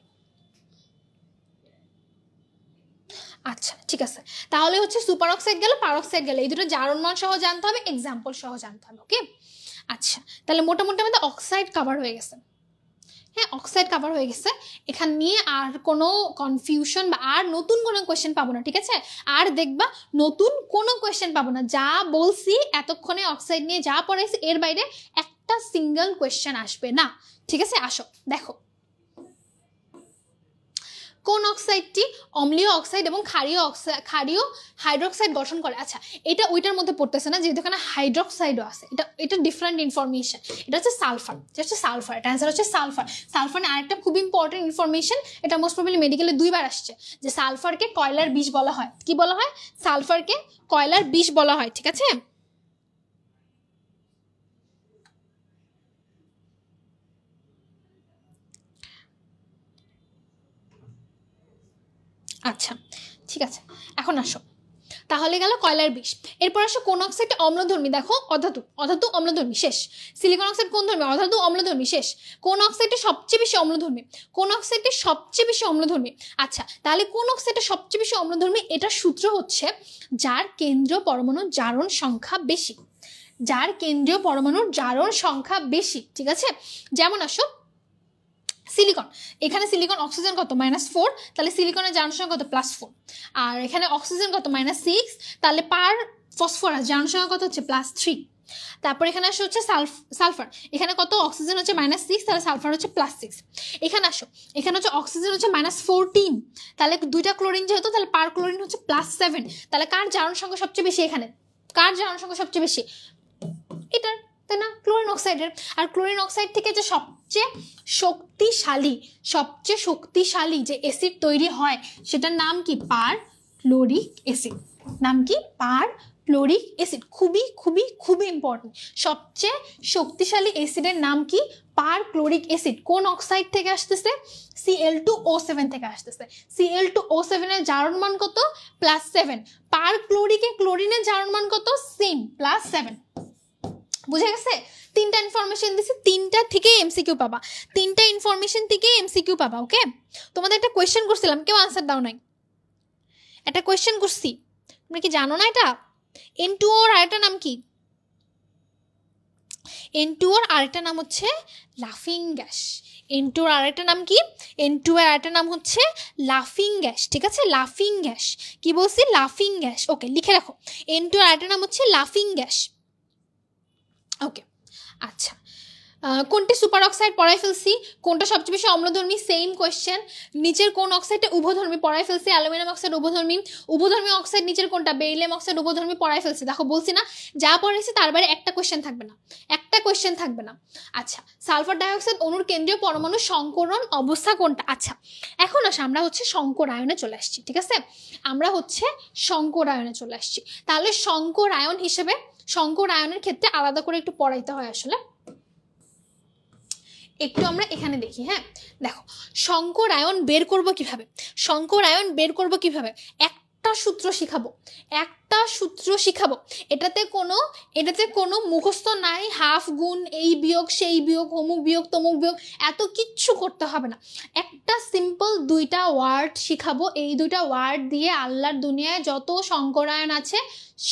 [SPEAKER 1] আচ্ছা, ঠিক আছে, তাহলে হচ্ছে সুপার অক্সাইড গেল, পার অক্সাইড গেল, এই দুটো জারণ মান সহ জানতে হবে, এক্সাম্পল সহ জানতে হবে, ওকে। আচ্ছা, তাহলে মোটামুটি আমাদের অক্সাইড কাভার হয়ে গেছে, হ্যাঁ, অক্সাইড কাভার হয়ে গেছে। এখান নিয়ে আর কোনো কনফিউশন বা আর নতুন কোনো কোয়েশ্চেন পাবো না, ঠিক আছে। আর দেখবা নতুন কোনো কোয়েশ্চেন পাবো না, যা বলছি এতক্ষণে অক্সাইড নিয়ে যা পড়াইছি এর বাইরে একটা সিঙ্গেল কোয়েশ্চেন আসবে না, ঠিক আছে। আসো দেখো, কোন অক্সাইডটি অম্লীয় অক্সাইড এবং ক্ষারীয় হাইড্রোক্সাইড গঠন করে? আচ্ছা, এটা ওইটার মধ্যে পড়তেছে না, যেহেতু এখানে হাইড্রোক্সাইডও আছে, এটা ডিফারেন্ট ইনফরমেশন। এটা হচ্ছে সালফার, এটা অ্যান্সার হচ্ছে সালফার। আরেকটা খুব ইম্পর্টেন্ট ইনফরমেশন, এটা মোস্ট প্রবাবলি মেডিকেলে 2বার আসছে, যে সালফারকে কয়লার বিষ বলা হয়। কি বলা হয়? সালফারকে কয়লার বিষ বলা হয়, ঠিক আছে। আচ্ছা, ঠিক আছে, এখন আসো, তাহলে গেল কয়লার বিষ। এরপর আসো কোন অক্সাইডটা অম্লধর্মী? দেখো অধাতু অম্লধর্মী, শেষ। সিলিকন অক্সাইড কোন ধর্মী? অধাতু অম্লধর্মী, শেষ। কোন অক্সাইডটা সবচেয়ে বেশি অম্লধর্মী? আচ্ছা, তাহলে কোন অক্সাইডটা সবচেয়ে বেশি অম্লধর্মী? এটা সূত্র হচ্ছে যার কেন্দ্রীয় পরমাণুর জারণ সংখ্যা বেশি, ঠিক আছে। যেমন আসো সিলিকন, এখানে সিলিকন অক্সিজেন কত? -4, তাহলে সিলিকনের জারণ সংখ্যা কত? +4। আর এখানে অক্সিজেন কত? -6, তাহলে পার ফসফরাস জারণ সংখ্যা কত হচ্ছে? +3। তারপর এখানে আসো হচ্ছে সালফার, এখানে কত? অক্সিজেন হচ্ছে -6, তাহলে সালফার হচ্ছে +6। এখানে আসো, এখানে হচ্ছে অক্সিজেন হচ্ছে -14, তাহলে দুইটা ক্লোরিন যেহেতু, তাহলে পার ক্লোরিন হচ্ছে +7। তাহলে কার জারণ সংখ্যা সবচেয়ে বেশি? এখানে কার জারণ সংখ্যা সবচেয়ে বেশি? এটার, তাই না? ক্লোরিন অক্সাইডের। আর ক্লোরিন অক্সাইড থেকে যে সবচেয়ে শক্তিশালী যে অ্যাসিড তৈরি হয় সেটার নাম কি? পার ক্লোরিক অ্যাসিড। নাম কি? পার ক্লোরিক অ্যাসিড। খুবই খুবই খুবই ইম্পর্টেন্ট। সবচেয়ে শক্তিশালী অ্যাসিডের নাম কি? পার ক্লোরিক অ্যাসিড। কোন অক্সাইড থেকে আসতেছে? Cl2O7 থেকে আসতেছে। Cl2O7 এর জারণ মান কত? +7। পার ক্লোরিকে ক্লোরিনের জারণ মান কত? সেম, +7। বুঝে গেছে? তিনটা ইনফরমেশন দিছি, তিনটা থেকে এমসিকিউ পাবা, তিনটা ইনফরমেশন থেকে এমসিকিউ পাবা, ওকে। তোমাদের একটা কোয়েশ্চেন করছিলাম, কেউ আনসার দাও নাই। একটা কোয়েশ্চেন করছি, তোমরা কি জানো না এটা? N2O এর আরেকটা নাম কি? N2 এর আরেকটা নাম হচ্ছে লাফিং গ্যাস। N2 এর আরেকটা নাম কি? N2 এর আরেকটা নাম হচ্ছে লাফিং গ্যাস, ঠিক আছে? লাফিং গ্যাস, কি বলছি? লাফিং গ্যাস। ওকে, লিখে রাখো, N2 এর আরেকটা নাম হচ্ছে লাফিং গ্যাস। ওকে, আচ্ছা, কোনটি সুপার অক্সাইড পড়াই ফেলছি, কোনটা সবচেয়ে বেশি অম্লধর্মী, সেম কোয়েশ্চেন। নিচের কোন অক্সাইডটা উভধর্মী পড়াই ফেলছি, অ্যালুমিনিয়াম অক্সাইড উভধর্মী। উভধর্মী অক্সাইড নিচের কোনটা, বেরিলিয়াম অক্সাইড উভধর্মী পড়াই ফেলছি। দেখো বলছি না, যা পড়াইছি তার বাইরে একটা কোয়েশ্চেন থাকবে না, একটা কোয়েশ্চেন থাকবে না। আচ্ছা, সালফার ডাইঅক্সাইড অণুর কেন্দ্রীয় পরমাণু সংকরণ অবস্থা কোনটা? আচ্ছা, এখন আসে আমরা হচ্ছে সংকরায়নে চলে আসছি, ঠিক আছে? আমরা হচ্ছে সংকরায়নে চলে আসছি। তাহলে সংকরায়ন হিসেবে, সংকরায়নের ক্ষেত্রে আলাদা করে একটু পড়াইতে হয় আসলে, একটু আমরা এখানে দেখি। হ্যাঁ, দেখো সংকরায়ন বের করব কিভাবে, সংকরায়ন বের করব কিভাবে, একটা সূত্র শিখাবো, একটা সূত্র শিখাবো। এটাতে কোনো মুখস্থ নাই, হাফ গুণ, এই বিয়োগ সেই বিয়োগ, অমুক বিয়োগ তমুক বিয়োগ, এত কিচ্ছু করতে হবে না। একটা সিম্পল দুইটা ওয়ার্ড শিখাবো, এই দুইটা ওয়ার্ড দিয়ে আল্লাহর দুনিয়ায় যত সংকরায়ন আছে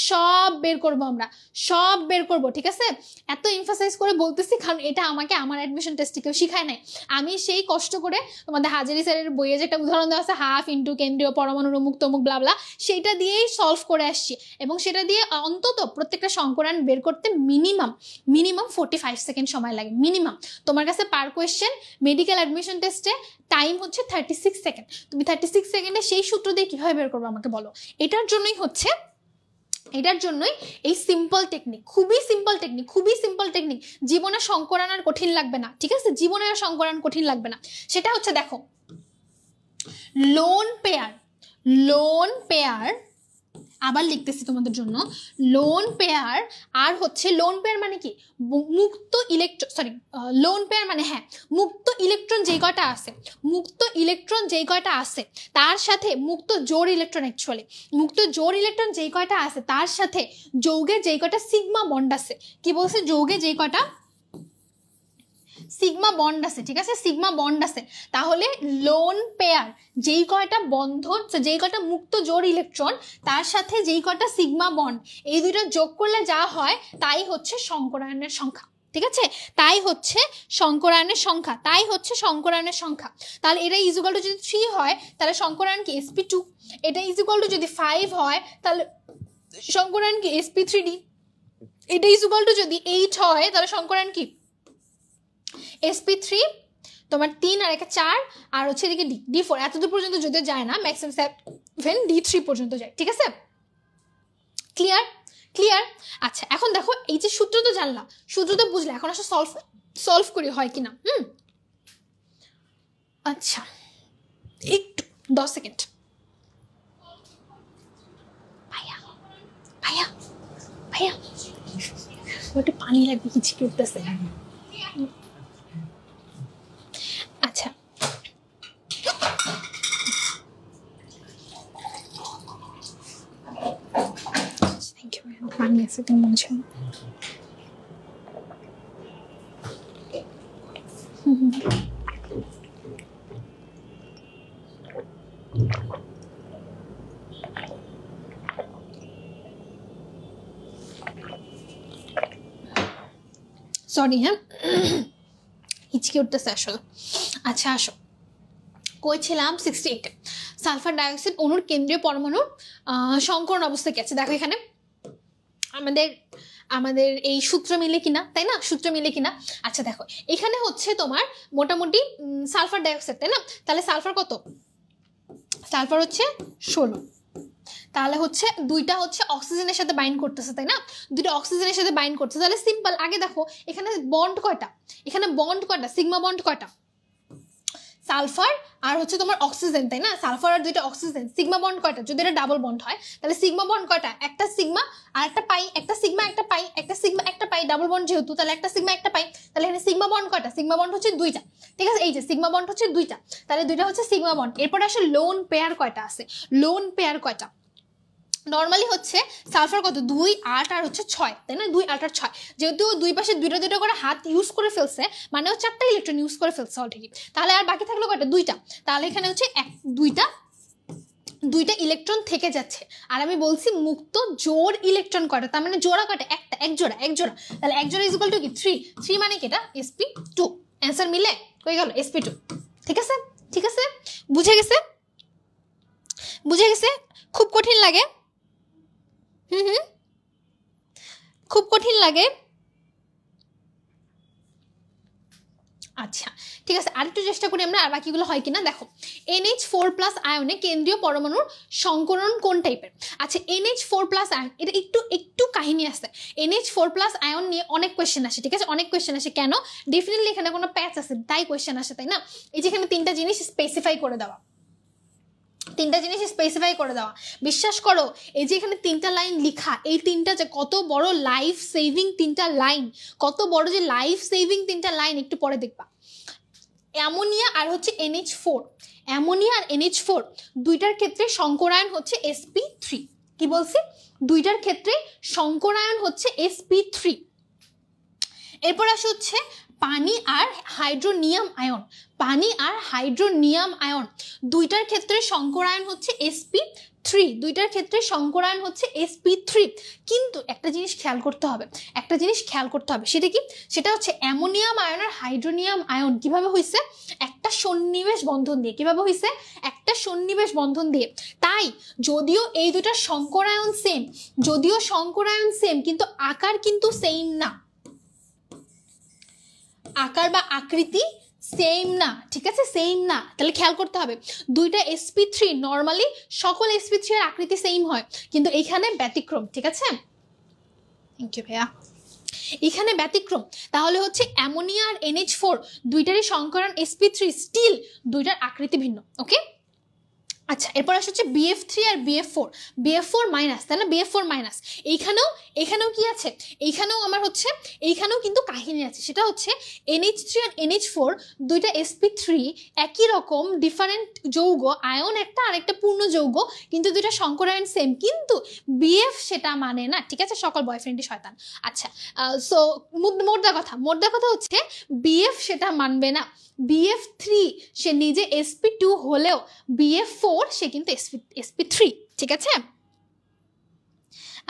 [SPEAKER 1] সব বের করবো, আমরা সব বের করবো, ঠিক আছে? এত এমফাসাইজ করে বলতেছি কারণ এটা আমাকে আমার অ্যাডমিশন টেস্টে কেউ শিখায় নাই। আমি সেই কষ্ট করে তোমাদের হাজারি স্যারের বইয়ে যেটা উদাহরণ দেওয়া আছে, হাফ ইন্টু কেন্দ্রীয় পরমাণুর অমুক তমুক ব্লাবলা, সেইটা দিয়েই সলভ করে আসছি। এবং সেটা দিয়ে অন্তত প্রত্যেকটা সংকরায়ন বের করতে মিনিমাম 45 সেকেন্ড সময় লাগে, মিনিমাম। তোমার কাছে পার কোয়েশ্চেন মেডিকেল অ্যাডমিশন টেস্টে টাইম হচ্ছে 36 সেকেন্ড। তুমি 36 সেকেন্ডে সেই সূত্র দিয়ে কিভাবে বের করবো আমাকে বলো? এটার জন্যই এই সিম্পল টেকনিক, খুবই সিম্পল টেকনিক, খুবই সিম্পল টেকনিক। জীবনে সংকরায়ন আর কঠিন লাগবে না, ঠিক আছে? জীবনে আর সংকরায়ন কঠিন লাগবে না। সেটা হচ্ছে দেখো, লোন পেয়ার, আবার লিখতেছি তোমাদের জন্য, লোন পেয়ার। আর হচ্ছে লোন পেয়ার মানে কি, মুক্ত ইলেকট্রন, সরি, লোন পেয়ার মানে হ্যাঁ, মুক্ত ইলেকট্রন যেই কয়টা আছে, মুক্ত ইলেকট্রন যেই কয়টা আছে তার সাথে মুক্ত জোড় ইলেকট্রন, অ্যাকচুয়ালি মুক্ত জোড় ইলেকট্রন যেই কয়টা আছে তার সাথে যৌগের যেই কয়টা সিগমা বন্ড আছে। কি বলছে? যৌগে যেই কয়টা সিগমা বন্ড আছে, ঠিক আছে? সিগমা বন্ড আছে। তাহলে লোন পেয়ার যেই কয়টা বন্ধন, যেই কয়টা মুক্ত জোড় ইলেকট্রন তার সাথে যেই কয়টা সিগমা বন্ড, এই দুইটা যোগ করলে যা হয় তাই হচ্ছে সংকরায়নের সংখ্যা, ঠিক আছে? তাই হচ্ছে সংকরায়নের সংখ্যা, তাই হচ্ছে সংকরায়নের সংখ্যা। তাহলে এটা ইজুকাল টু যদি 3 হয় তাহলে সংকরায়ন কি? sp2। এটা ইজুকাল টু যদি 5 হয় তাহলে সংকরায়ন কি? sp3d। এটা ইজুকাল টু যদি 8 হয় তাহলে সংকরায়ন কি? sp3, তোমার 3 আর 1 4, আর হচ্ছে এদিকে d4। এতদূর পর্যন্ত যদি যায় না, ম্যাক্সিমাম 7 d3 পর্যন্ত যায়, ঠিক আছে? ক্লিয়ার? ক্লিয়ার? আচ্ছা, এখন দেখো এই যে সূত্র তো জানলা, সূত্র তো বুঝলে, এখন আসলে সলভ করি হয় কিনা। আচ্ছা, একটু 10 সেকেন্ড। ভাইয়া ভাইয়া ভাইয়া একটু পানি লাগবে, কিছু করতেছে। আচ্ছা, থ্যাংক ইউ। পানি আছে তুমি মনে ছিল? সরি, হ্যাঁ, হিচকি উঠতেছে আসলে। আচ্ছা, আসো, কইছিলাম 68 সালফার ডাইঅক্সাইড অণুর কেন্দ্রীয় পরমাণুর সংকরণ অবস্থা কি আছে। দেখো এখানে আমাদের এই সূত্র মিলে কিনা, তাই না? সূত্র মিলে কিনা? আচ্ছা দেখো, এখানে হচ্ছে তোমার মোটামুটি সালফার ডাইঅক্সাইড, তাই না? তাহলে সালফার কত? সালফার হচ্ছে 16। তাহলে হচ্ছে দুইটা হচ্ছে অক্সিজেনের সাথে বাইন্ড করতেছে, তাই না? দুইটা অক্সিজেনের সাথে বাইন্ড করতেছে। তাহলে সিম্পল, আগে দেখো এখানে বন্ড কয়টা, এখানে বন্ড কয়টা, সিগমা বন্ড কয়টা? সালফার আর হচ্ছে তোমার অক্সিজেন, তাই না? সালফার আর দুইটা অক্সিজেন, সিগমা বন্ড কয়টা? যদি এটা ডাবল বন্ড হয় তাহলে সিগমা বন্ড কয়টা? একটা সিগমা আর একটা পাই, একটা সিগমা একটা পাই, একটা সিগমা একটা পাই, ডাবল বন্ড যেহেতু, তাহলে একটা সিগমা একটা পাই। তাহলে এখানে সিগমা বন্ড কয়টা? সিগমা বন্ড হচ্ছে 2টা, ঠিক আছে? এই যে সিগমা বন্ড হচ্ছে 2টা, তাহলে 2টা হচ্ছে সিগমা বন্ড। এরপরে আসলে লোন পেয়ার কয়টা আছে? লোন পেয়ার কয়টা? নর্মালি হচ্ছে সালফার কত? 2 8 আর হচ্ছে 6, তাই না? 2 8 আর 6, যেহেতু দুই পাশে দুইটা করে হাত ইউজ করে ফেলছে, মানে ও 4টা ইলেকট্রন ইউজ করে ফেলছে অলরেডি। তাহলে আর বাকি থাকলো কয়টা? 2টা। তাহলে এখানে হচ্ছে 2টা দুইটা ইলেকট্রন থেকে যাচ্ছে, আর আমি বলছি মুক্ত জোড় ইলেকট্রন কয়টা, তার মানে জোড়া কয়টা, একটা, এক জোড়া, তাহলে এক জোড়া ইজ ইকুয়াল টু কি 3 মানে কি এটা sp2। অ্যান্সার মিলে কই গেল sp2। ঠিক আছে, ঠিক আছে, বুঝে গেছে, বুঝে গেছে? খুব কঠিন লাগে? খুব কঠিন লাগে? আচ্ছা ঠিক আছে, আরেকটু চেষ্টা করি আমরা, আর বাকিগুলো হয় কিনা দেখো। NH4+ আয়নে কেন্দ্রীয় পরমাণুর সংকরণ কোন টাইপের? আচ্ছা NH4+ আয়ন, এটা একটু কাহিনী আছে। NH4+ আয়ন নিয়ে অনেক কোয়েশ্চেন আসে, ঠিক আছে, অনেক কোয়েশ্চেন আসে। কেন? ডেফিনেটলি এখানে কোনো প্যাচ আছে তাই কোয়েশ্চেন আসে, তাই না? এই যে এখানে তিনটা জিনিস স্পেসিফাই করে দেওয়া, বিশ্বাস করো এই যে এখানে তিনটা লাইন লিখা, এই তিনটা যে কত বড় লাইফ সেভিং তিনটা লাইন, কত বড় যে লাইফ সেভিং তিনটা লাইন, একটু পরে দেখবা। অ্যামোনিয়া আর হচ্ছে NH4, অ্যামোনিয়া আর NH4 দুইটার ক্ষেত্রে সংকরায়ন হচ্ছে sp3। কি বলছি? দুইটার ক্ষেত্রে সংকরায়ন হচ্ছে sp3। এরপর আসে হচ্ছে পানি আর হাইড্রোনিয়াম আয়ন, পানি আর হাইড্রোনিয়াম আয়ন দুইটার ক্ষেত্রে সংকরায়ন হচ্ছে sp3, দুইটার ক্ষেত্রে সংকরায়ন হচ্ছে sp3। কিন্তু একটা জিনিস খেয়াল করতে হবে, সেটা কি? সেটা হচ্ছে অ্যামোনিয়াম আয়ন আর হাইড্রোনিয়াম আয়ন কিভাবে হয়েছে? একটা সন্নিবেশ বন্ধন দিয়ে। কিভাবে হয়েছে? একটা সন্নিবেশ বন্ধন দিয়ে। তাই যদিও এই দুটার সংকরায়ন সেম, কিন্তু আকার কিন্তু সেম না, আকার বা আকৃতি সেম না, ঠিক আছে, সেম না। তাহলে খেয়াল করতে হবে দুইটা sp3, নর্মালি সকল sp3 এর আকৃতি সেম হয়, কিন্তু এখানে ব্যতিক্রম, ঠিক আছে, থ্যাংক ইউ ভাইয়া, এখানে ব্যতিক্রম। তাহলে হচ্ছে অ্যামোনিয়া আর NH4 দুইটারই সংকরণ sp3, স্টিল দুইটার আকৃতি ভিন্ন। ওকে, আচ্ছা এরপর আসছে হচ্ছে BF3 আর BF4 মাইনাস, তাই না, BF4 মাইনাস। এইখানেও কি আছে? এইখানেও আমার হচ্ছে, এইখানেও কিন্তু কাহিনী আছে, সেটা হচ্ছে NH3 আর NH4 দুইটা sp3, একই রকম ডিফারেন্ট যৌগ, আয়ন একটা আর একটা পূর্ণ যৌগ, কিন্তু দুইটা সংকরায়ন সেম, কিন্তু BF সেটা মানে না, ঠিক আছে, সকল বয়ফ্রেন্ডই শয়তান। আচ্ছা সো মোদ্দা কথা হচ্ছে BF সেটা মানবে না, BF3 সে নিজে sp2 হলেও BF4 সে কিন্তু sp3, ঠিক আছে।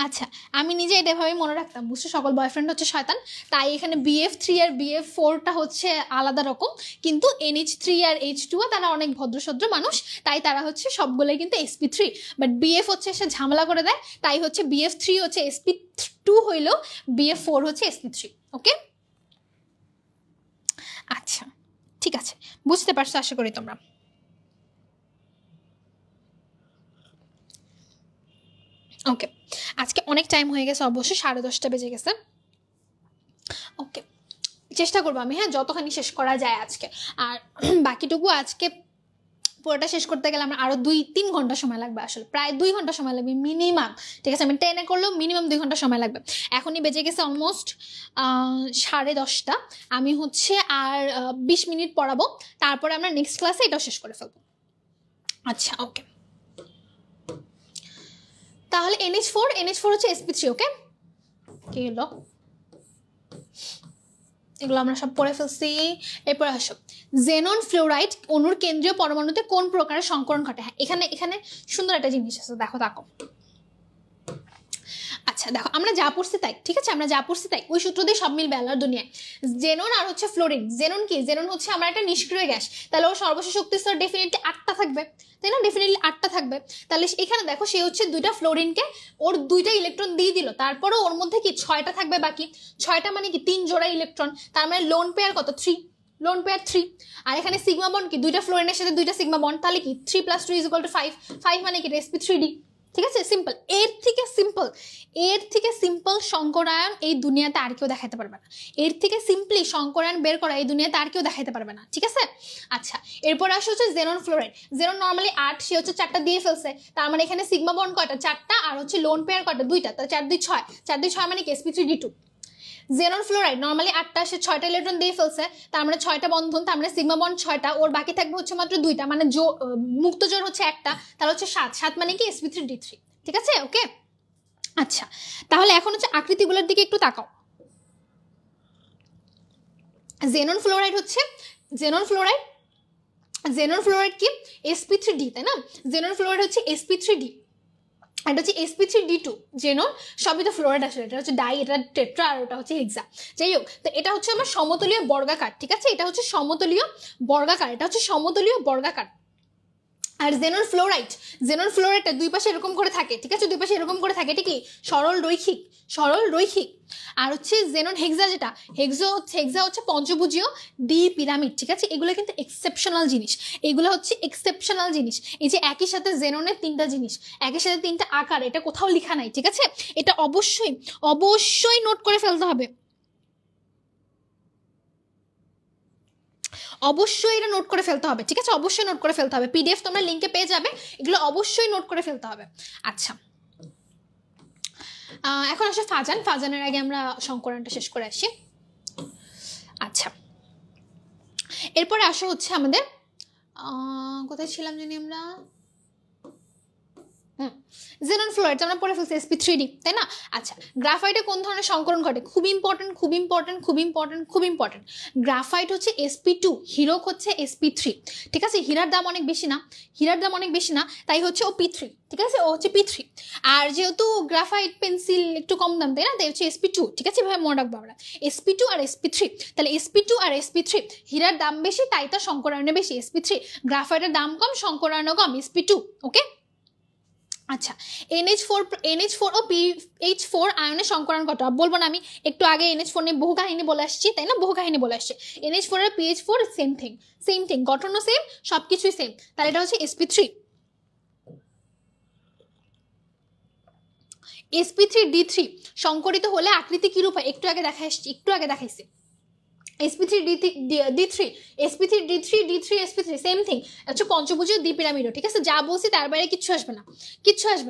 [SPEAKER 1] আচ্ছা আমি নিজে এটা ভাবে মনে রাখতাম, বুঝছো, সকল বয়ফ্রেন্ড হচ্ছে শয়তান, তাই এখানে BF3 আর BF4টা হচ্ছে আলাদা রকম, কিন্তু NH3 আর H2 তারা অনেক ভদ্রসদ্র মানুষ, তাই তারা হচ্ছে সবগুলোই কিন্তু sp3, বাট BF হচ্ছে সে ঝামেলা করে দেয়, তাই হচ্ছে BF3 হচ্ছে sp2 হইলেও BF4 হচ্ছে sp3। ওকে, আচ্ছা ঠিক আছে, বুঝতে পারছো আশা করি তোমরা। ওকে, আজকে অনেক টাইম হয়ে গেছে, অবশ্যই 10:30 বেজে গেছে। ওকে, চেষ্টা করবো আমি, হ্যাঁ, যতখানি শেষ করা যায় আজকে, আর বাকিটুকু আজকে পুরোটা শেষ করতে গেলে আমার আরো 2-3 ঘন্টা সময় লাগবে, আসলে প্রায় 2 ঘন্টা সময় লাগবে মিনিমাম, ঠিক আছে, আমি 10-এ করলেও মিনিমাম 2 ঘন্টা সময় লাগবে। এখনই বেজে গেছে অলমোস্ট 10:30, আমি হচ্ছে আর 20 মিনিট পড়াবো, তারপরে আমরা নেক্সট ক্লাসে এটাও শেষ করে ফেলবো। আচ্ছা ওকে, তাহলে NH4 হচ্ছে sp3। ওকে, কি হলো, এগুলো আমরা সব পড়ে ফেলছি। এরপর আসো, জেনন ফ্লোরাইড অণুর কেন্দ্রীয় পরমাণুতে কোন প্রকারের সংকরণ ঘটে? হ্যাঁ, এখানে সুন্দর একটা জিনিস আছে, দেখো। আচ্ছা দেখো, আমরা যা পড়ছি তাই, ঠিক আছে, আমরা যা পড়ছি তাই, ওই সূত্র দিয়ে সব মিলবে আল্লাহর দুনিয়ায়। জেনন আর হচ্ছে ফ্লোরিন। জেনন কি? জেনন হচ্ছে আমার একটা নিষ্ক্রিয় গ্যাস, তাহলে ওর সর্বশেষ শক্তি স্তর ডেফিনেটলি 8টা থাকবে, তাই না, ডেফিনেটলি 8টা থাকবে। তাহলে এখানে দেখো সে হচ্ছে দুইটা ফ্লোরিনকে ওর 2টা ইলেকট্রন দিয়ে দিল, তারপরে ওর মধ্যে কি 6টা থাকবে বাকি, 6টা মানে কি 3 জোড়া ইলেকট্রন, তার মানে লোন পেয়ার কত? 3, লোন পেয়ার 3। আর এখানে সিগমা বন্ড কি? 2টা ফ্লোরিনের সাথে 2টা সিগমা বন্ড, তাহলে কি 3 + 2 = 5, 5 মানে কি sp3d, ঠিক আছে, সিম্পল। এর থেকে সিম্পল সংকরায়ন এই দুনিয়াতে আর কেউ দেখাতে পারবে না, এর থেকে সিম্পলি সংকরায়ন বের করা এই দুনিয়াতে আর কেউ দেখাতে পারবে না, ঠিক আছে। আচ্ছা এরপর আসে হচ্ছে জেনন ফ্লোরাইড। জেনন নর্মালি 8, সে হচ্ছে 4টা দিয়ে ফেলছে, তার মানে এখানে সিগমা বন্ড কয়টা? 4টা, আর হচ্ছে লোন পেয়ার কয়টা? 2টা, তাহলে 4 2 6, 4 2 6 মানে কি sp3d2। জেনন ফ্লোরাইড নর্মালি 8টা, সে 6টা ইলেকট্রন দিয়ে ফেলছে, তার মানে 6টা বন্ধন, তার মানে সিগমা বন্ড 6টা, ওর বাকি থাকবে হচ্ছে মাত্র 2টা, মানে মুক্ত জোড় হচ্ছে একটা, তাহলে হচ্ছে 7, 7 মানে কি sp3d3, ঠিক আছে। ওকে, আচ্ছা তাহলে এখন হচ্ছে আকৃতিগুলোর দিকে একটু তাকাও। জেনন ফ্লোরাইড জেনন ফ্লোরাইড কি sp3d, তাই না? জেনন ফ্লোরাইড হচ্ছে sp3d, এটা হচ্ছে sp3d2 জেনন, সবই তো ফ্লোরাইড আসলে, এটা হচ্ছে ডাই, এটা টেট্রা, আর ওটা হচ্ছে হেক্সা। যাই হোক, তো এটা হচ্ছে আমার সমতলীয় বর্গাকার, ঠিক আছে? এটা হচ্ছে সমতলীয় বর্গাকার, এটা হচ্ছে সমতলীয় বর্গাকার। আর জেনন ফ্লোরাইডটা দুই পাশে এরকম করে থাকে, ঠিক আছে? দুই পাশে এরকম করে থাকে, এটা কি সরল রৈখিক। আর হচ্ছে জেনন হেক্সা, যেটা হেক্সা হচ্ছে পঞ্চভুজীয় দ্বি পিরামিড, ঠিক আছে? এগুলো কিন্তু এক্সেপশনাল জিনিস, এগুলো হচ্ছে এক্সেপশনাল জিনিস। এই যে একই সাথে জেননের তিনটা জিনিস, একই সাথে তিনটা আকার, এটা কোথাও লেখা নাই, ঠিক আছে? এটা অবশ্যই নোট করে ফেলতে হবে, অবশ্যই এটা নোট করে ফেলতে হবে, ঠিক আছে? অবশ্যই নোট করে ফেলতে হবে, পিডিএফ তোমরা লিঙ্কে পেয়ে যাবে, এগুলো অবশ্যই নোট করে ফেলতে হবে। আচ্ছা, এখন আসে ফাজানের আগে আমরা সংকরণটা শেষ করে আসি। আচ্ছা, এরপরে আসা হচ্ছে আমাদের কোথায় ছিলাম জানি আমরা, জেনন ফ্লোরাইড আমরা পড়ে ফেলছি sp3d, তাই না? আচ্ছা, গ্রাফাইটে কোন ধরনের সংকরণ ঘটে? খুব ইম্পর্টেন্ট। গ্রাফাইট হচ্ছে sp2, হিরক হচ্ছে sp3, ঠিক আছে? হীরার দাম অনেক বেশি না, তাই হচ্ছে ও p3, ঠিক আছে? ও হচ্ছে p3। আর যেহেতু গ্রাফাইট পেন্সিল একটু কম দাম, তাই না? তাই হচ্ছে sp2, ঠিক আছে? ভাবে মনে রাখবো আমরা sp2 আর sp3, তাহলে sp2 আর sp3, হীরার দাম বেশি তাই তার সংকরায়নে বেশি sp3, গ্রাফাইটের দাম কম সংকরায়ন কম sp2, ওকে? আচ্ছা, NH4 ও PH4 আয়নের সংকরণ কত? বলবো না আমি, একটু আগে NH4 নিয়ে বহু কাহিনী বলে আসছি, তাই না? NH4 আর PH4 সেম থিং, গঠনও সেম, সবকিছুই সেম, তাহলে এটা হচ্ছে sp3। sp3d3 সংকরিত হলে আকৃতি কি রূপ হয়? একটু আগে দেখাইছি sp3d3 sp3 সেম থিং, হচ্ছে পঞ্চভুজীয় দ্বিপিরামিডও, ঠিক আছে? যা বলছি তার বাইরে কিচ্ছু আসবে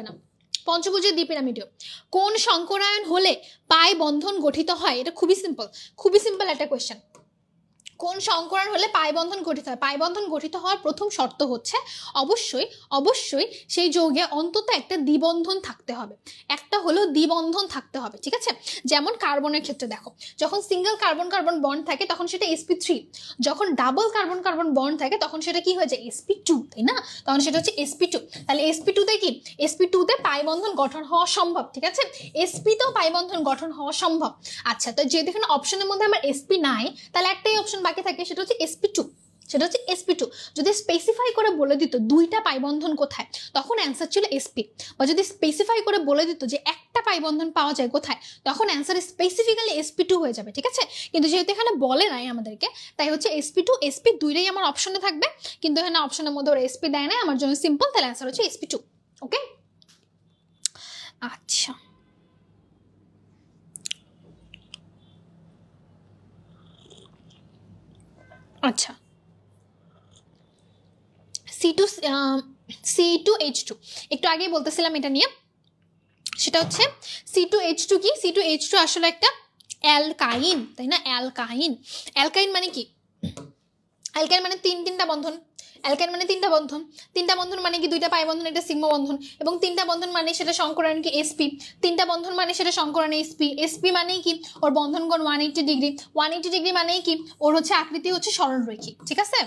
[SPEAKER 1] না, পঞ্চভুজীয় দ্বিপিরামিডও। কোন সংকরায়ন হলে পাই বন্ধন গঠিত হয়? এটা খুবই সিম্পল একটা কোয়েশ্চেন। কোন সংকরণ হলে পাই বন্ধন গঠিত হয়? পাই বন্ধন গঠিত হওয়ার প্রথম শর্ত হচ্ছে অবশ্যই সেই যৌগে অন্তত একটা দ্বিবন্ধন থাকতে হবে, ঠিক আছে? যেমন কার্বনের ক্ষেত্রে দেখো, যখন সিঙ্গেল কার্বন বন্ড থাকে তখন সেটা sp3, যখন ডাবল কার্বন বন্ড থাকে তখন সেটা কি হয়ে যায়? sp2, তাই না? তখন সেটা হচ্ছে sp2। তাহলে sp2তে কি? sp2তে পাই বন্ধন গঠন হওয়া সম্ভব, ঠিক আছে? sp-তেও পাই বন্ধন গঠন হওয়া সম্ভব। আচ্ছা, তো যেহেতু এখানে অপশনের মধ্যে আমার sp নাই, তাহলে একটাই অপশন বাকি থাকে, সেটা হচ্ছে sp2। যদি স্পেসিফাই করে বলে দিত দুইটা পাই বন্ধন কোথায়, তখন অ্যান্সার ছিল sp, বা যদি স্পেসিফাই করে বলে দিত যে একটা পাই বন্ধন পাওয়া যায় কোথায়, তখন অ্যান্সার স্পেসিফিক্যালি sp2 হয়ে যাবে, ঠিক আছে? কিন্তু যেহেতু এখানে বলে নাই আমাদেরকে, তাই হচ্ছে sp2 sp দুইটাই আমার অপশনে থাকবে, কিন্তু এখানে অপশনের মধ্যে ওরা sp দেয় না, আমার জন্য সিম্পল, তাহলে অ্যান্সার হচ্ছে sp2, ওকে? আচ্ছা, C2H2 একটু আগেই বলতেছিলাম এটা নিয়ে, সেটা হচ্ছে C2H2 কি? C2H2 আসলে একটা অ্যালকাইন, তাই না? অ্যালকাইন মানে কি? অ্যালকাইন মানে তিনটা বন্ধন, তিনটা বন্ধন মানে কি? দুইটা পাই বন্ধন, একটা সিগমা বন্ধন, এবং তিনটা বন্ধন মানে সেটা সংকরণ কি? sp, তিনটা বন্ধন মানে সেটা সংকরণ sp মানেই কি? ওর বন্ধন কোণ 180 ডিগ্রি মানেই কি? ওর হচ্ছে আকৃতি হচ্ছে সরলরৈখিক, ঠিক আছে?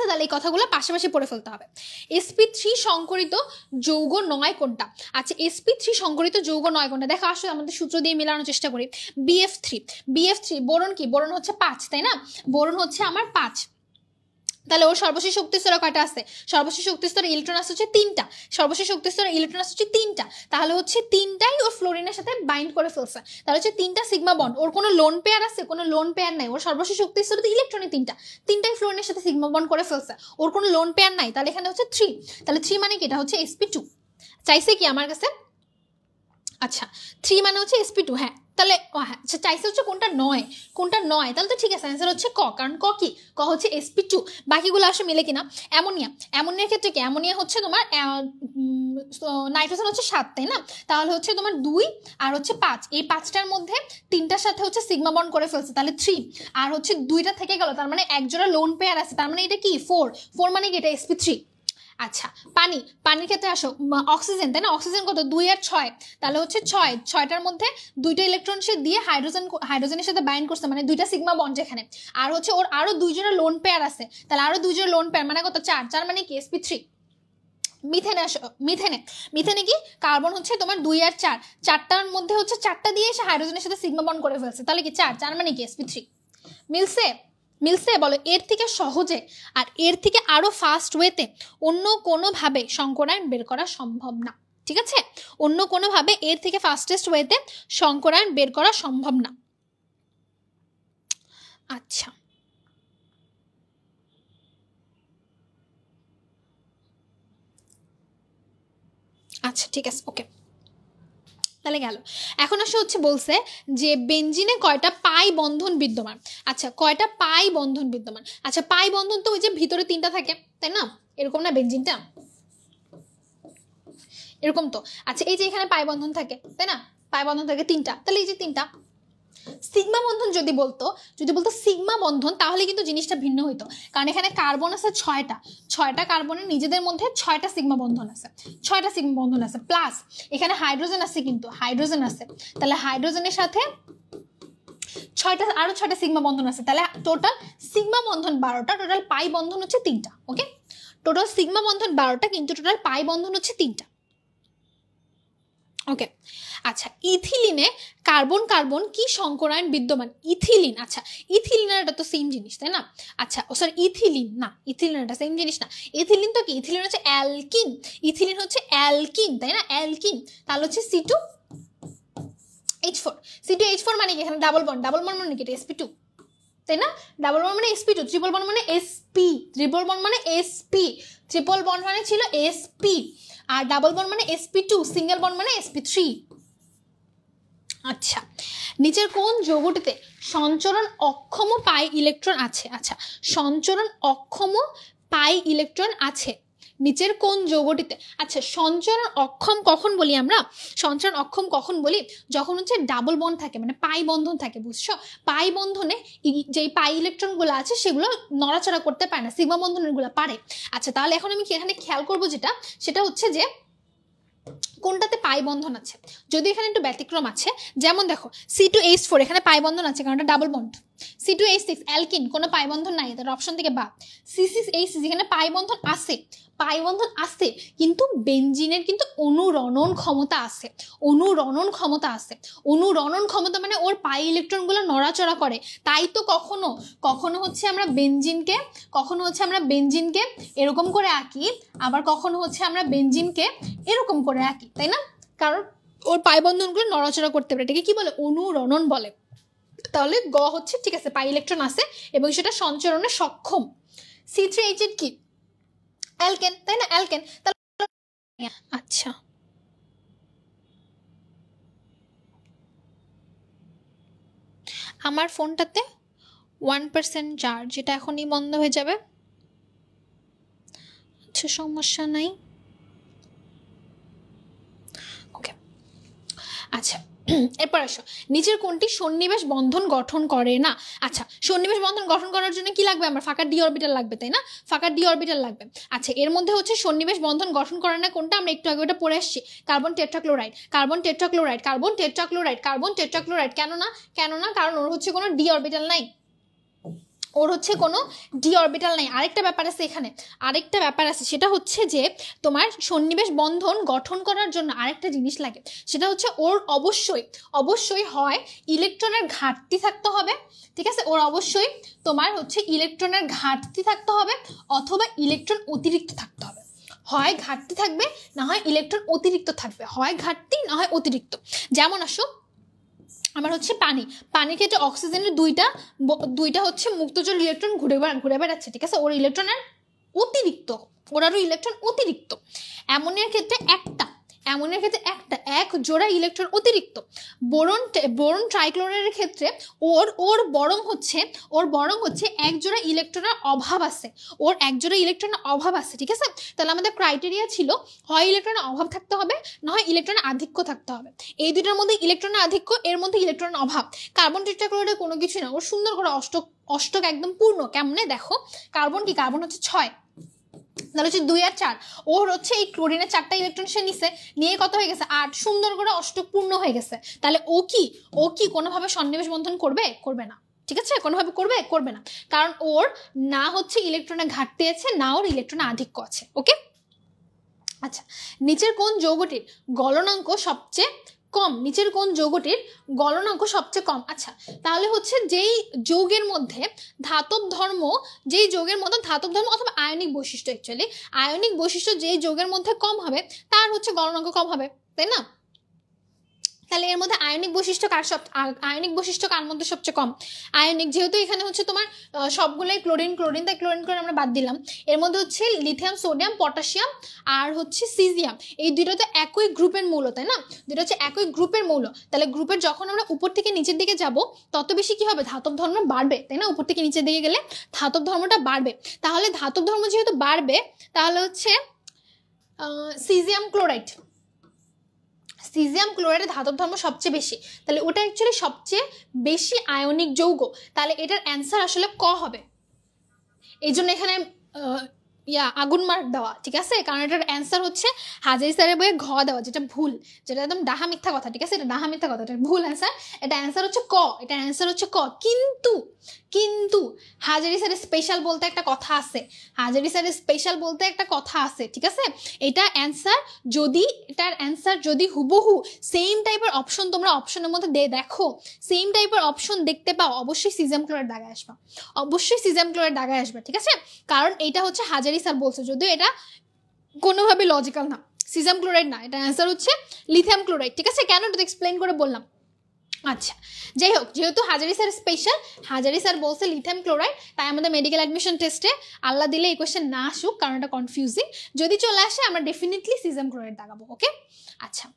[SPEAKER 1] তাহলে এই কথাগুলো পাশাপাশি পড়ে ফেলতে হবে। sp3 সংকরিত যৌগ নয় কোনটা? আচ্ছা, sp3 সংকরিত যৌগ নয় কোনটা? দেখো, আসলে আমাদের সূত্র দিয়ে মেলানোর চেষ্টা করি। BF3 বোরন কি? বোরন হচ্ছে 5, তাই না? বোরন হচ্ছে আমার 5, তাহলে ওর সর্বশেষ শক্তি স্তরে কয়টা আছে? সর্বশেষ শক্তি স্তরে ইলেকট্রন আছে হচ্ছে 3টা, তাহলে হচ্ছে 3টাই ওর ফ্লোরিনের সাথে বাইন্ড করে ফেলছে, তাহলে হচ্ছে 3টা সিগমা বন্ড। ওর কোনো লোন পেয়ার আছে? কোনো লোন পেয়ার নাই, ওর সর্বশেষ শক্তি স্তরে তো ইলেকট্রনই 3টাই ফ্লোরিনের সাথে সিগমা বন্ড করে ফেলছে, ওর কোনো লোন পেয়ার নাই, তাহলে এখানে হচ্ছে 3, তাহলে 3 মানে কি? এটা হচ্ছে sp2 চাইছে কি আমার কাছে? আচ্ছা, 3 মানে হচ্ছে sp2, হ্যাঁ, তাহলে হ্যাঁ, আচ্ছা, চাইছে হচ্ছে কোনটা নয়, তাহলে তো ঠিক আছে, অ্যান্সার হচ্ছে ক, কারণ ক কি? ক হচ্ছে sp2। বাকিগুলো আসলে মিলে কিনা? অ্যামোনিয়ার ক্ষেত্রে কি? অ্যামোনিয়া হচ্ছে তোমার নাইট্রোজেন হচ্ছে 7, তাই না? তাহলে হচ্ছে তোমার 2 আর হচ্ছে 5, এই 5টার মধ্যে 3টার সাথে হচ্ছে সিগমা বন্ড করে ফেলছে, তাহলে 3, আর হচ্ছে 2টা থেকে গেল, তার মানে এক জোড়া লোন পেয়ার আছে, তার মানে এটা কি? 4 মানে কি? এটা sp3। আচ্ছা পানির ক্ষেত্রে আসো, অক্সিজেন, তাই না? অক্সিজেন কত? 2 আর 6, তাহলে হচ্ছে 6টার মধ্যে 2টা ইলেকট্রন সে দিয়ে হাইড্রোজেনের সাথে বাইন্ড করছে, মানে 2টা সিগমা বন্ড যেখানে, আর হচ্ছে ওর আরো 2 জনের লোন পেয়ার আছে, তাহলে আরো 2 জনের লোন পেয়ার মানে কত? 4 মানে কি? sp3। মিথেনে কি কার্বন হচ্ছে তোমার 2 আর 4, 4টার মধ্যে হচ্ছে 4টা দিয়ে এসে হাইড্রোজেনের সাথে সিগমা বন্ড করে ফেলছে, তাহলে কি 4 মানে কি? sp3। মিলছে বলো? এর থেকে সহজে আর এর থেকে আরো ফাস্ট ওয়েতে অন্য কোনোভাবে সংকরায়ন বের করা সম্ভব না, ঠিক আছে? অন্য কোনোভাবে এর থেকে ফাস্টেস্ট ওয়েতে সংকরায়ন বের করা সম্ভব না। আচ্ছা, আচ্ছা ঠিক আছে, ওকে, তাহলে গেল। এখন আসলে হচ্ছে বলছে যে বেনজিনে কয়টা পাই বন্ধন বিদ্যমান। আচ্ছা, কয়টা পাই বন্ধন বিদ্যমান? আচ্ছা, পাই বন্ধন তো ওই যে ভিতরে 3টা থাকে, তাই না? এরকম না বেনজিনটা? এরকম তো। আচ্ছা, এই যে এখানে পাই বন্ধন থাকে, তাই না? পাই বন্ধন থাকে 3টা, তাহলে এই যে 3টা। সিগমা বন্ধন যদি বলতো সিগমা বন্ধন, তাহলে কিন্তু জিনিসটা ভিন্ন হইতো, কারণ এখানে কার্বন আছে 6টা কার্বনের নিজেদের মধ্যে 6টা সিগমা বন্ধন আছে, প্লাস এখানে হাইড্রোজেন আছে, কিন্তু হাইড্রোজেন আছে, তাহলে হাইড্রোজেনের সাথে 6টা সিগমা বন্ধন আছে, তাহলে টোটাল সিগমা বন্ধন 12টা, টোটাল পাই বন্ধন হচ্ছে 3টা। ওকে, টোটাল সিগমা বন্ধন 12টা, কিন্তু টোটাল পাই বন্ধন হচ্ছে 3টা। ওকে, আচ্ছা, ইথিলিনে কার্বন কি সংকরায়ন বিদ্যমান? ইথিলিন, আচ্ছা ইথিলিন আর এটা তো সেম জিনিস, তাই না? আচ্ছা, ও সরি, ইথিলিন না, ইথিলিন এটা সেম জিনিস না। ইথিলিন তো কি? ইথিলিন হচ্ছে অ্যালকিন, তাই না? অ্যালকিন, তাহলে হচ্ছে C2H4 মানে কি? এখানে ডাবল বন্ড মানে কি? এটা sp2, তাই না? ডাবল বন্ড মানে sp2, ট্রিপল বন্ড মানে sp, ট্রিপল বন্ড মানে sp, ট্রিপল বন্ড মানে ছিল sp, আর ডাবল বন্ড মানে sp2, সিঙ্গেল বন্ড মানে sp3। আচ্ছা, নিচের কোন যৌগটিতে সঞ্চরণ অক্ষম পাই ইলেকট্রন আছে? আচ্ছা, সঞ্চরণ অক্ষম পাই ইলেকট্রন আছে নিচের কোন যৌগটিতে? আচ্ছা, সঞ্চরণ অক্ষম কখন বলি আমরা? সঞ্চরণ অক্ষম কখন বলি? যখন হচ্ছে ডাবল বন্ড থাকে, মানে পাই বন্ধন থাকে, বুঝছো? পাই বন্ধনে যে পাই ইলেকট্রনগুলো আছে সেগুলো নড়াচড়া করতে পারে না, সিগমা বন্ধনের গুলো পারে। আচ্ছা, তাহলে এখন আমি এখানে খেয়াল করবো সেটা হচ্ছে যে কোনটাতে পাই বন্ধন আছে। যদি এখানে একটু ব্যতিক্রম আছে, যেমন দেখো C2H4 এখানে পাই বন্ধন আছে, কারণ এটা ডাবল বন্ড। C2H6 অ্যালকিন, কোনো পাই বন্ধন নাই, তার অপশন থেকে বাদ। C6H6 এখানে পাই বন্ধন আছে, কিন্তু বেনজিনের কিন্তু অনুরণন ক্ষমতা আছে, অনুরণন ক্ষমতা মানে ওর পাই ইলেকট্রনগুলো নড়াচড়া করে। তাই তো কখনো হচ্ছে আমরা বেনজিনকে এরকম করে আঁকি, আবার কখনো হচ্ছে আমরা বেনজিনকে এরকম করে আঁকি, তাই না? কারণ ওর পাই বন্ধনগুলো নড়াচড়া করতে পারে, এটাকে কি বলে? অনুরণন বলে। তাহলে গ হচ্ছে ঠিক আছে, পাই ইলেকট্রন আছে এবং সেটা সঞ্চরণে সক্ষম। C3H8 কি? অ্যালকেন, তাই না? অ্যালকেন। আচ্ছা, আমার ফোনটাতে 1% চার্জ, এটা এখনই বন্ধ হয়ে যাবে। আচ্ছা, সমস্যা নাই। ওকে, আচ্ছা, এরপর আসো, নিচের কোনটি সন্নিবেশ বন্ধন গঠন করে না? আচ্ছা, সন্নিবেশ বন্ধন গঠন করার জন্য কি লাগবে? আমার ফাঁকা ডি অরবিটাল লাগবে, তাই না? ফাঁকা ডি অরবিটাল লাগবে। আচ্ছা, এর মধ্যে হচ্ছে সন্নিবেশ বন্ধন গঠন করে না কোনটা? আমরা একটু আগে ওটা পড়ে আসছি, কার্বন টেট্রাক্লোরাইড। কেন না? কারণ ওর হচ্ছে কোনো ডি অরবিটাল নাই, আরেকটা ব্যাপার আছে সেটা হচ্ছে যে তোমার সন্নিবেশ বন্ধন গঠন করার জন্য আরেকটা জিনিস লাগে, সেটা হচ্ছে ওর অবশ্যই হয় ইলেকট্রনের ঘাটতি থাকতে হবে, ঠিক আছে? ওর অবশ্যই তোমার হচ্ছে ইলেকট্রনের ঘাটতি থাকতে হবে, অথবা ইলেকট্রন অতিরিক্ত থাকতে হবে। হয় ঘাটতি থাকবে, না হয় ইলেকট্রন অতিরিক্ত থাকবে, হয় ঘাটতি না হয় অতিরিক্ত। যেমন আসো, আমার হচ্ছে পানির ক্ষেত্রে অক্সিজেনের দুইটা হচ্ছে মুক্তজল ইলেকট্রন ঘুরে বেড়াচ্ছে, ঠিক আছে? ওর ইলেকট্রন অতিরিক্ত। অ্যামোনিয়ার ক্ষেত্রে এক জোড়া ইলেকট্রন অতিরিক্ত। বোরন ট্রাইক্লোরাইডের ক্ষেত্রে ওর বরং হচ্ছে এক জোড়া ইলেকট্রনের অভাব আছে, ঠিক আছে? তাহলে আমাদের ক্রাইটেরিয়া ছিল হয় ইলেকট্রনের অভাব থাকতে হবে, না হয় ইলেকট্রনের আধিক্য থাকতে হবে। এই দুইটার মধ্যে ইলেকট্রনের আধিক্য, এর মধ্যে ইলেকট্রনের অভাব। কার্বন টেট্রাক্লোরাইডে কোনো কিছু না, ওর সুন্দর করে অষ্টক একদম পূর্ণ। কেমনে দেখো, কার্বন হচ্ছে 6, তাহলে হচ্ছে 2 আর 4, ওর হচ্ছে এই ক্লোরিনের 4টা ইলেকট্রন সে নিছে, নিয়ে কত হয়ে গেছে 8, সুন্দর করে অষ্টক পূর্ণ হয়ে গেছে। তাহলে ও কি কোনোভাবে সন্নিবেশ বন্ধন করবে না, ঠিক আছে, কোনোভাবে করবে না, কারণ ওর না হচ্ছে ইলেকট্রনে ঘাটতি আছে, না ওর ইলেকট্রনে আধিক্য আছে। ওকে, আচ্ছা, নিচের কোন যৌগটির গলনাঙ্ক সবচেয়ে কম? নিচের কোন যৌগটির গলনাঙ্ক সবচেয়ে কম? আচ্ছা, তাহলে হচ্ছে যেই যৌগের মধ্যে ধাতব ধর্ম, অথবা আয়নিক বৈশিষ্ট্য, অ্যাকচুয়ালি আয়নিক বৈশিষ্ট্য যেই যৌগের মধ্যে কম হবে তার হচ্ছে গলনাঙ্ক কম হবে, তাই না? তাহলে এর মধ্যে আয়নিক বৈশিষ্ট্য কার মধ্যে সবচেয়ে কম? আয়নিক, যেহেতু এখানে হচ্ছে তোমার সবগুলোই ক্লোরিন, তাই ক্লোরিন আমরা বাদ দিলাম। এর মধ্যে হচ্ছে লিথিয়াম, সোডিয়াম, পটাশিয়াম আর হচ্ছে সিজিয়াম, এই দুটো তো একই গ্রুপের মৌল, তাই না? দুটো হচ্ছে একই গ্রুপের মৌল। তাহলে গ্রুপের যখন আমরা উপর থেকে নিচের দিকে যাব তত বেশি কি হবে? ধাতব ধর্ম বাড়বে, তাই না? উপর থেকে নিচের দিকে গেলে ধাতব ধর্মটা বাড়বে। তাহলে ধাতব ধর্ম যেহেতু বাড়বে, তাহলে হচ্ছে সিজিয়াম ক্লোরাইডের ধাতব ধর্ম সবচেয়ে বেশি, তাহলে ওটা অ্যাকচুয়ালি সবচেয়ে বেশি আয়নিক যৌগ। তাহলে এটার অ্যান্সার আসলে ক হবে। এই জন্য এখানে আগুন মার্ক দেওয়া, ঠিক আছে, কারণ এটার অ্যান্সার হচ্ছে হাজারি স্যারের বইয়ে ঘ দেওয়া, যেটা ভুল, যেটা একদম ডাহা মিথ্যা কথা, ঠিক আছে, এটা ডাহা মিথ্যা কথা, এটা ভুল অ্যান্সার। এটা অ্যান্সার হচ্ছে ক, কিন্তু হাজারি স্যারের স্পেশাল বলতে একটা কথা আছে, ঠিক আছে। এটার অ্যান্সার যদি হুবহু সেম টাইপের অপশন তোমরা অপশনের মধ্যে দেখো, সেম টাইপের অপশন দেখতে পাও, অবশ্যই সিজিয়াম ক্লোরাইড দাগায় আসবে, ঠিক আছে, কারণ এটা হচ্ছে হাজারি স্যার বলছে, যদিও এটা কোনোভাবে লজিক্যাল না, সিজিয়াম ক্লোরাইড না, এটা অ্যান্সার হচ্ছে লিথিয়াম ক্লোরাইড, ঠিক আছে। কেন এটা এক্সপ্লেন করে বললাম। আচ্ছা, যাই হোক, যেহেতু হাজারি স্যার বলছে লিথিয়াম ক্লোরাইড, তাই আমাদের মেডিকেল অ্যাডমিশন টেস্টে আল্লাহ দিলে এই কোয়েশ্চেন না আসুক, কারণ এটা কনফিউজিং। যদি চলে আসে আমরা ডেফিনেটলি সিজিয়াম ক্লোরাইড দাগাবো। ওকে, আচ্ছা,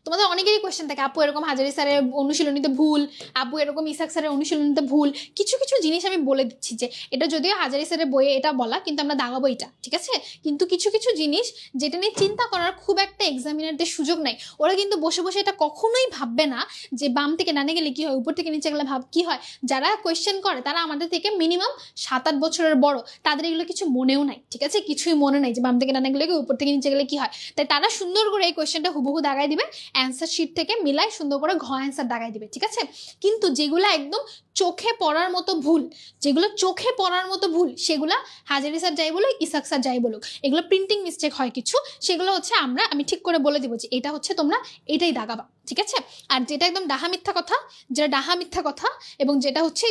[SPEAKER 1] তোমাদের অনেকেরই কোয়েশ্চেন থাকে, আপু এরকম হাজারি স্যারের অনুশীলনীতে ভুল, আপু এরকম ইসাক স্যারের অনুশীলনীতে ভুল। কিছু জিনিস আমি বলে দিচ্ছি যে এটা যদিও হাজারি স্যারের বইয়ে এটা বলা, কিন্তু আমরা দাগাবো এটা, ঠিক আছে। কিন্তু কিছু জিনিস যেটা নিয়ে চিন্তা করার খুব একটা এক্সামিনারদের সুযোগ নাই, ওরা কিন্তু বসে এটা কখনোই ভাববে না যে বাম থেকে ডানে গেলে কি হয়, উপর থেকে নিচে গেলে কি হয়। যারা কোয়েশ্চেন করে তারা আমাদের থেকে মিনিমাম 7-8 বছরের বড়, তাদের এগুলো কিছু মনেও নাই, ঠিক আছে, কিছুই মনে নাই যে বাম থেকে ডানে গেলে কি, উপর থেকে নিচে গেলে কি হয়। তাই তারা সুন্দর করে এই কোয়েশ্চেনটা হুবহু দাগাই দিবে, অ্যান্সার শিট থেকে মিলাই সুন্দর করে ঘ অ্যান্সার দাগাই দিবে, ঠিক আছে। কিন্তু যেগুলো একদম চোখে পড়ার মতো ভুল, সেগুলা হাজারি স্যার যাই বলুক, ইসাক স্যার যাই বলুক, এগুলো প্রিন্টিং মিস্টেক হয় কিছু, সেগুলো হচ্ছে আমি ঠিক করে বলে দিব যে এটা হচ্ছে তোমরা এটাই দাগাবা, ঠিক আছে। আর যেটা একদম ডাহা মিথ্যা কথা, এবং যেটা হচ্ছে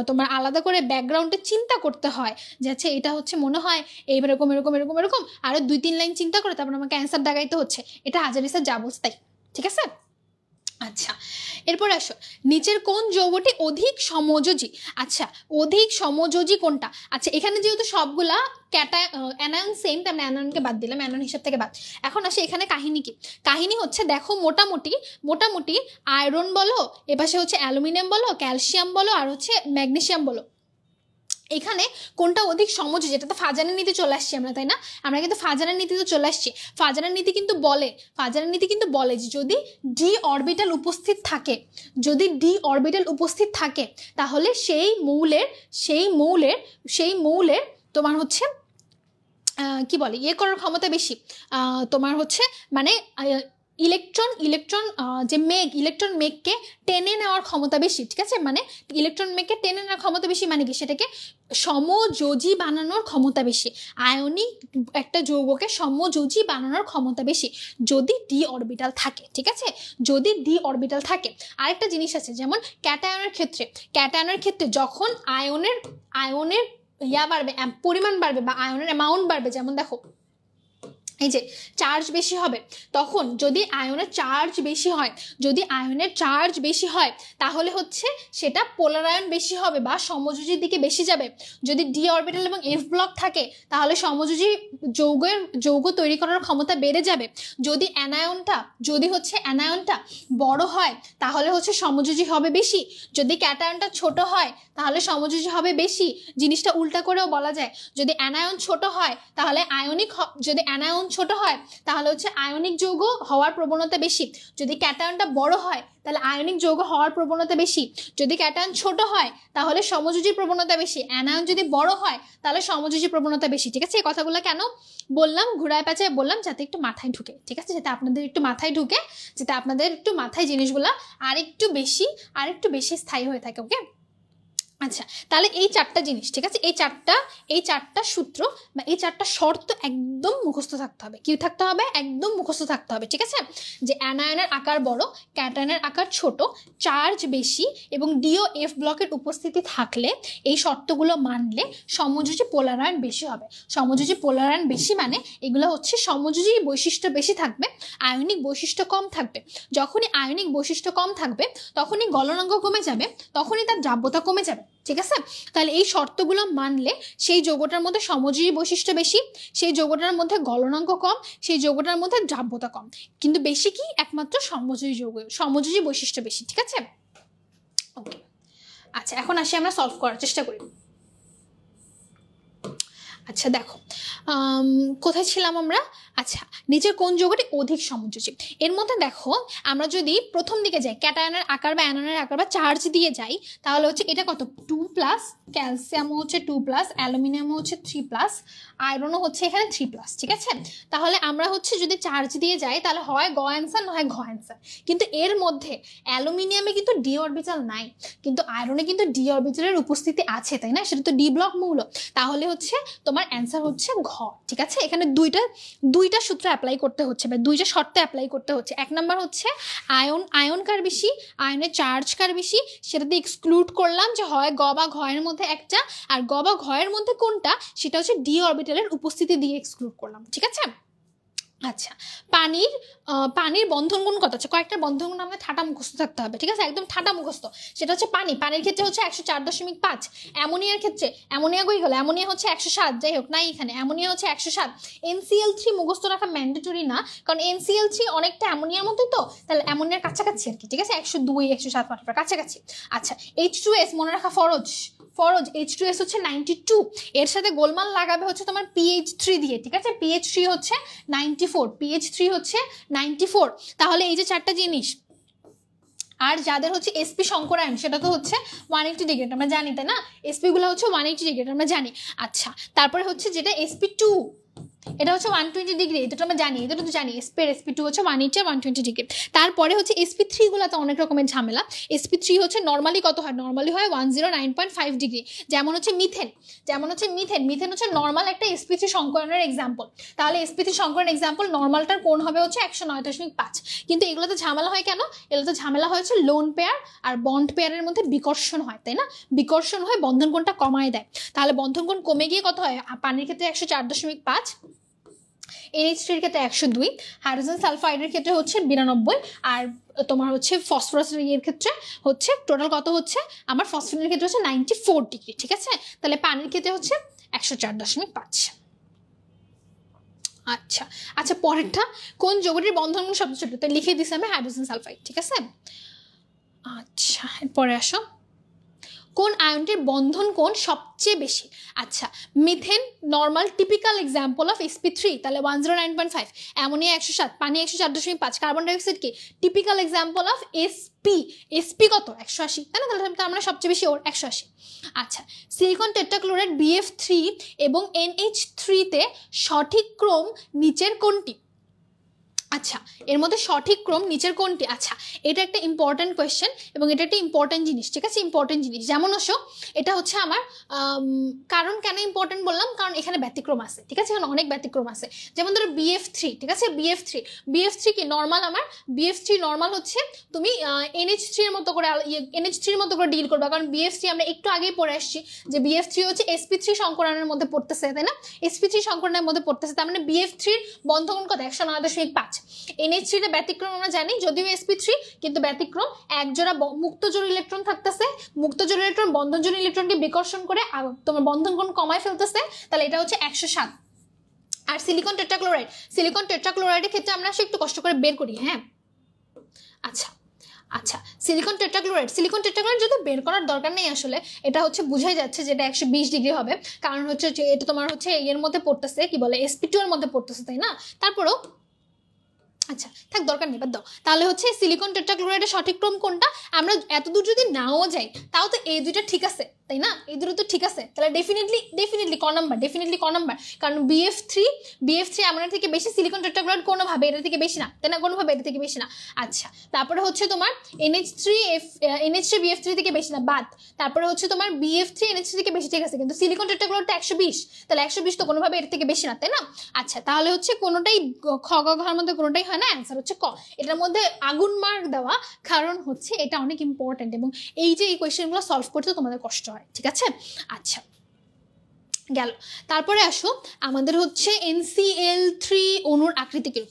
[SPEAKER 1] তোমার আলাদা করে ব্যাকগ্রাউন্ডে চিন্তা করতে হয় যে আচ্ছা এটা হচ্ছে মনে হয় এরকম আরো 2-3 লাইন চিন্তা করে তারপর আমাকে অ্যান্সার দাগাইতে হচ্ছে, এটা হাজারি স্যার যা বলছে তাই, ঠিক আছে। আচ্ছা, এরপর আসো, নিচের কোন যৌগটি অধিক সমযোজী? আচ্ছা, অধিক সমযোজী কোনটা? আচ্ছা, এখানে যেহেতু সবগুলা অ্যানায়ন সেম, তাই আমরা অ্যানায়নকে বাদ দিলাম, অ্যানায়ন হিসাব থেকে বাদ। এখন আসে এখানে কাহিনী কি? কাহিনী হচ্ছে দেখো, মোটামুটি আয়রন বলো, এপাশে হচ্ছে অ্যালুমিনিয়াম বলো, ক্যালসিয়াম বলো, আর হচ্ছে ম্যাগনেসিয়াম বলো, এখানে কোনটা অধিক সমযোজী? যেটা তো ফাজানের নীতি চলে আসছি আমরা, তাই না? আমরা কিন্তু ফাজানের নীতিতে চলে আসছি। ফাজানের নীতি কিন্তু বলে যে যদি ডি অরবিটাল উপস্থিত থাকে, তাহলে সেই মৌলের তোমার হচ্ছে কি বলে করার ক্ষমতা বেশি, তোমার হচ্ছে মানে ইলেকট্রন মেঘকে টেনে নেওয়ার ক্ষমতা বেশি, ঠিক আছে। মানে ইলেকট্রন মেঘকে টেনে নেওয়ার ক্ষমতা বেশি মানে কি, সেটাকে সমযোজী বানানোর ক্ষমতা বেশি, আয়নিক একটা যৌগকে সমযোজী বানানোর ক্ষমতা বেশি যদি ডি অরবিটাল থাকে, ঠিক আছে, যদি ডি অরবিটাল থাকে। আরেকটা জিনিস আছে, যেমন ক্যাটায়নের ক্ষেত্রে যখন আয়নের বাড়বে, পরিমাণ বাড়বে বা আয়নের অ্যামাউন্ট বাড়বে, যেমন দেখো এই যে চার্জ বেশি হবে, তখন যদি আয়নের চার্জ বেশি হয় তাহলে হচ্ছে সেটা পোলার আয়ন বেশি হবে বা সমযোজীর দিকে বেশি যাবে। যদি ডি অরবিটাল এবং এফ ব্লক থাকে তাহলে সমযোজী যৌগ তৈরি করার ক্ষমতা বেড়ে যাবে। যদি অ্যানায়নটা বড় হয় তাহলে হচ্ছে সমযোজী হবে বেশি, যদি ক্যাটায়নটা ছোট হয় তাহলে সমযোজী হবে বেশি। জিনিসটা উল্টা করেও বলা যায়, যদি অ্যানায়ন ছোট হয় তাহলে যদি অ্যানায়ন ছোট হয় তাহলে হচ্ছে আয়নিক যৌগ হওয়ার প্রবণতা বেশি, যদি ক্যাটায়নটা বড় হয় তাহলে আয়নিক যৌগ হওয়ার প্রবণতা বেশি, যদি ক্যাটায়ন ছোট হয় তাহলে সমযোজীর প্রবণতা বেশি, অ্যানায়ন যদি বড় হয় তাহলে সমযোজী প্রবণতা বেশি। ঠিক আছে, এই কথাগুলো কেন বললাম, ঘুরায় পেঁচায় বললাম যাতে একটু মাথায় ঢুকে। ঠিক আছে, যাতে আপনাদের একটু মাথায় ঢুকে, যাতে আপনাদের একটু মাথায় জিনিসগুলো আরেকটু বেশি স্থায়ী হয়ে থাকে। ওকে, আচ্ছা, তাহলে এই চারটা জিনিস, ঠিক আছে, এই চারটা সূত্র বা এই চারটা শর্ত একদম মুখস্থ থাকতে হবে। কি থাকতে হবে? একদম মুখস্থ থাকতে হবে। ঠিক আছে, যে অ্যানায়নের আকার বড়, ক্যাটায়নের আকার ছোট, চার্জ বেশি এবং ডিও এফ ব্লকের উপস্থিতি থাকলে, এই শর্তগুলো মানলে সমযোজী পোলারায়ন বেশি হবে। সমযোজী পোলারায়ন বেশি মানে এগুলো হচ্ছে সমযোজী বৈশিষ্ট্য বেশি থাকবে, আয়নিক বৈশিষ্ট্য কম থাকবে। যখনই আয়নিক বৈশিষ্ট্য কম থাকবে তখনই গলনাঙ্ক কমে যাবে, তখনই তার দ্রাব্যতা কমে যাবে। ঠিক আছে, তাহলে এই শর্তগুলো মানলে সেই যৌগটার মধ্যে সমযোজী বৈশিষ্ট্য বেশি, সেই যৌগটার মধ্যে গলনাঙ্ক কম, সেই যৌগটার মধ্যে দ্রাব্যতা কম, কিন্তু বেশি কি? একমাত্র সমযোজী যৌগ, সমযোজী বৈশিষ্ট্য বেশি। ঠিক আছে, ওকে। আচ্ছা, এখন আসি আমরা সলভ করার চেষ্টা করি। আচ্ছা দেখো, কোথায় ছিলাম আমরা? আচ্ছা, নিচের কোন যৌগটি অধিক সমযোজী? এর মধ্যে দেখো, আমরা যদি প্রথম দিকে যাই, ক্যাটায়নের আকার বা অ্যানায়নের আকার বা চার্জ দিয়ে যাই, তাহলে হচ্ছে এটা কত? 2+, ক্যালসিয়ামও হচ্ছে 2+, অ্যালুমিনিয়ামও হচ্ছে 3+, আয়রনও হচ্ছে এখানে 3+। ঠিক আছে, তাহলে আমরা হচ্ছে যদি চার্জ দিয়ে যাই তাহলে হয় গ অ্যান্সার নয় ঘ অ্যান্সার। কিন্তু এর মধ্যে অ্যালুমিনিয়ামে কিন্তু ডি অরবিটাল নাই, কিন্তু আয়রনে কিন্তু ডি অরবিটালের উপস্থিতি আছে, তাই না? সেটা তো ডি ব্লক মৌল, তাহলে হচ্ছে তোমার অ্যান্সার হচ্ছে ঘ। ঠিক আছে, এখানে দুইটা সূত্র অ্যাপ্লাই করতে হচ্ছে বা দুইটা শর্তে অ্যাপ্লাই করতে হচ্ছে। এক নাম্বার হচ্ছে আয়ন কার বেশি, আয়নের চার্জ কার বেশি, সেটা দিয়ে এক্সক্লুড করলাম যে হয় গ বা ঘ এর মধ্যে একটা, আর গ বা ঘ এর মধ্যে কোনটা সেটা হচ্ছে ডি অরবিটালের উপস্থিতি দিয়ে এক্সক্লুড করলাম। ঠিক আছে, আচ্ছা, পানির বন্ধন গুণ কত আছে? কয়েকটা বন্ধন গুণ আমাদের ঠাটা মুখস্থ থাকতে হবে। ঠিক আছে, একদম ঠাটা মুখস্থ। সেটা হচ্ছে পানির ক্ষেত্রে হচ্ছে 104.5, অ্যামোনিয়ার ক্ষেত্রে অ্যামোনিয়া কই গেল? অ্যামোনিয়া হচ্ছে 107, যাই হোক নাই এখানে, অ্যামোনিয়া হচ্ছে 107। NCl3 মুখস্থ রাখা ম্যান্ডেটরি না, কারণ NCl3 অনেকটা অ্যামোনিয়ার মতোই তো, তাহলে অ্যামোনিয়ার কাছাকাছি আর কি। ঠিক আছে, 102, 107 কাছাকাছি। আচ্ছা, H2S মনে রাখা ফরজ, H2S হচ্ছে 92, এর সাথে গোলমাল লাগাবে হচ্ছে তোমার PH3 দিয়ে। ঠিক আছে, PH3 হচ্ছে 94, PH3 হচ্ছে 94। তাহলে এই যে চারটা জিনিস, আর যাদের হচ্ছে SP সংকরায়ন সেটা তো হচ্ছে 180 ডিগ্রি, আমরা জানি তাই না? SP গুলো হচ্ছে 180 ডিগ্রি, আমরা জানি। আচ্ছা, তারপরে হচ্ছে যেটা SP2, এটা হচ্ছে 120 ডিগ্রি, এটা তো আমরা জানি, এটা তো জানি। SP2 হচ্ছে 180 120 ডিগ্রি। তারপরে হচ্ছে SP3 গুলাতে অনেক রকমের ঝামেলা। SP3 হচ্ছে নর্মালি কত হয়? নর্মালি হয় 109.5 ডিগ্রি। যেমন হচ্ছে মিথেন হচ্ছে নর্মাল একটা SP3 সংকরণের এক্সাম্পল। তাহলে SP3 সংকরণ এক্সাম্পল, নর্মালটার কোণ হবে হচ্ছে 109.5। কিন্তু এগুলোতে ঝামেলা হয় কেন? এগুলোতে ঝামেলা হয়েছে লোন পেয়ার আর বন্ড পেয়ারের মধ্যে বিকর্ষণ হয়, তাই না? বিকর্ষণ হয়, বন্ধন কোণটা কমায় দেয়। তাহলে বন্ধন কোণ কমে গিয়ে কত হয়? পানির ক্ষেত্রে 104.5, NH3 এর ক্ষেত্রে 102, হাইড্রোজেন সালফাইডের ক্ষেত্রে হচ্ছে 92, আর তোমার হচ্ছে ফসফরাসের এর ক্ষেত্রে হচ্ছে টোটাল কত হচ্ছে? আমার ফসফেটের ক্ষেত্রে হচ্ছে 94 ডিগ্রি। ঠিক আছে, তাহলে পানির ক্ষেত্রে হচ্ছে 104.5। আচ্ছা, পরেরটা, কোন যৌগটির বন্ধন কোণ সবচেয়ে ছোট? তাই লিখে দিছি আমি হাইড্রোজেন সালফাইড। ঠিক আছে, আচ্ছা এরপরে আসো, কোন আয়নটির বন্ধন কোণ সবচেয়ে বেশি? আচ্ছা, methane normal typical example of SP3, তাহলে 109.5, অ্যামোনিয়া 107, পানি 104.5, কার্বন ডাইঅক্সাইড কি টিপিক্যাল এক্সাম্পল অফ SP কত? 180, তাই না? তাহলে তার মানে সবচেয়ে বেশি ওর 180। আচ্ছা, সিলিকন টেট্রাক্লোরাইড BF3 এবং NH3 তে সঠিক ক্রম নিচের কোনটি? আচ্ছা, এর মধ্যে সঠিক ক্রম নিচের কোনটি? আচ্ছা, এটা একটা ইম্পর্টেন্ট কোয়েশ্চেন এবং এটা একটা ইম্পর্টেন্ট জিনিস। ঠিক আছে, ইম্পর্টেন্ট জিনিস। যেমন আসো, এটা হচ্ছে আমার কারণ কেন ইম্পর্টেন্ট বললাম, কারণ এখানে ব্যতিক্রম আছে। ঠিক আছে, এখানে অনেক ব্যতিক্রম আছে। যেমন ধরো BF3, ঠিক আছে, BF3 কি নর্মাল? আমার BF3 নর্মাল হচ্ছে তুমি NH3 এর মতো করে ডিল করবা, কারণ BF3 আমরা একটু আগেই পড়ে আসছি যে BF3 হচ্ছে SP3 সংকরণের মধ্যে পড়তেছে, তাই না? SP3 সংকরণের মধ্যে পড়তেছে, তার মানে BF3 বন্ধন কত? 109.5। NH3 এর ব্যতিক্রম আমরা জানি, যদিও SP3 কিন্তু ব্যতিক্রম, এক জোড়া মুক্ত জোড় ইলেকট্রন থাকতেছে, মুক্ত জোড় ইলেকট্রন বন্ধন জোড় ইলেকট্রনকে বিকর্ষণ করে তোমার বন্ধন কোণ কমায় ফেলতেছে, তাহলে এটা হচ্ছে 107। আর সিলিকন টেট্রাক্লোরাইডের ক্ষেত্রে আমরা একটু কষ্ট করে বের করি। হ্যাঁ, আচ্ছা, আচ্ছা সিলিকন টেট্রাক্লোরাইড যদি বের করার দরকার নেই আসলে, এটা হচ্ছে বুঝাই যাচ্ছে যে এটা 120 ডিগ্রি হবে, কারণ হচ্ছে যে এটা তোমার হচ্ছে এর মধ্যে পড়তেছে, কি বলে sp2 এর মধ্যে পড়তেছে, তাই না? তারপরেও আচ্ছা থাক, দরকার নেই, বাদ দাও। তাহলে হচ্ছে সিলিকন টেট্রাক্লোরাইডের সঠিক ক্রম কোনটা? আমরা এতদূর যদি নাও যাই তাও তো এই দুইটা ঠিক আছে, তাই না? এই দুটো তো ঠিক আছে, তাহলে ডেফিনেটলি ক নাম্বার, কারণ BF3 আমাদের থেকে বেশি, সিলিকন টেট্রাক্লোরাইড কোনোভাবে এটা থেকে বেশি না, তাই না? কোনোভাবে এটা থেকে বেশি না। আচ্ছা তারপরে হচ্ছে তোমার NH3 BF3 থেকে বেশি না, বাদ। তারপরে হচ্ছে তোমার BF3 NH3 থেকে বেশি, ঠিক আছে, কিন্তু সিলিকন টেট্রাক্লোরাইড তো 120, তাহলে 120 তো কোনোভাবে এর থেকে বেশি না, তাই না? আচ্ছা তাহলে হচ্ছে কোনোটাই খ গ ঘর মধ্যে কোনোটাই হয় না, অ্যান্সার হচ্ছে ক। এটার মধ্যে আগুন মার্ক দেওয়া, কারণ হচ্ছে এটা অনেক ইম্পর্টেন্ট এবং এই যে এই কোয়েশ্চেনগুলো সলভ করতে তোমাদের কষ্ট হয়, ঠিক আছে? আচ্ছা গেল। তারপরে আসো আমাদের হচ্ছে NCl3 অণুর আকৃতি কি?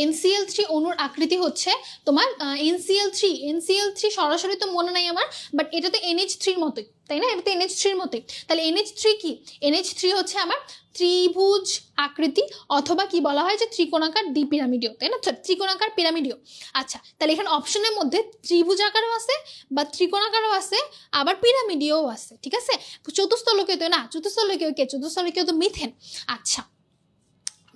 [SPEAKER 1] NCl3 অণুর আকৃতি হচ্ছে তোমার NCl3 সরাসরি তো মনে নাই আমার, বাট এটা তো NH3 এর মতোই, তাই না? এটা তো NH3 এর মতোই। তাহলে NH3 কি? NH3 হচ্ছে আমার ত্রিভুজ আকৃতি, অথবা কি বলা হয় যে ত্রিকোণাকার দ্বিপিরামিডীয়, তাই না? ত্রিকোণাকার পিরামিডীয়। আচ্ছা তাহলে এখানে অপশনের মধ্যে ত্রিভুজ আকারও আছে বা ত্রিকোণাকারও আছে, আবার পিরামিডীয় আছে, ঠিক আছে? চতুস্থলকীয় তো না, চতুস্থলকীয় তো মিথেন। আচ্ছা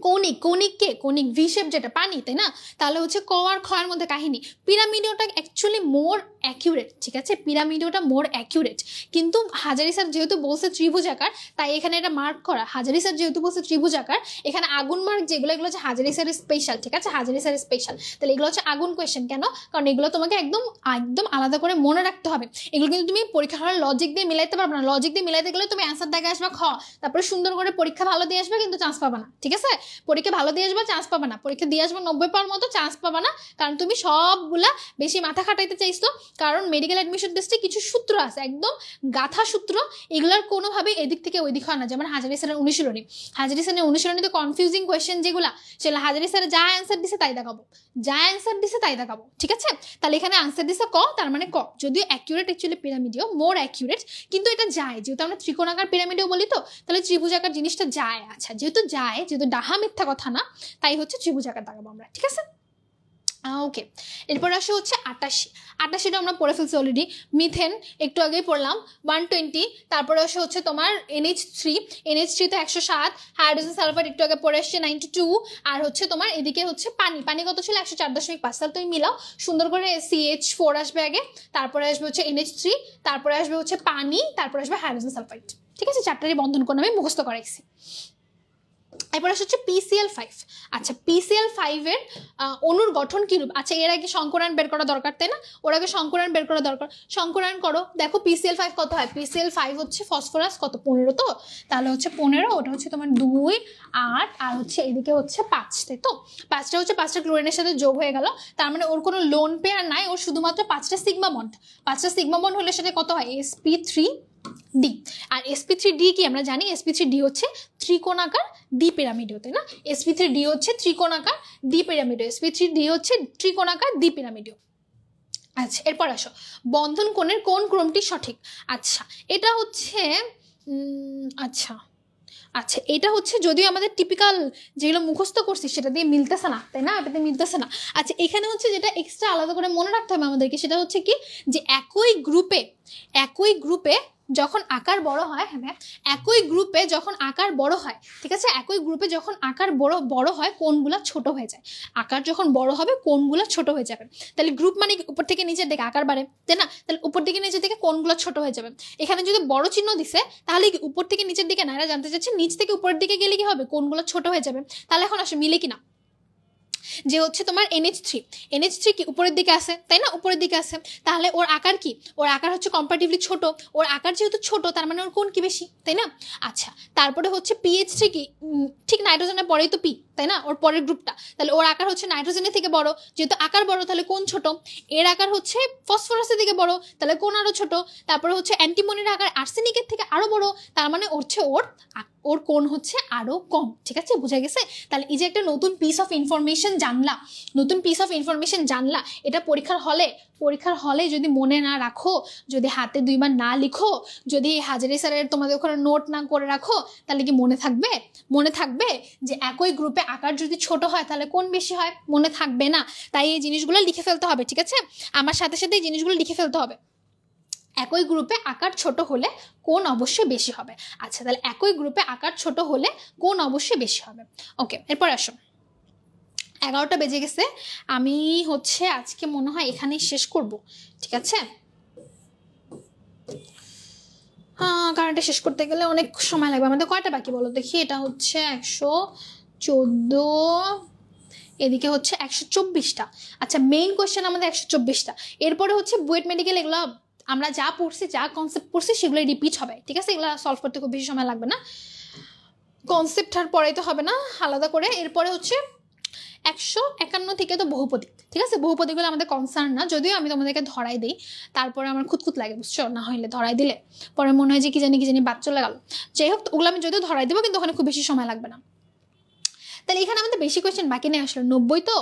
[SPEAKER 1] কৌণিক ভি শেপ, যেটা পানি, তাই না? তাহলে হচ্ছে ক আর খ এর মধ্যে কাহিনী। পিরামিডীয়টা অ্যাকচুয়ালি মোর অ্যাকিউরেট, ঠিক আছে? পিরামিডীয়টা মোর অ্যাকিউরেট, কিন্তু হাজারি স্যার যেহেতু বলছে ত্রিভুজ আকার, তাই এখানে এটা মার্ক করা। হাজারি স্যার যেহেতু বলছে ত্রিভুজ আকার, এখানে আগুন মার্ক যেগুলো, এগুলো হচ্ছে হাজারি স্যারের স্পেশাল, ঠিক আছে? হাজারি স্যারের স্পেশাল। তাহলে এগুলো হচ্ছে আগুন কোয়েশ্চেন। কেন? কারণ এগুলো তোমাকে একদম আলাদা করে মনে রাখতে হবে। এগুলো কিন্তু তুমি পরীক্ষা হলে লজিক দিয়ে মিলাইতে পারবে না। লজিক দিয়ে মিলাইতে গেলে তুমি অ্যান্সার দেখে আসবে খ, তারপরে সুন্দর করে পরীক্ষা ভালো দিয়ে আসবে, কিন্তু চান্স পাবে না, ঠিক আছে? পরীক্ষা ভালো দিয়ে আসবে, চান্স পাবে না। পরীক্ষা দিয়ে আসবে 90 পাওয়ার মতো, চান্স পাবে না, কারণ তুমি সবগুলা বেশি মাথা খাটাইতে চাইছো। কারণ মেডিকেল অ্যাডমিশন টেস্টে কিছু সূত্র আছে, একদম গাথা সূত্র, এগুলার কোনোভাবে এদিক থেকে ওই দিক হয় না। যেমন হাজারি স্যারের অনুশীলনীতে কনফিউজিং কোয়েশ্চেন যেগুলা, সেগুলো হাজারি স্যার যা অ্যান্সার দিছে তাই দেখাবো, ঠিক আছে? তাহলে এখানে আনসার দিছে ক, তার মানে ক। যদিও অ্যাকিউরেট অ্যাকচুয়ালি পিরামিডীয়, মোর অ্যাকিউরেট, কিন্তু এটা যায়, যেহেতু আমরা ত্রিকোণাকার পিরামিডীয় বলি, তো তাহলে ত্রিভুজাকার জিনিসটা যায়। আচ্ছা যেহেতু ডাহা মিথ্যা কথা না, তাই হচ্ছে ত্রিভুজাকার দেখাবো আমরা, ঠিক আছে? ওকে, এরপর আসে হচ্ছে 88টা আমরা পড়ে ফেলছি অলরেডি। মিথেন একটু আগেই পড়লাম 120। তারপরে আসে হচ্ছে তোমার NH3 তো 107, হাইড্রোজেন সালফার একটু আগে পড়ে আসছে 92, আর হচ্ছে তোমার এদিকে হচ্ছে পানি কত ছিল? 104.5। তাহলে তুমি মিলাও সুন্দর করে, CH4 আসবে আগে, তারপরে আসবে হচ্ছে NH3, তারপরে আসবে হচ্ছে পানি, তারপরে আসবে হাইড্রোজেন সালফাইড, ঠিক আছে? চারটারই বন্ধন করে আমি মুখস্থ করাইছি। এরপর হচ্ছে PCl5। আচ্ছা PCl5 এর অণুর গঠন কিরূপ? আচ্ছা এর আগে সংকরায়ন বের করা দরকার, তাই না? ওর আগে সংকরায়ন বের করা দরকার। সংকরায়ন করো, দেখো PCl5 কত হয়? PCl5 হচ্ছে ফসফরাস কত? 15, তো তাহলে হচ্ছে 15, ওটা হচ্ছে তোমার 2, 8, আর হচ্ছে এদিকে হচ্ছে 5, তাই তো? 5টা হচ্ছে 5টা ক্লোরিনের সাথে যোগ হয়ে গেল, তার মানে ওর কোনো লোন পেয়ার নাই, ওর শুধুমাত্র 5টা সিগমা বন্ড হলে সেটা কত হয়? sp3d। আর sp3d কি আমরা জানি? sp3d হচ্ছে ত্রিকোণাকার দ্বিপিরামিডীয়, তাই না? sp3d হচ্ছে ত্রিকোণাকার দ্বিপিরামিডীয়। আচ্ছা এরপর আসো, বন্ধন কোণের কোন ক্রমটি সঠিক? আচ্ছা এটা হচ্ছে এটা হচ্ছে যদিও আমাদের টিপিক্যাল যেগুলো মুখস্থ করছি সেটা দিয়ে মিলতেছে না, তাই না? এটাতে মিলতেছে না। আচ্ছা এখানে হচ্ছে যেটা এক্সট্রা আলাদা করে মনে রাখতে হবে আমাদেরকে, সেটা হচ্ছে কি, যে একই গ্রুপে যখন আকার বড় হয়, হ্যাঁ একই গ্রুপে যখন আকার বড় হয়, ঠিক আছে? একই গ্রুপে যখন আকার বড় হয়, কোণগুলা ছোট হয়ে যায়। আকার যখন বড় হবে, কোণগুলা ছোট হয়ে যাবে। তাহলে গ্রুপ মানে উপর থেকে নিচের দিকে আকার বাড়ে, তাই না? তাহলে উপর থেকে নিচের দিকে কোণগুলা ছোট হয়ে যাবে। এখানে যদি বড় চিহ্ন দিছে, তাহলে উপর থেকে নিচের দিকে না, এরা জানতে চাচ্ছে নিচ থেকে উপরের দিকে গেলে কি হবে? কোণগুলো ছোট হয়ে যাবে। তাহলে এখন আসলে মিলে কিনা, যে হচ্ছে তোমার NH3 কি উপরের দিকে আছে, তাই না? উপরের দিকে আছে, তাহলে ওর আকার কি? ওর আকার হচ্ছে কম্পারেটিভলি ছোট। ওর আকার যেহেতু ছোট, তার মানে ওর কোণ কি বেশি, তাই না? আচ্ছা তারপরে হচ্ছে PH3 কি? ঠিক নাইট্রোজেনের পরেই তো P, তাই না? ওর পরের গ্রুপটা, তাহলে ওর আকার হচ্ছে নাইট্রোজেনের থেকে বড়, যেহেতু আকার বড় তাহলে কোণ ছোট। এর আকার হচ্ছে ফসফরাসের থেকে বড়, তাহলে কোণ আরো ছোট। তারপরে হচ্ছে অ্যান্টিমনির আকার আর্সেনিকের থেকে আরো বড়, তার মানে ওর কোণ হচ্ছে আরো কম, ঠিক আছে? বোঝা গেছে? তাহলে এই যে একটা নতুন পিস অফ ইনফরমেশন জানলা, এটা পরীক্ষার হলে যদি মনে না রাখো, যদি হাতে 2বার না লিখো, যদি হাজারি স্যারের তোমাদের ওখানে নোট না করে রাখো, তাহলে কি মনে থাকবে যে একই গ্রুপে আকার যদি ছোট হয় তাহলে কোন বেশি হয়, মনে থাকবে না। তাই এই জিনিসগুলো লিখে ফেলতে হবে, ঠিক আছে? আমার সাথে সাথে এই জিনিসগুলো লিখে ফেলতে হবে। একই গ্রুপে আকার ছোট হলে কোন অবশ্যই বেশি হবে। আচ্ছা, তাহলে একই গ্রুপে আকার ছোট হলে কোন অবশ্যই বেশি হবে। ওকে, এরপর আসো। 11টা বেজে গেছে, আমি হচ্ছে আজকে মনে হয় এখানেই শেষ করব, ঠিক আছে? হ্যাঁ, কারেন্টটা শেষ করতে গেলে অনেক সময় লাগবে। আমাদের কয়টা বাকি বলো দেখি? এটা হচ্ছে 114, এদিকে হচ্ছে 124টা। আচ্ছা, মেইন কোয়েশ্চেন আমাদের 124টা। এরপরে হচ্ছে বুয়েট মেডিকেল, এগুলো আমরা যা পড়ছি, যা কনসেপ্ট পড়ছি সেগুলো রিপিট হবে, ঠিক আছে? এগুলো সলভ করতে খুব বেশি সময় লাগবে না, কনসেপ্ট আর পড়াইতে হবে না আলাদা করে। এরপরে হচ্ছে 151 থেকে তো বহুপদী, ঠিক আছে? বহুপদীগুলো আমাদের কনসার্ন না, যদিও আমি তোমাদেরকে ধরাই দিই, তারপরে আমার খুঁতখুত লাগে, বুঝছো? না হইলে ধরাই দিলে পরে মনে হয় যে কি জানি বাদ চলে গেল। যাই হোক, ওগুলো আমি যদিও ধরাই দেবো, কিন্তু ওখানে খুব বেশি সময় লাগবে না। তাহলে এখানে আমাদের বেশি কোয়েশ্চেন বাকি নেই আসলে। 90 তো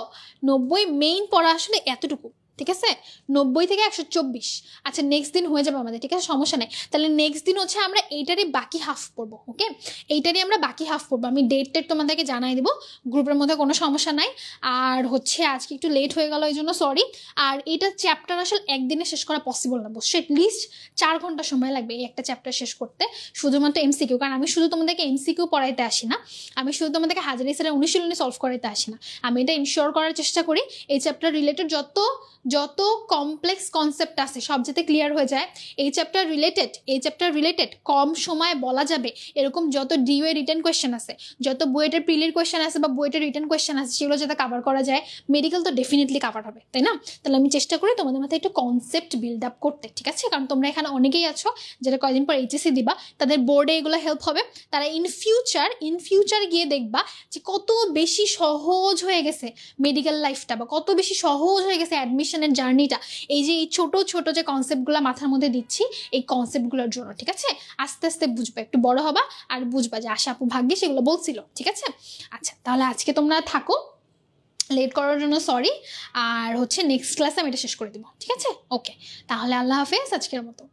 [SPEAKER 1] 90 মেইন পড়া আসলে এতটুকু, ঠিক আছে? 90 থেকে 124। আচ্ছা, নেক্সট দিন হয়ে যাবে আমাদের, ঠিক আছে? সমস্যা নেই। তাহলে নেক্সট দিন হচ্ছে আমরা এইটারই বাকি হাফ পড়বো, ওকে? এইটারই আমরা বাকি হাফ পড়বো। আমি ডেট তোমাদেরকে জানাই দেবো, গ্রুপের মধ্যে কোনো সমস্যা নাই। আর হচ্ছে আজকে একটু লেট হয়ে গেল, এই জন্য সরি। আর এইটা চ্যাপ্টার আসলে একদিনে শেষ করা পসিবল না, বুঝছো? এটলিস্ট 4 ঘন্টা সময় লাগবে এই একটা চ্যাপ্টার শেষ করতে, শুধুমাত্র এমসিকিউ। কারণ আমি শুধু তোমাদেরকে এমসিকিউ পড়াইতে আসি না, আমি শুধু তোমাদেরকে হাজারি স্যারের অনুশীলনী সলভ করাইতে আসি না। আমি এটা ইনশিওর করার চেষ্টা করি এই চ্যাপ্টার রিলেটেড যত কমপ্লেক্স কনসেপ্ট আছে সব যাতে ক্লিয়ার হয়ে যায়। এই চ্যাপ্টার রিলেটেড কম সময়ে বলা যাবে এরকম যত ডিইউ এর রিটেন কোয়েশ্চেন আছে, যত বুয়েটের প্রিলির কোয়েশ্চেন আছে বা বুয়েটের রিটেন কোয়েশ্চেন আছে, সেগুলো যাতে কভার করা যায়। মেডিকেল তো ডেফিনেটলি কভার হবে, তাই না? তাহলে আমি চেষ্টা করি তোমাদের মাথায় একটু কনসেপ্ট বিল্ড আপ করতে, ঠিক আছে? কারণ তোমরা এখানে অনেকেই আছো যারা কয়েকদিন পর এইচএসসি দিবা, তাদের বোর্ডে এগুলো হেল্প হবে। তারা ইন ফিউচার গিয়ে দেখবা যে কত বেশি সহজ হয়ে গেছে মেডিকেল লাইফটা, বা কত বেশি সহজ হয়ে গেছে অ্যাডমিশনের জার্নিটা, এই যে এই ছোট ছোট যে কনসেপ্টগুলো মাথার মধ্যে দিচ্ছি এই কনসেপ্টগুলোর জন্য, ঠিক আছে? আস্তে আস্তে বুঝবা, একটু বড় হবা আর বুঝবা যে আশা আপু ভাগ্যে সেগুলো বলছিল, ঠিক আছে? আচ্ছা, তাহলে আজকে তোমরা থাকো, লেট করার জন্য সরি। আর হচ্ছে নেক্সট ক্লাসে আমি এটা শেষ করে দেবো, ঠিক আছে? ওকে, তাহলে আল্লাহ হাফেজ আজকের মতো।